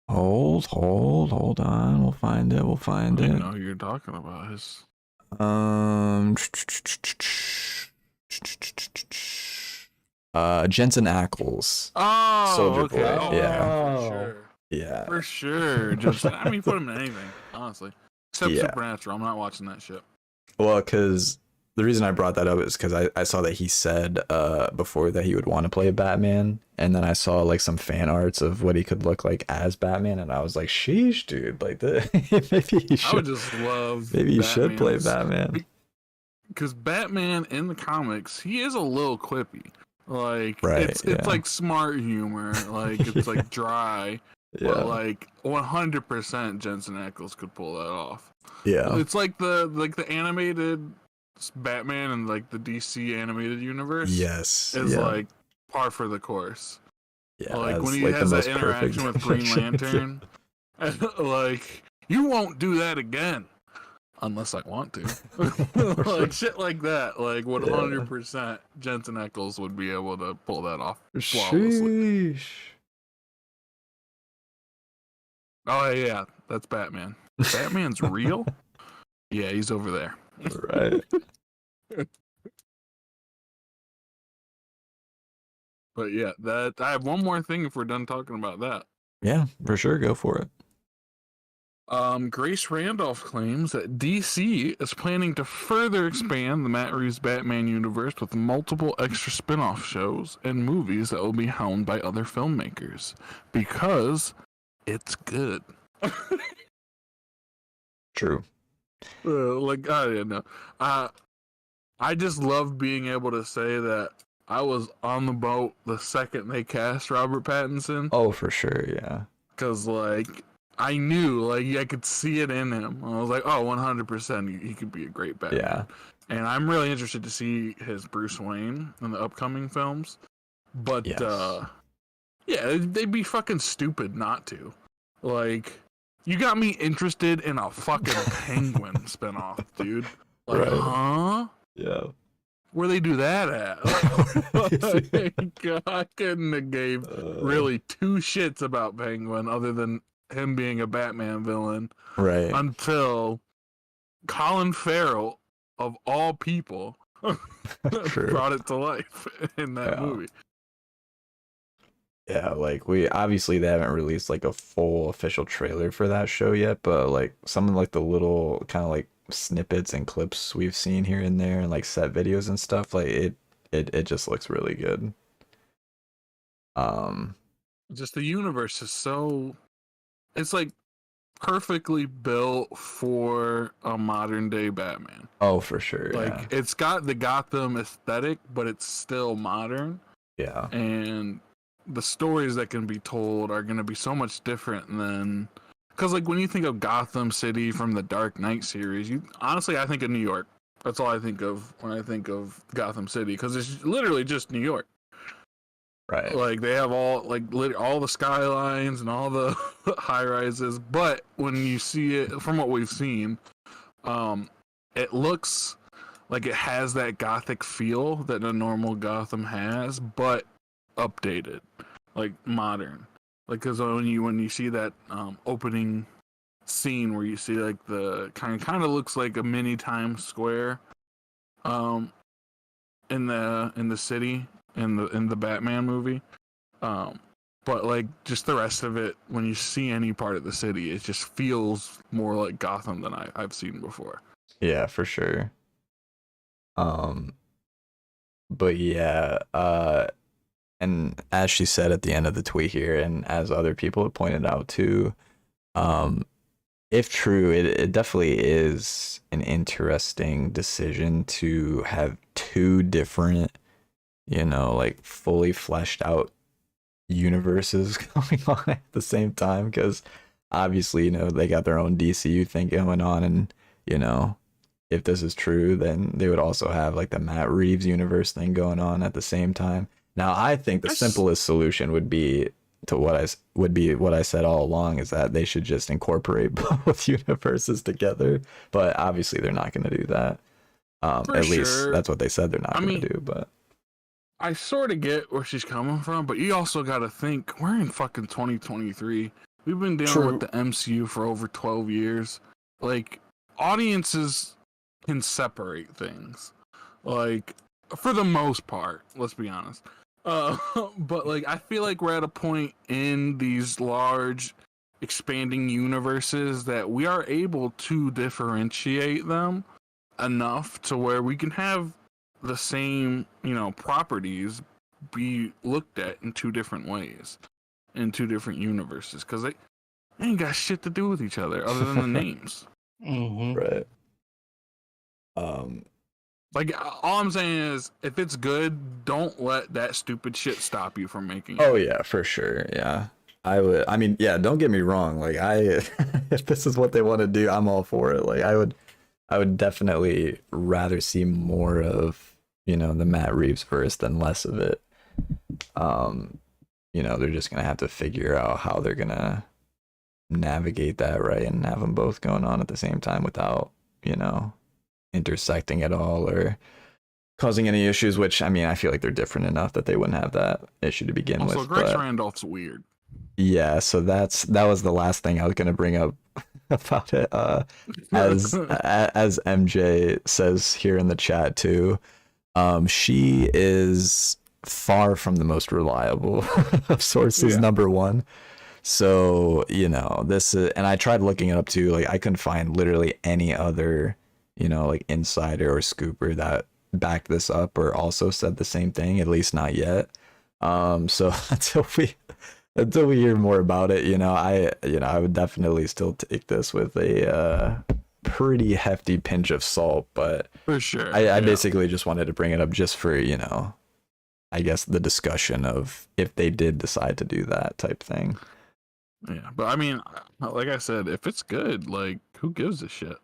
Hold on. We'll find it. I don't even know who you're talking about. His Jensen Ackles. Oh, Soldier okay. Boy, Oh, yeah. for sure. Yeah. For sure. Just, I mean, put him in anything, honestly. Except Yeah. Supernatural. I'm not watching that shit. Well, because the reason I brought that up is because I saw that he said before that he would want to play Batman, and then I saw like some fan arts of what he could look like as Batman, and I was like, sheesh, dude, like maybe he I would should, just love maybe he should play Batman's- Batman. Because Batman in the comics, he is a little quippy. Like, Right, it's yeah. like smart humor. Like, it's like dry. Yeah, But like 100% Jensen Ackles could pull that off. yeah, It's like the animated Batman and like the DC animated universe. yes, Is yeah, like par for the course. yeah. Like that's, when he like, the has that most perfect interaction with Green depiction. Lantern, like, you won't do that again. unless I want to. Like shit like that. Like 100% Jensen Ackles would be able to pull that off flawlessly. Sheesh. Oh yeah, that's Batman. Batman's real? Yeah, he's over there. Right. But yeah, that I have one more thing if we're done talking about that. Yeah, for sure. Go for it. Grace Randolph claims that DC is planning to further expand the Matt Reeves Batman universe with multiple extra spin-off shows and movies that will be helmed by other filmmakers because it's good. True. Like I don't know. I just love being able to say that I was on the boat the second they cast Robert Pattinson. Oh, for sure. Yeah. Because, like, I knew, like, I could see it in him. I was like, oh, 100%, he could be a great Batman. Yeah. And I'm really interested to see his Bruce Wayne in the upcoming films. But, Yes. yeah, they'd be fucking stupid not to. Like, you got me interested in a fucking Penguin spinoff, dude. Like, Right. huh? Yeah. Where they do that at? Like, I couldn't have gave really two shits about Penguin other than him being a Batman villain Right. until Colin Farrell, of all people, True. brought it to life in that Yeah. movie. Yeah, like we obviously they haven't released like a full official trailer for that show yet, but like some of like the little kind of like snippets and clips we've seen here and there and like set videos and stuff, like it just looks really good. Just the universe is so, it's like perfectly built for a modern day Batman. Oh, for sure. Like it's got the Gotham aesthetic, but it's still modern. Yeah. And the stories that can be told are going to be so much different than, because like when you think of Gotham City from the Dark Knight series, you honestly I think of New York. That's all I think of when I think of Gotham City, because it's literally just New York. Right. Like they have all all the skylines and all the high rises, but when you see it from what we've seen, it looks like it has that gothic feel that a normal Gotham has, but updated, like modern. Like because when you see that opening scene where you see like the kind of looks like a mini Times Square, in the city in the Batman movie, but like just the rest of it, when you see any part of the city, it just feels more like Gotham than I've seen before. Yeah, for sure. But yeah, and as she said at the end of the tweet here, and as other people have pointed out too, if true, it definitely is an interesting decision to have two different, like fully fleshed out universes going on at the same time, because obviously, they got their own DCU thing going on, and if this is true, then they would also have like the Matt Reeves universe thing going on at the same time. Now, I think the simplest solution would be what I said all along, is that they should just incorporate both universes together. But obviously, they're not going to do that. At least that's what they said they're not going to do. But I sort of get where she's coming from, but you also got to think we're in fucking 2023. We've been dealing with the MCU for over 12 years. Like, audiences can separate things, like for the most part. Let's be honest. But like I feel like we're at a point in these large expanding universes that we are able to differentiate them enough to where we can have the same, properties be looked at in two different ways, in two different universes, because they ain't got shit to do with each other other than the names. Mm-hmm. right. Like, all I'm saying is, if it's good, don't let that stupid shit stop you from making it. Oh yeah, for sure. Yeah, I would. I mean, yeah. Don't get me wrong. Like, if this is what they want to do, I'm all for it. Like, I would definitely rather see more of the Matt Reeves verse than less of it. They're just gonna have to figure out how they're gonna navigate that right and have them both going on at the same time without you know, intersecting at all or causing any issues, which I mean, I feel like they're different enough that they wouldn't have that issue to begin Also, with. Grace But Randolph's weird. yeah, so that was the last thing I was gonna bring up about it. As MJ says here in the chat too, she is far from the most reliable of sources. Yeah. Number one. So, you know, this is, and I tried looking it up too. Like, I couldn't find literally any other, you know, like insider or scooper that backed this up or also said the same thing, at least not yet. So until we hear more about it, I would definitely still take this with a pretty hefty pinch of salt, but For sure. I basically just wanted to bring it up just for, you know, I guess the discussion of if they did decide to do that type thing. Yeah, but I mean, like I said, if it's good, like, who gives a shit?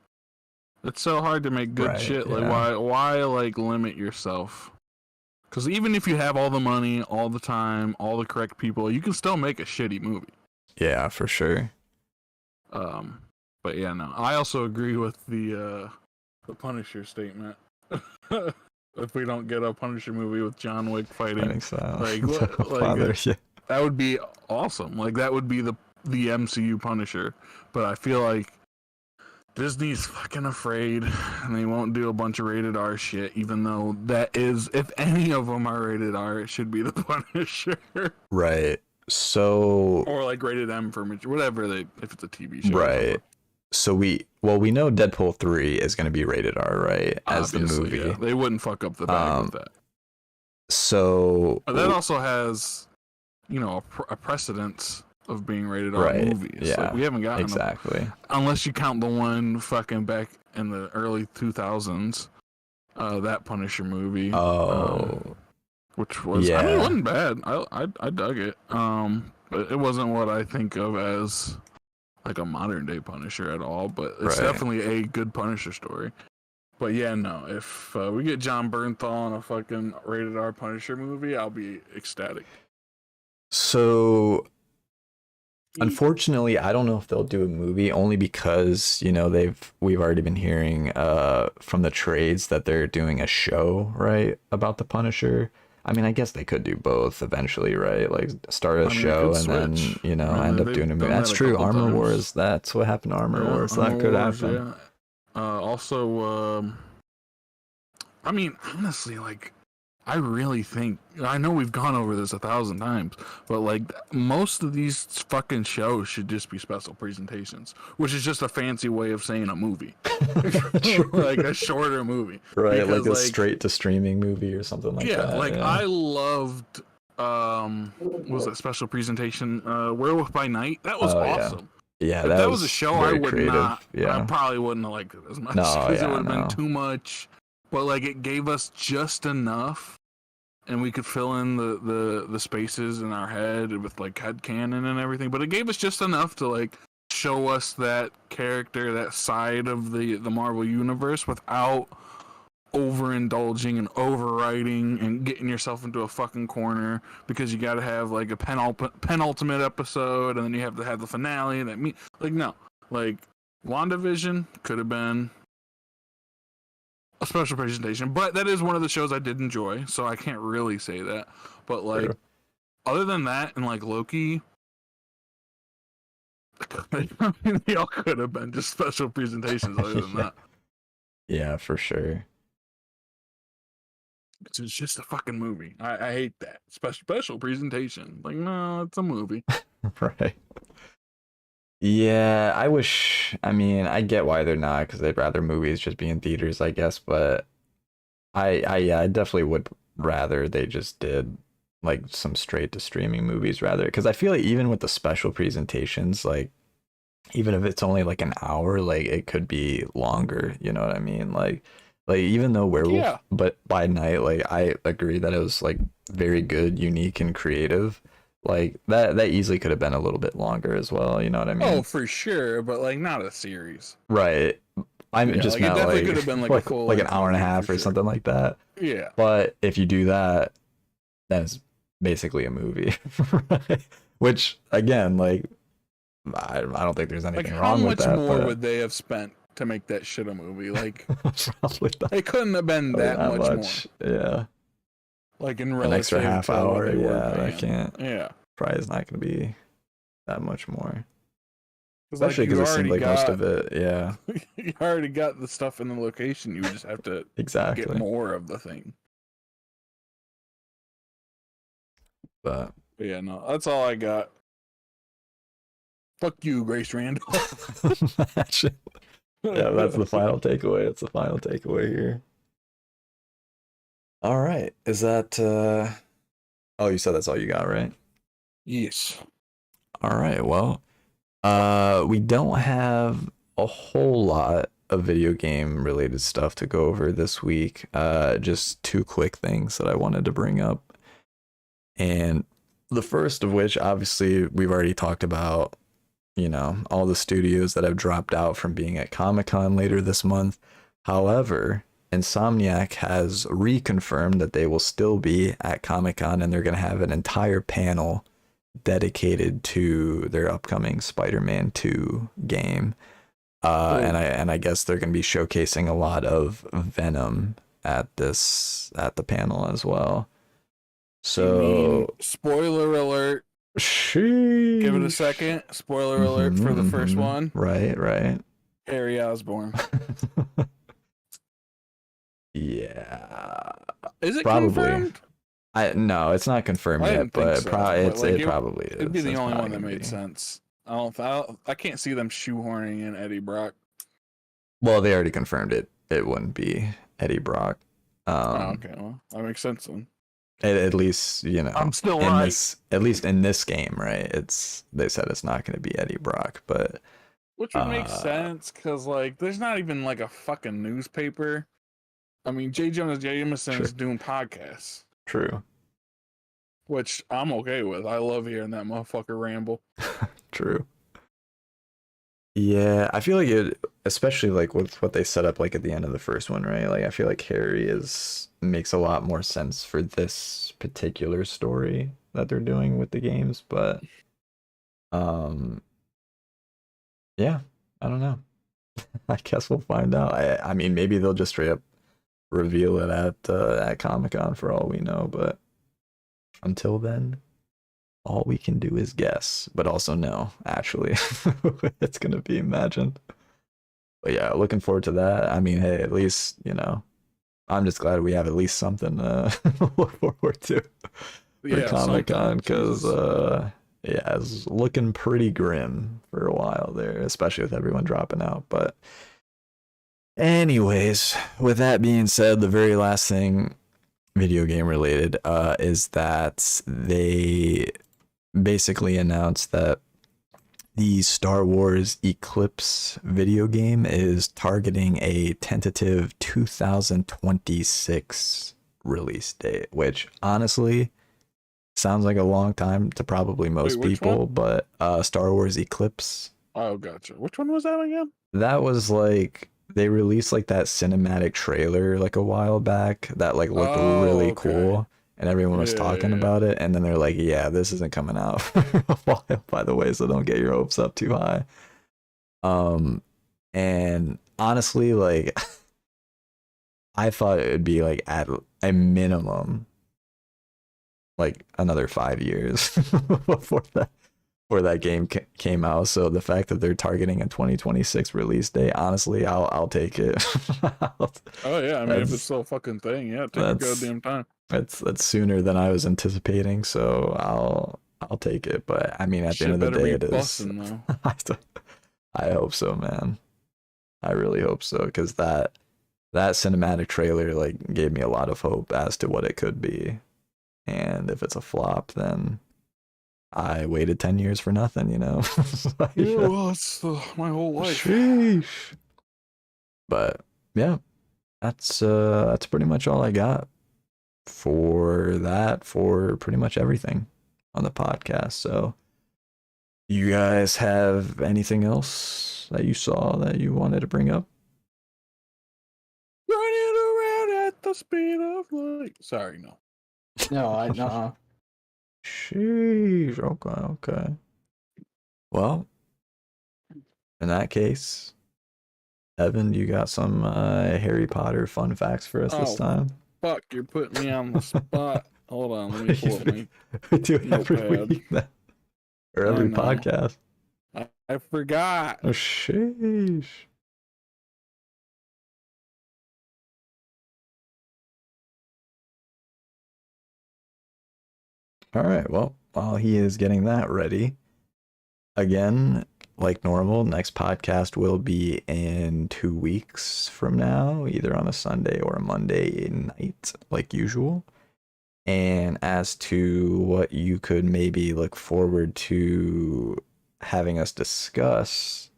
It's so hard to make good Right, shit. Like, yeah. why, like, limit yourself? Because even if you have all the money, all the time, all the correct people, you can still make a shitty movie. Yeah, for sure. But yeah, no. I also agree with the Punisher statement. If we don't get a Punisher movie with John Wick fighting, like, Father, yeah. that would be awesome. Like, that would be the MCU Punisher. But I feel like Disney's fucking afraid, and they won't do a bunch of rated R shit, even though that is, if any of them are rated R, it should be the Punisher. Right. So Or like rated M for whatever if it's a TV show. right. So we know Deadpool 3 is going to be rated R, right? As Obviously, the movie. yeah. They wouldn't fuck up the bag with that. So But that also has, you know, a precedence of being rated R right, movies. yeah, Like, we haven't gotten exactly. unless you count the one fucking back in the early 2000s, that Punisher movie. Which was, I mean, it wasn't bad. I dug it. But it wasn't what I think of as like a modern day Punisher at all. But it's definitely a good Punisher story. But yeah, no. If we get John Bernthal in a fucking rated R Punisher movie, I'll be ecstatic. So unfortunately, I don't know if they'll do a movie, only because, you know, we've already been hearing from the trades that they're doing a show, right, about the Punisher. I mean, I guess they could do both eventually, right? Like start a show and then, you know, end up doing a movie. That's true. Armor Wars. That's what happened to Armor Wars. That could happen. Yeah. Also, I mean, honestly, like, I really think, I know we've gone over this 1,000 times, but like most of these fucking shows should just be special presentations, which is just a fancy way of saying a movie. Like a shorter movie. Right, because, like a straight to streaming movie or something like that. Like, I loved, what was that special presentation? Werewolf by Night? That was awesome. Yeah, if that was a show I would creative. not, yeah. I probably wouldn't have liked it as much because it would have been too much. But like, it gave us just enough, and we could fill in the spaces in our head with like headcanon and everything. But it gave us just enough to like show us that character, that side of the Marvel universe, without overindulging and overwriting and getting yourself into a fucking corner, because you got to have like a penultimate episode, and then you have to have the finale. Like WandaVision could have been a special presentation, but that is one of the shows I did enjoy, so I can't really say that. But like, other than that, and like Loki, I mean, they all could have been just special presentations. Other than that, yeah, for sure. It's just a fucking movie. I hate that special presentation. Like, no, it's a movie. Right. Yeah, I mean, I get why they're not, because they'd rather movies just be in theaters, I guess, but I definitely would rather they just did like some straight to streaming movies rather, because I feel like even with the special presentations, like even if it's only like an hour, like it could be longer, you know what I mean? Like even though Werewolf but by Night, like I agree that it was like very good, unique, and creative. Like that easily could have been a little bit longer as well, you know what I mean? Oh, for sure, but like not a series. Right. I'm just like, meant it like could have been like a full an hour and a half or something like that. Yeah. But if you do that, then it's basically a movie. Right? Which again, like I don't think there's anything wrong with that. How much more would they have spent to make that shit a movie. Like, Probably not, it couldn't have been probably that not much more. much. Yeah. Like, in An relative extra half to what hour. they were Yeah, that paying. can't. Yeah. Probably is not going to be that much more. Like, Especially because it seems like most of it. Yeah. you already got the stuff in the location. You just have to get Exactly. more of the thing. But yeah, no, that's all I got. Fuck you, Grace Randall. Yeah, that's the final takeaway. It's the final takeaway here. All right. Is that oh, you said that's all you got, right? Yes. All right. Well, we don't have a whole lot of video game related stuff to go over this week. Just two quick things that I wanted to bring up. And the first of which, obviously, we've already talked about, all the studios that have dropped out from being at Comic-Con later this month. However, Insomniac has reconfirmed that they will still be at Comic-Con, and they're going to have an entire panel dedicated to their upcoming Spider-Man 2 game. And I guess they're going to be showcasing a lot of Venom at the panel as well. So, spoiler alert. sheesh. Give it a second. Spoiler alert for the first one. Right. Harry Osborn. Yeah. Is it Probably. confirmed? No, it's not confirmed yet, but so. it probably is. It'd be the It's only probably one that gonna made be. sense. I can't see them shoehorning in Eddie Brock. Well, they already confirmed it. It wouldn't be Eddie Brock. Okay, well, that makes sense then. At least, I'm still in right. at least in this game, right? They said it's not going to be Eddie Brock, but which would make sense because like there's not even like a fucking newspaper. I mean, J. Jonah Jameson is doing podcasts. True. Which I'm okay with. I love hearing that motherfucker ramble. True. Yeah, I feel like it, especially like with what they set up like at the end of the first one, right? Like I feel like Harry makes a lot more sense for this particular story that they're doing with the games, but yeah, I don't know. I guess we'll find out. I mean, maybe they'll just straight up reveal it at Comic-Con for all we know, but until then, all we can do is guess, but also know, actually, it's going to be imagined. But yeah, looking forward to that. I mean, hey, at least, I'm just glad we have at least something to look forward to for Comic-Con, because, yeah, it's looking pretty grim for a while there, especially with everyone dropping out. But anyways, with that being said, the very last thing video game related is that they basically announced that the Star Wars Eclipse video game is targeting a tentative 2026 release date, which honestly sounds like a long time to probably most people, but Star Wars Eclipse. Oh, gotcha. Which one was that again? That was like they released like that cinematic trailer like a while back that like looked really cool. And everyone was talking about it, and then they're like, yeah, this isn't coming out for a while, by the way, so don't get your hopes up too high. And honestly, like, I thought it would be like at a minimum like another 5 years before that game came out. So the fact that they're targeting a 2026 release date, honestly, I'll take it. Oh yeah, I mean, if it's still a fucking thing, yeah, take your goddamn time. That's sooner than I was anticipating, so I'll take it. But I mean, at the end of the day, it is. Bussin', I hope so, man. I really hope so, because that cinematic trailer like gave me a lot of hope as to what it could be. And if it's a flop, then I waited 10 years for nothing, like, yeah, well, it's my whole life. Sheesh. But yeah, that's pretty much all I got for pretty much everything on the podcast. So you guys have anything else that you saw that you wanted to bring up? Running around at the speed of light. Sorry, no. No. Sheesh. Okay. Well, in that case, Evan, you got some Harry Potter fun facts for us this Oh, time? fuck, you're putting me on the spot. Hold on, let me pull up my We do it every notepad. week then. Or I every know. podcast. I forgot. Oh, sheesh. All right, well, while he is getting that ready, again, like normal, next podcast will be in 2 weeks from now, either on a Sunday or a Monday night, like usual. And as to what you could maybe look forward to having us discuss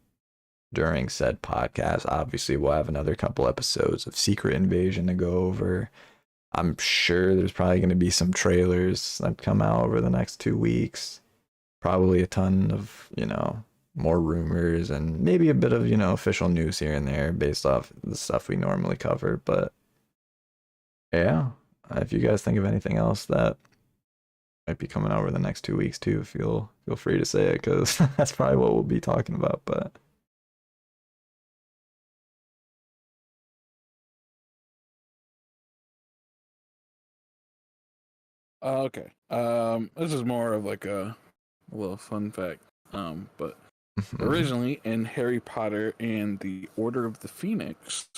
during said podcast, obviously we'll have another couple episodes of Secret Invasion to go over. I'm sure there's probably going to be some trailers that come out over the next 2 weeks. Probably a ton of, more rumors and maybe a bit of, official news here and there based off the stuff we normally cover. But yeah, if you guys think of anything else that might be coming out over the next 2 weeks too, feel free to say it, because that's probably what we'll be talking about. But Okay. This is more of like a little fun fact. But originally in Harry Potter and the Order of the Phoenix,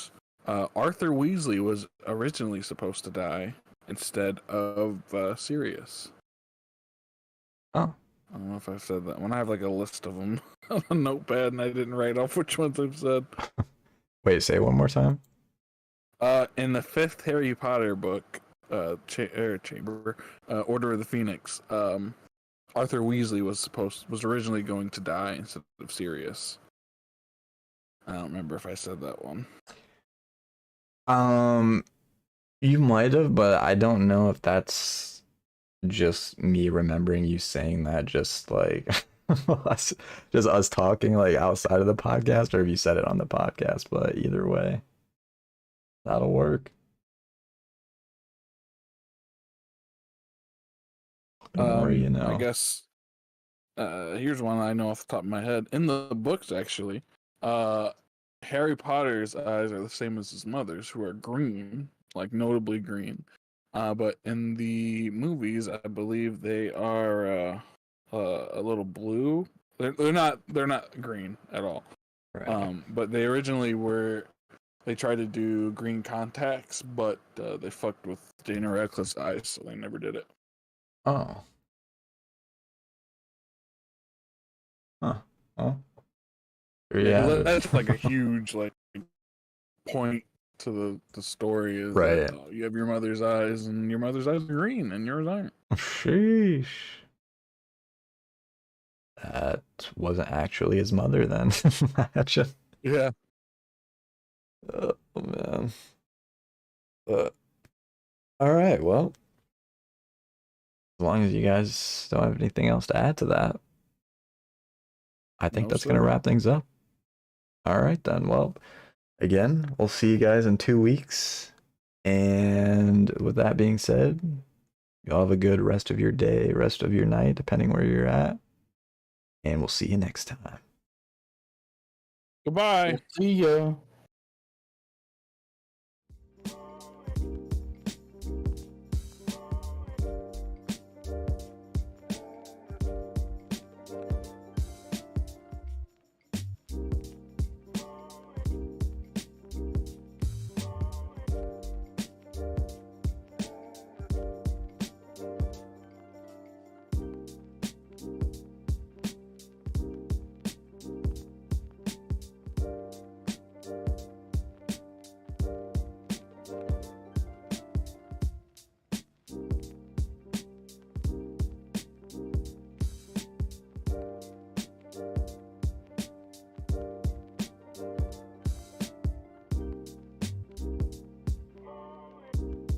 Arthur Weasley was originally supposed to die instead of Sirius. Oh. I don't know if I've said that one. I have like a list of them on a notepad, and I didn't write off which ones I've said. Wait, say it one more time. In the 5th Harry Potter book, Chamber, Order of the Phoenix, Arthur Weasley was originally going to die instead of Sirius. I don't remember if I said that one. You might have, but I don't know if that's just me remembering you saying that, just like us talking like outside of the podcast, or if you said it on the podcast. But either way, that'll work. The more you know. I guess here's one I know off the top of my head. In the books, actually, Harry Potter's eyes are the same as his mother's, who are green, like notably green. But in the movies, I believe they are a little blue. They're not green at all. Right. But they originally were. They tried to do green contacts, but they fucked with Daniel Radcliffe's eyes, so they never did it. Oh. Huh. Oh. Yeah, 'cause that's like a huge like point to the story is right. that you have your mother's eyes, and your mother's eyes are green, and yours aren't. Sheesh. That wasn't actually his mother then. Imagine. Yeah. Oh man. All right. Well, as long as you guys don't have anything else to add to that, I think that's gonna wrap things up. All right then. Well, again, we'll see you guys in 2 weeks. And with that being said, y'all have a good rest of your day, rest of your night, depending where you're at. And we'll see you next time. Goodbye. See ya.